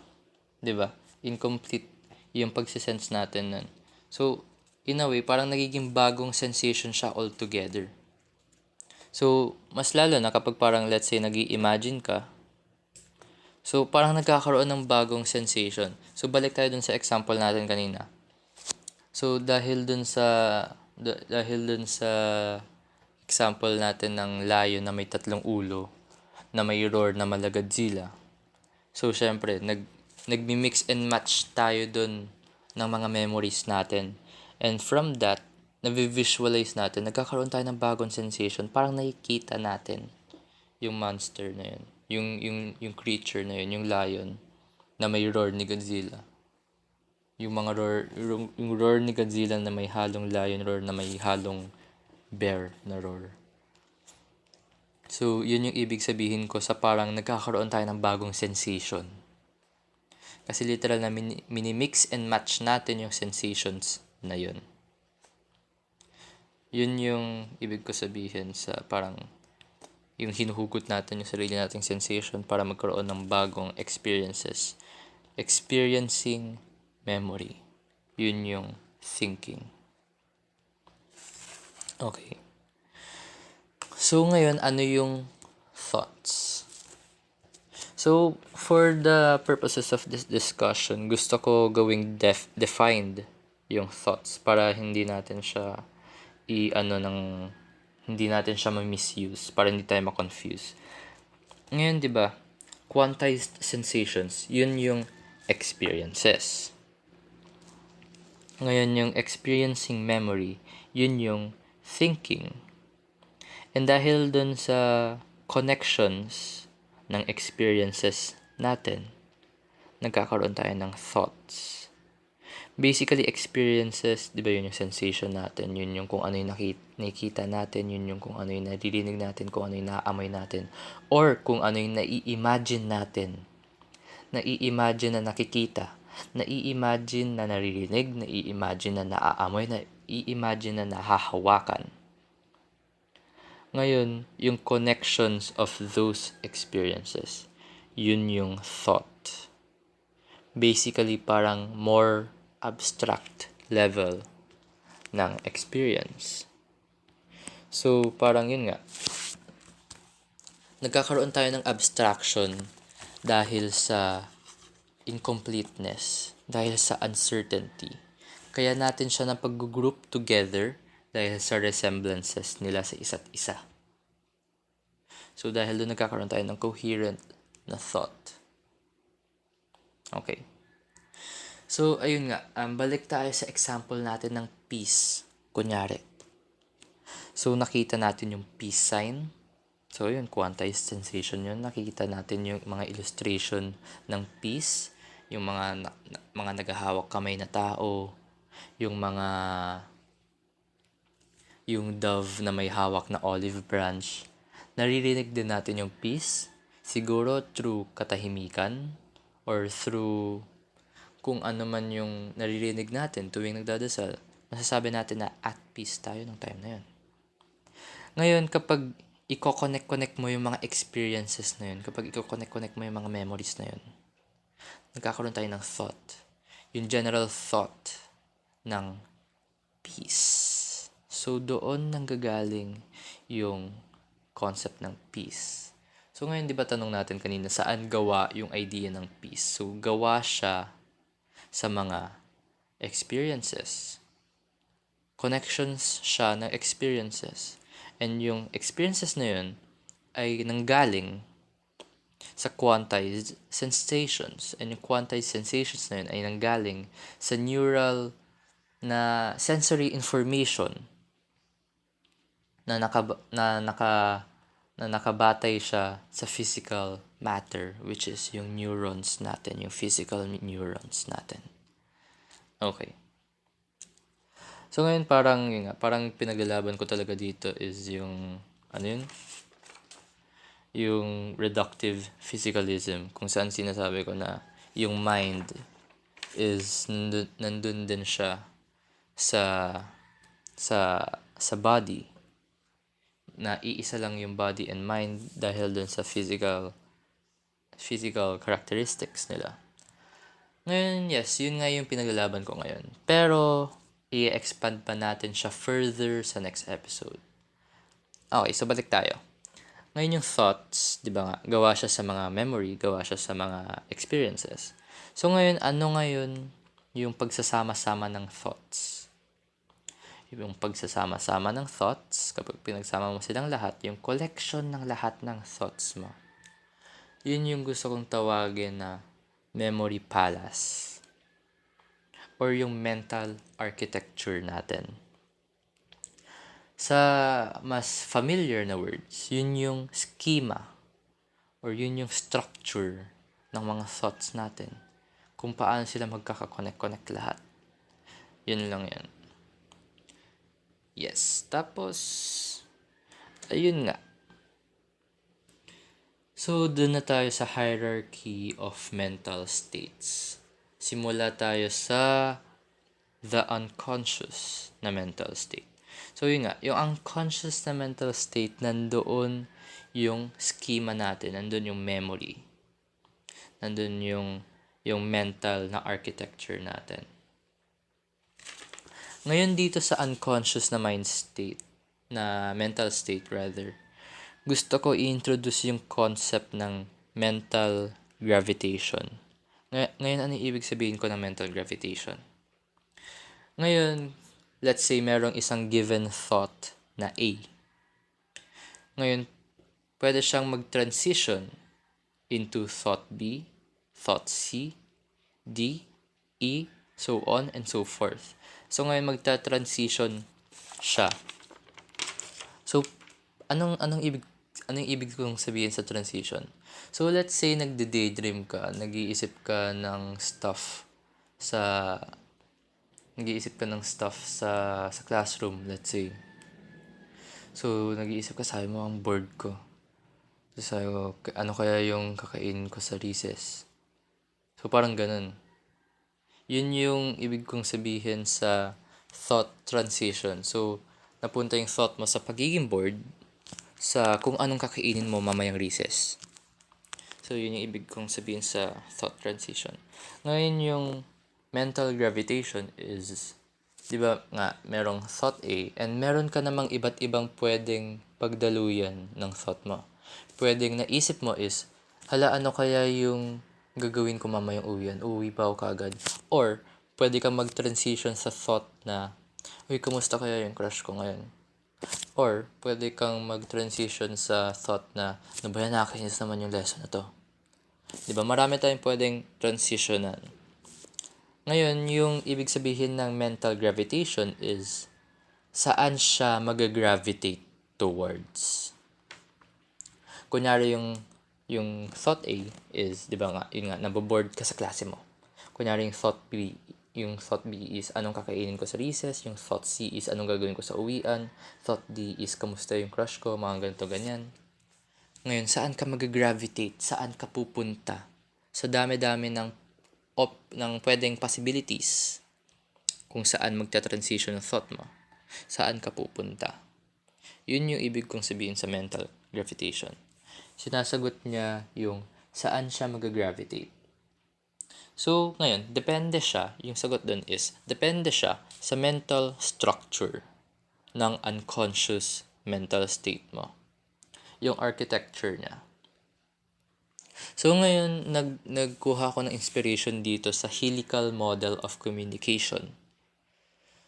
'Di ba? Incomplete yung pagsisense natin nun. So, in a way, parang nagiging bagong sensation siya altogether. So, mas lalo na kapag parang let's say nag-i-imagine ka, so parang nagkakaroon ng bagong sensation. So, balik tayo dun sa example natin kanina. So, dahil dun sa example natin ng lion na may 3 ulo, na may roar na mala Godzilla. So, syempre, nagmi-mix and match tayo dun ng mga memories natin. And from that, na-visualize natin, nagkakaroon tayo ng bagong sensation. Parang nakikita natin yung monster na yun. Yung creature na yun, yung lion na may roar ni Godzilla. Yung roar ni Godzilla na may halong lion roar, na may halong bear na roar. So, yun yung ibig sabihin ko sa parang nagkakaroon tayo ng bagong sensation. Kasi literal na mini-mix and match natin yung sensations na yun. Yun yung ibig ko sabihin sa parang yung hinuhugot natin yung sarili nating sensation para magkaroon ng bagong experiences. Experiencing memory. Yun yung thinking. Okay. So, ngayon, ano yung thoughts? So, for the purposes of this discussion, gusto ko gawing defined yung thoughts para hindi natin siya hindi natin siya ma-misuse, para hindi tayo ma-confuse. Ngayon, di ba, quantized sensations, yun yung experiences. Ngayon, yung experiencing memory, yun yung thinking. And dahil dun sa connections ng experiences natin, nagkakaroon tayo ng thoughts. Basically, experiences, di ba yun yung sensation natin, yun yung kung ano yung nakikita natin, yun yung kung ano yung naririnig natin, kung ano yung naaamoy natin, or kung ano yung nai-imagine natin. Nai-imagine na nakikita, nai-imagine na naririnig, nai-imagine na naaamoy, nai-imagine na nahahawakan. Ngayon, yung connections of those experiences, yun yung thought. Basically, parang more abstract level ng experience. So, parang yun nga. Nagkakaroon tayo ng abstraction dahil sa incompleteness, dahil sa uncertainty. Kaya natin siya na pag-group together dahil sa resemblances nila sa isa't isa. So, dahil doon nagkakaroon tayo ng coherent na thought. Okay. So, ayun nga. Balik tayo sa example natin ng peace. Kunyari. So, nakita natin yung peace sign. So, yun, quantized sensation yun. Nakikita natin yung mga illustration ng peace. Yung mga naghahawak kamay na tao. Yung dove na may hawak na olive branch. Naririnig din natin yung peace. Siguro through katahimikan or through kung ano man yung naririnig natin tuwing nagdadasal. Masasabi natin na at peace tayo ng time na yun. Ngayon, kapag i-connect mo yung mga experiences na yun, kapag i-connect mo yung mga memories na yun, nagkakaroon tayo ng thought. Yung general thought ng peace. So, doon nanggagaling yung concept ng peace. So, ngayon, di ba tanong natin kanina, saan gawa yung idea ng peace? So, gawa siya sa mga experiences. Connections siya ng experiences. And yung experiences na yun ay nanggaling sa quantized sensations. And yung quantized sensations na yun ay nanggaling sa neural na sensory information na nakabatay siya sa physical matter, which is yung neurons natin, yung physical neurons natin. Okay. So ngayon parang pinaglalaban ko talaga dito is yung yung reductive physicalism, kung saan sinasabi ko na yung mind is nandun din siya sa body, na iisa lang yung body and mind dahil dun sa physical characteristics nila. Ngayon, yes, yun nga yung pinaglalaban ko ngayon. Pero i-expand pa natin siya further sa next episode. Okay, so balik tayo. Ngayon yung thoughts, di ba nga, gawa siya sa mga memory, gawa siya sa mga experiences. So ngayon, ano ngayon yung pagsasama-sama ng thoughts? Yung pagsasama-sama ng thoughts, kapag pinagsama mo silang lahat, yung collection ng lahat ng thoughts mo. Yun yung gusto kong tawagin na memory palace or yung mental architecture natin. Sa mas familiar na words, yun yung schema or yun yung structure ng mga thoughts natin. Kung paano sila magkaka-connect lahat. Yun lang yan. Yes. Tapos, ayun nga. So, dun na tayo sa hierarchy of mental states. Simula tayo sa the unconscious na mental state. So, yun nga, yung unconscious na mental state, nandoon yung schema natin, nandoon yung memory, nandoon yung mental na architecture natin. Ngayon dito sa unconscious na mental state rather, gusto ko i-introduce yung concept ng mental gravitation. Ngayon, ano ibig sabihin ko ng mental gravitation? Ngayon, let's say merong isang given thought na A. Ngayon, pwede siyang mag-transition into thought B, thought C, D, E, so on and so forth. So ngayon magta-transition siya. So anong ibig kong sabihin sa transition? So let's say nagde-daydream ka, nag-iisip ka ng stuff sa classroom, let's say. So, nag-iisip ka, sabi mo, ang bored ko. So, sabi ko, ano kaya yung kakainin ko sa recess? So, parang ganun. Yun yung ibig kong sabihin sa thought transition. So, napunta yung thought mo sa pagiging bored sa kung anong kakainin mo mamayang recess. So, yun yung ibig kong sabihin sa thought transition. Ngayon, yung mental gravitation is, di ba nga, merong thought A, and meron ka namang iba't ibang pwedeng pagdaluyan ng thought mo. Pwedeng naisip mo is, hala, ano kaya yung gagawin ko mamayang uwian? Uwi pa ako kagad. Or, pwede kang mag-transition sa thought na, uy, kumusta kaya yung crush ko ngayon? Or, pwede kang mag-transition sa thought na, ano ba yan, nakakainis naman yung lesson na to. Di ba, marami tayong pwedeng transitionan. Ngayon, yung ibig sabihin ng mental gravitation is saan siya mag-gravitate towards. Kunyari yung thought A is, di ba nga, yun nga, naboboard ka sa klase mo. Kunyari yung thought B is anong kakainin ko sa recess, yung thought C is anong gagawin ko sa uwian, thought D is kamusta yung crush ko, mga ganito, ganyan. Ngayon, saan ka mag-gravitate? Saan ka pupunta? Sa dami-dami ng pwedeng possibilities kung saan magta-transition ng thought mo. Saan ka pupunta? Yun yung ibig kong sabihin sa mental gravitation. Sinasagot niya yung saan siya mag-gravitate. So, ngayon, yung sagot dun is, depende siya sa mental structure ng unconscious mental state mo. Yung architecture niya. So ngayon, nagkuha ko ng inspiration dito sa helical model of communication.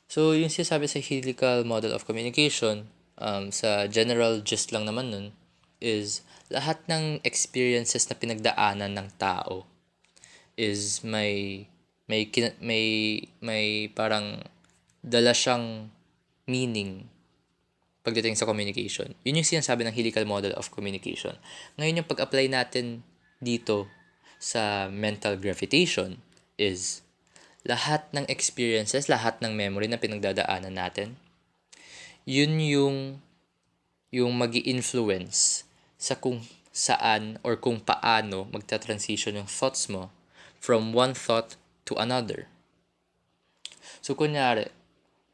So yung sinasabi sa helical model of communication, sa general gist lang naman nun, is lahat ng experiences na pinagdaanan ng tao is may parang dala siyang meaning pagdating sa communication. Yun yung sinasabi ng helical model of communication. Ngayon yung pag-apply natin dito sa mental gravitation is lahat ng experiences, lahat ng memory na pinagdadaanan natin, yun yung magi-influence sa kung saan or kung paano magta-transition yung thoughts mo from one thought to another. So, kunyari,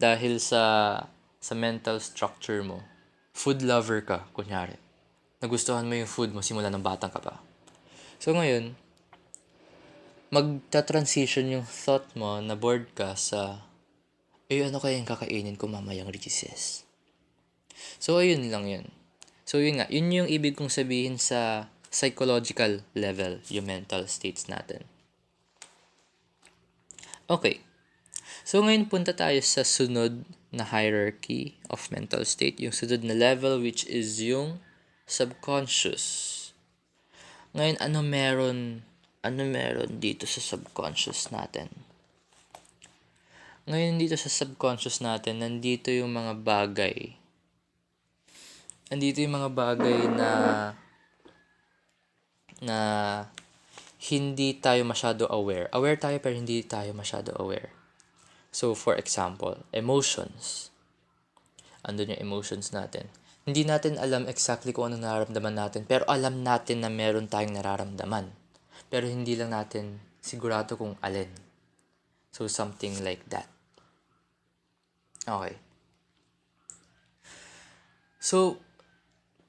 dahil sa mental structure mo, food lover ka, kunyari. Nagustuhan mo yung food mo simula ng batang ka pa. So, ngayon, magta-transition yung thought mo na bored ka sa, ano kaya yung kakainin ko mamayang recess? So, ayun lang yun. So, yun nga. Yun yung ibig kong sabihin sa psychological level, yung mental states natin. Okay. So, ngayon punta tayo sa sunod na hierarchy of mental state. Yung sunod na level, which is yung subconscious. Ngayon, ano meron dito sa subconscious natin? Ngayon, dito sa subconscious natin, nandito yung mga bagay. Nandito yung mga bagay na hindi tayo masyado aware. Aware tayo pero hindi tayo masyado aware. So, for example, emotions. Andun yung emotions natin. Hindi natin alam exactly kung ano nararamdaman natin, pero alam natin na meron tayong nararamdaman. Pero hindi lang natin sigurado kung alin. So, something like that. Okay. So,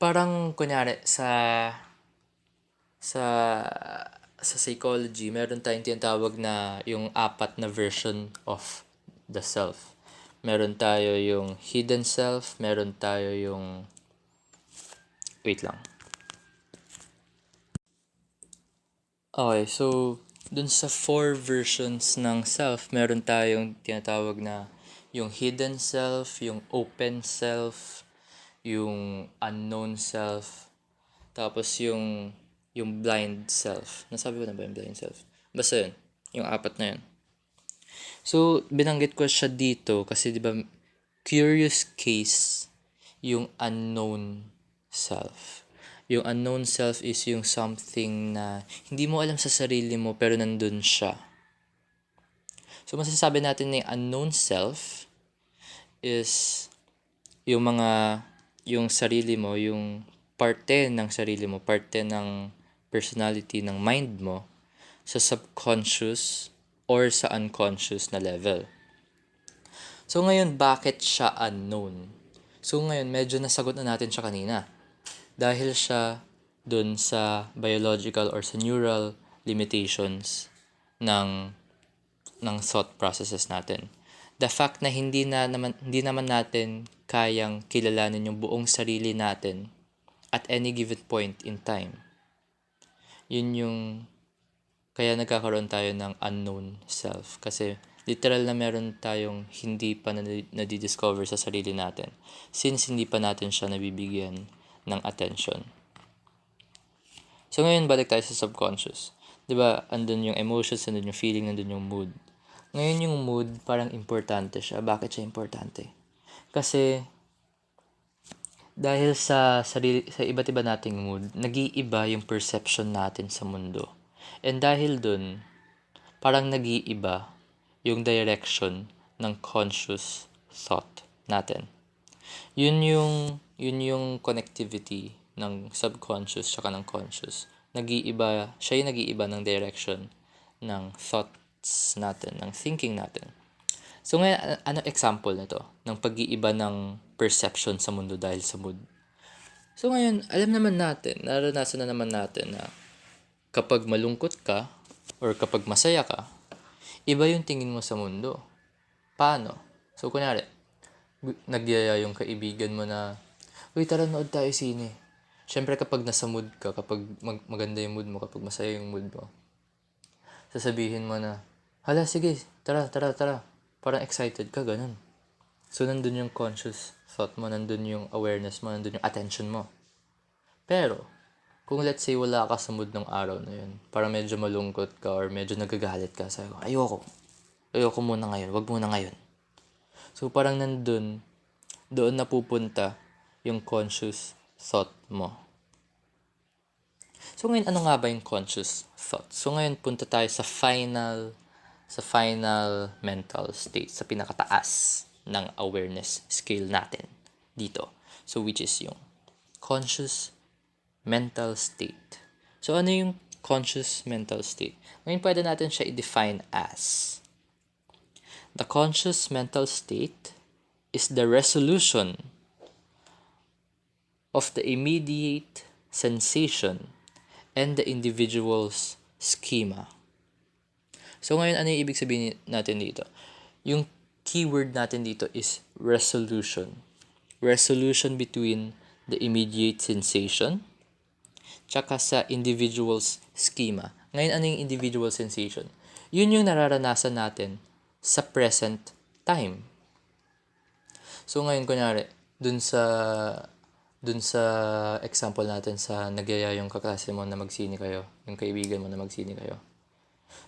parang kunyari sa psychology, meron tayong tinatawag na yung 4 na version of the self. Meron tayo yung hidden self, meron tayo yung wait lang. Okay, so dun sa 4 versions ng self, meron tayong tinatawag na yung hidden self, yung open self, yung unknown self, tapos yung blind self. Nasabi ko na ba yung blind self? Basta yun, yung 4 na yun. So, binanggit ko siya dito kasi di ba curious case yung unknown self. Yung unknown self is yung something na hindi mo alam sa sarili mo pero nandun siya. So, masasabi natin na yung unknown self is yung sarili mo, yung parte ng sarili mo, parte ng personality ng mind mo sa subconscious or sa unconscious na level. So ngayon, bakit siya unknown? So ngayon, medyo nasagot na natin siya kanina. Dahil siya dun sa biological or sa neural limitations ng thought processes natin. The fact na hindi naman natin kayang kilalanin yung buong sarili natin at any given point in time. Yun yung kaya nagkakaroon tayo ng unknown self. Kasi literal na meron tayong hindi pa nadidiscover sa sarili natin since hindi pa natin siya nabibigyan ng attention. So ngayon, balik tayo sa subconscious. Diba, andun yung emotions, andun yung feeling, andun yung mood. Ngayon yung mood, parang importante siya. Bakit siya importante? Kasi dahil sa iba't iba nating mood, nag-iiba yung perception natin sa mundo. And dahil dun, parang nag-iiba yung direction ng conscious thought natin. Yun yung connectivity ng subconscious tsaka ng conscious. Siya yung nag-iiba ng direction ng thoughts natin, ng thinking natin. So ngayon, ano example nito ng pag-iiba ng perception sa mundo dahil sa mood? So ngayon, alam naman natin, naranasan na naman natin na kapag malungkot ka or kapag masaya ka, iba yung tingin mo sa mundo. Paano? So kunyari, nagyaya yung kaibigan mo na, uy, tara nood tayo sine. Siyempre kapag nasa mood ka, kapag maganda yung mood mo, kapag masaya yung mood mo, sasabihin mo na, hala, sige, tara. Parang excited ka, ganun. So, nandun yung conscious thought mo, nandun yung awareness mo, nandun yung attention mo. Pero, kung let's say wala ka sa mood ng araw na yun, parang medyo malungkot ka or medyo nagagalit ka, sabi ko, ayoko muna ngayon, wag muna ngayon. So, parang doon napupunta yung conscious thought mo. So, ngayon, ano nga ba yung conscious thought? So, ngayon, punta tayo sa final mental state, sa pinakataas ng awareness scale natin dito. So, which is yung conscious mental state. So, ano yung conscious mental state? Ngayon, pwede natin siya i-define as the conscious mental state is the resolution of the immediate sensation and the individual's schema. So, ngayon, ano yung ibig sabihin natin dito? Yung keyword natin dito is resolution. Resolution between the immediate sensation tsaka sa individual's schema. Ngayon, ano yung individual sensation? Yun yung nararanasan natin sa present time. So, ngayon, kunyari, dun sa example natin sa nagyaya yung kaklase mo na magsini kayo, yung kaibigan mo na magsini kayo.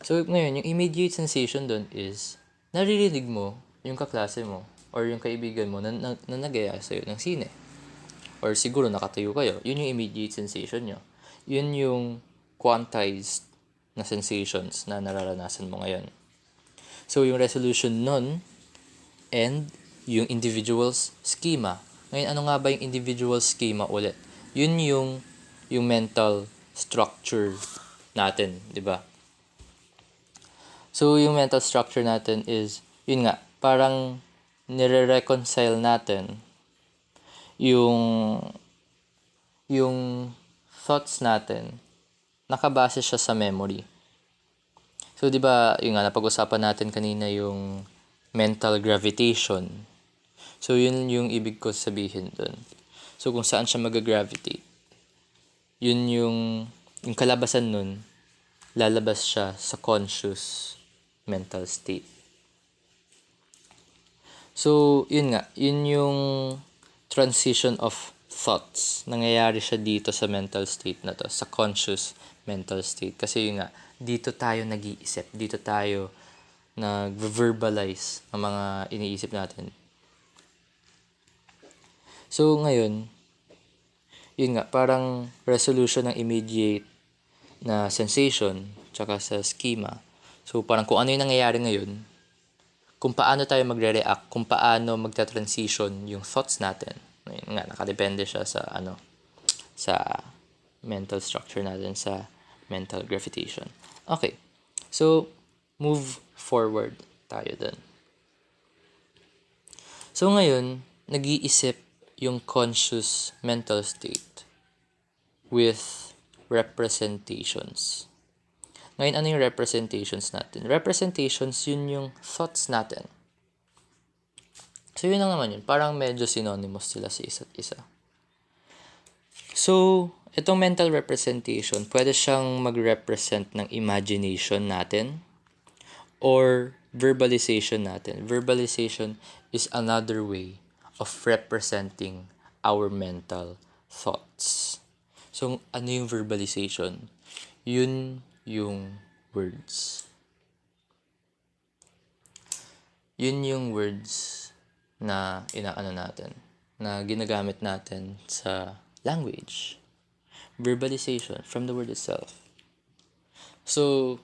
So, ngayon, yung immediate sensation dun is, naririnig mo yung kaklase mo or yung kaibigan mo na nagyaya sa'yo ng sine. Or siguro nakatayo kayo. Yun yung immediate sensation nyo. Yun yung quantized na sensations na nararanasan mo ngayon. So, yung resolution nun and yung individual's schema. Ngayon, ano nga ba yung individual schema ulit? Yun yung mental structure natin, di ba? So, yung mental structure natin is, yun nga, parang nire-reconcile natin yung thoughts natin, nakabase siya sa memory. So, di ba, yung nga, napag-usapan natin kanina yung mental gravitation. So, yun yung ibig ko sabihin dun. So, kung saan siya mag-gravitate, yun yung kalabasan nun, lalabas siya sa conscious mental state. So, yun nga, yun yung transition of thoughts. Nangyayari siya dito sa mental state na to, sa conscious mental state. Kasi yun nga, dito tayo nag-iisip, dito tayo nag-verbalize ang mga iniisip natin. So, ngayon, yun nga, parang resolution ng immediate na sensation, tsaka sa schema. So, parang kung ano yung nangyayari ngayon, kung paano tayo magre-react, kung paano magta-transition yung thoughts natin. Ngayon nga, nakadepende siya sa mental structure natin, sa mental gravitation. Okay. So, move forward tayo dun. So, ngayon, nag-iisip yung conscious mental state with representations. Ngayon, ano yung representations natin? Representations, yun yung thoughts natin. So, yun lang naman yun. Parang medyo synonymous sila sa isa't isa. So, itong mental representation, pwede siyang mag-represent ng imagination natin or verbalization natin. Verbalization is another way of representing our mental thoughts. So, ano yung verbalization? Yun yung words. Yun yung words na inaano natin, na ginagamit natin sa language. Verbalization from the word itself. So,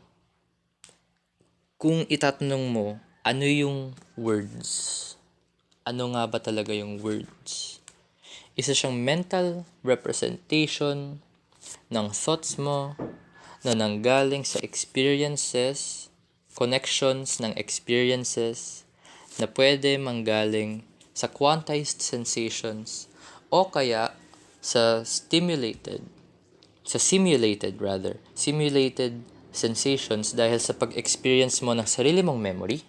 kung itatanong mo, ano yung words? Ano nga ba talaga yung words? Isa siyang mental representation ng thoughts mo na nanggaling sa experiences, connections ng experiences, na pwede manggaling sa quantized sensations o kaya sa simulated sensations dahil sa pag-experience mo ng sarili mong memory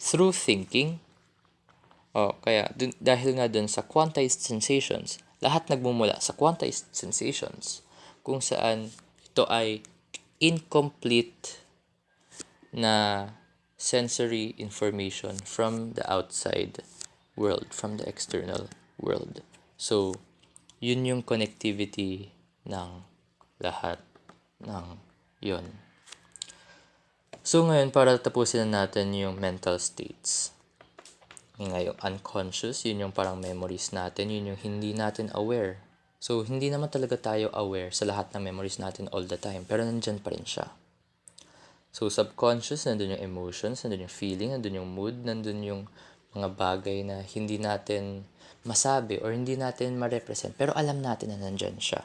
through thinking o kaya dahil nga dun sa quantized sensations. Lahat nagmumula sa quantized sensations kung saan ito ay incomplete na sensory information from the outside world, from the external world. So, yun yung connectivity ng lahat ng yun. So ngayon, para tapusin na natin yung mental states. Ngayon, unconscious, yun yung parang memories natin, yun yung hindi natin aware. So, hindi naman talaga tayo aware sa lahat ng memories natin all the time, pero nandyan pa rin siya. So, subconscious, nandun yung emotions, nandun yung feeling, nandun yung mood, nandun yung mga bagay na hindi natin masabi or hindi natin ma-represent, pero alam natin na nandyan siya.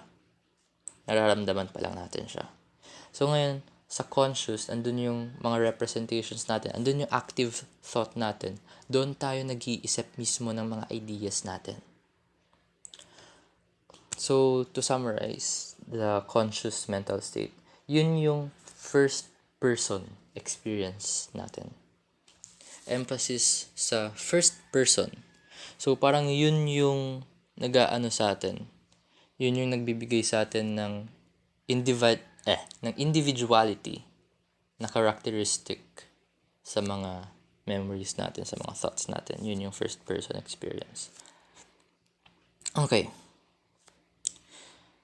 Nararamdaman pa lang natin siya. So, ngayon, sa conscious, andun yung mga representations natin, andun yung active thought natin. Doon tayo nag-iisip mismo ng mga ideas natin. So, to summarize, the conscious mental state, yun yung first person experience natin. Emphasis sa first person. So, parang yun yung nag-aano sa atin. Yun yung nagbibigay sa atin ng individuality na characteristic sa mga memories natin, sa mga thoughts natin. Yun yung first person experience. Okay.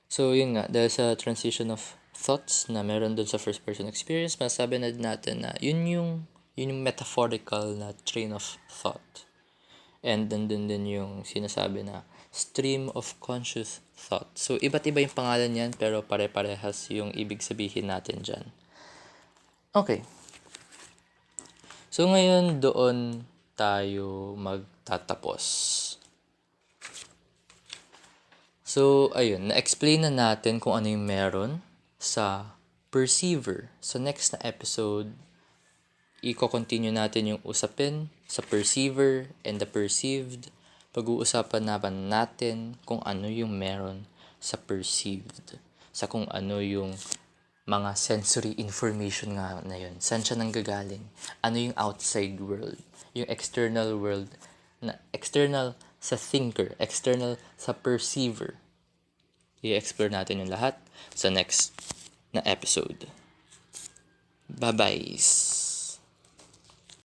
So, yun nga, dahil sa transition of thoughts na meron dun sa first person experience, masabi na natin na yun yung metaphorical na train of thought. And then din yung sinasabi na stream of conscious thought. So, iba't iba yung pangalan yan, pero pare-parehas yung ibig sabihin natin dyan. Okay. So, ngayon doon tayo magtatapos. So, ayun, na-explain na natin kung ano yung meron sa perceiver. So, next na episode, i-continue natin yung usapin sa perceiver and the perceived. Pag-uusapan natin kung ano yung meron sa perceived. Sa kung ano yung mga sensory information nga na yun. Saan siya nanggagaling? Ano yung outside world? Yung external world na external sa thinker, external sa perceiver. I-explore natin yung lahat sa next na episode. Bye-bye.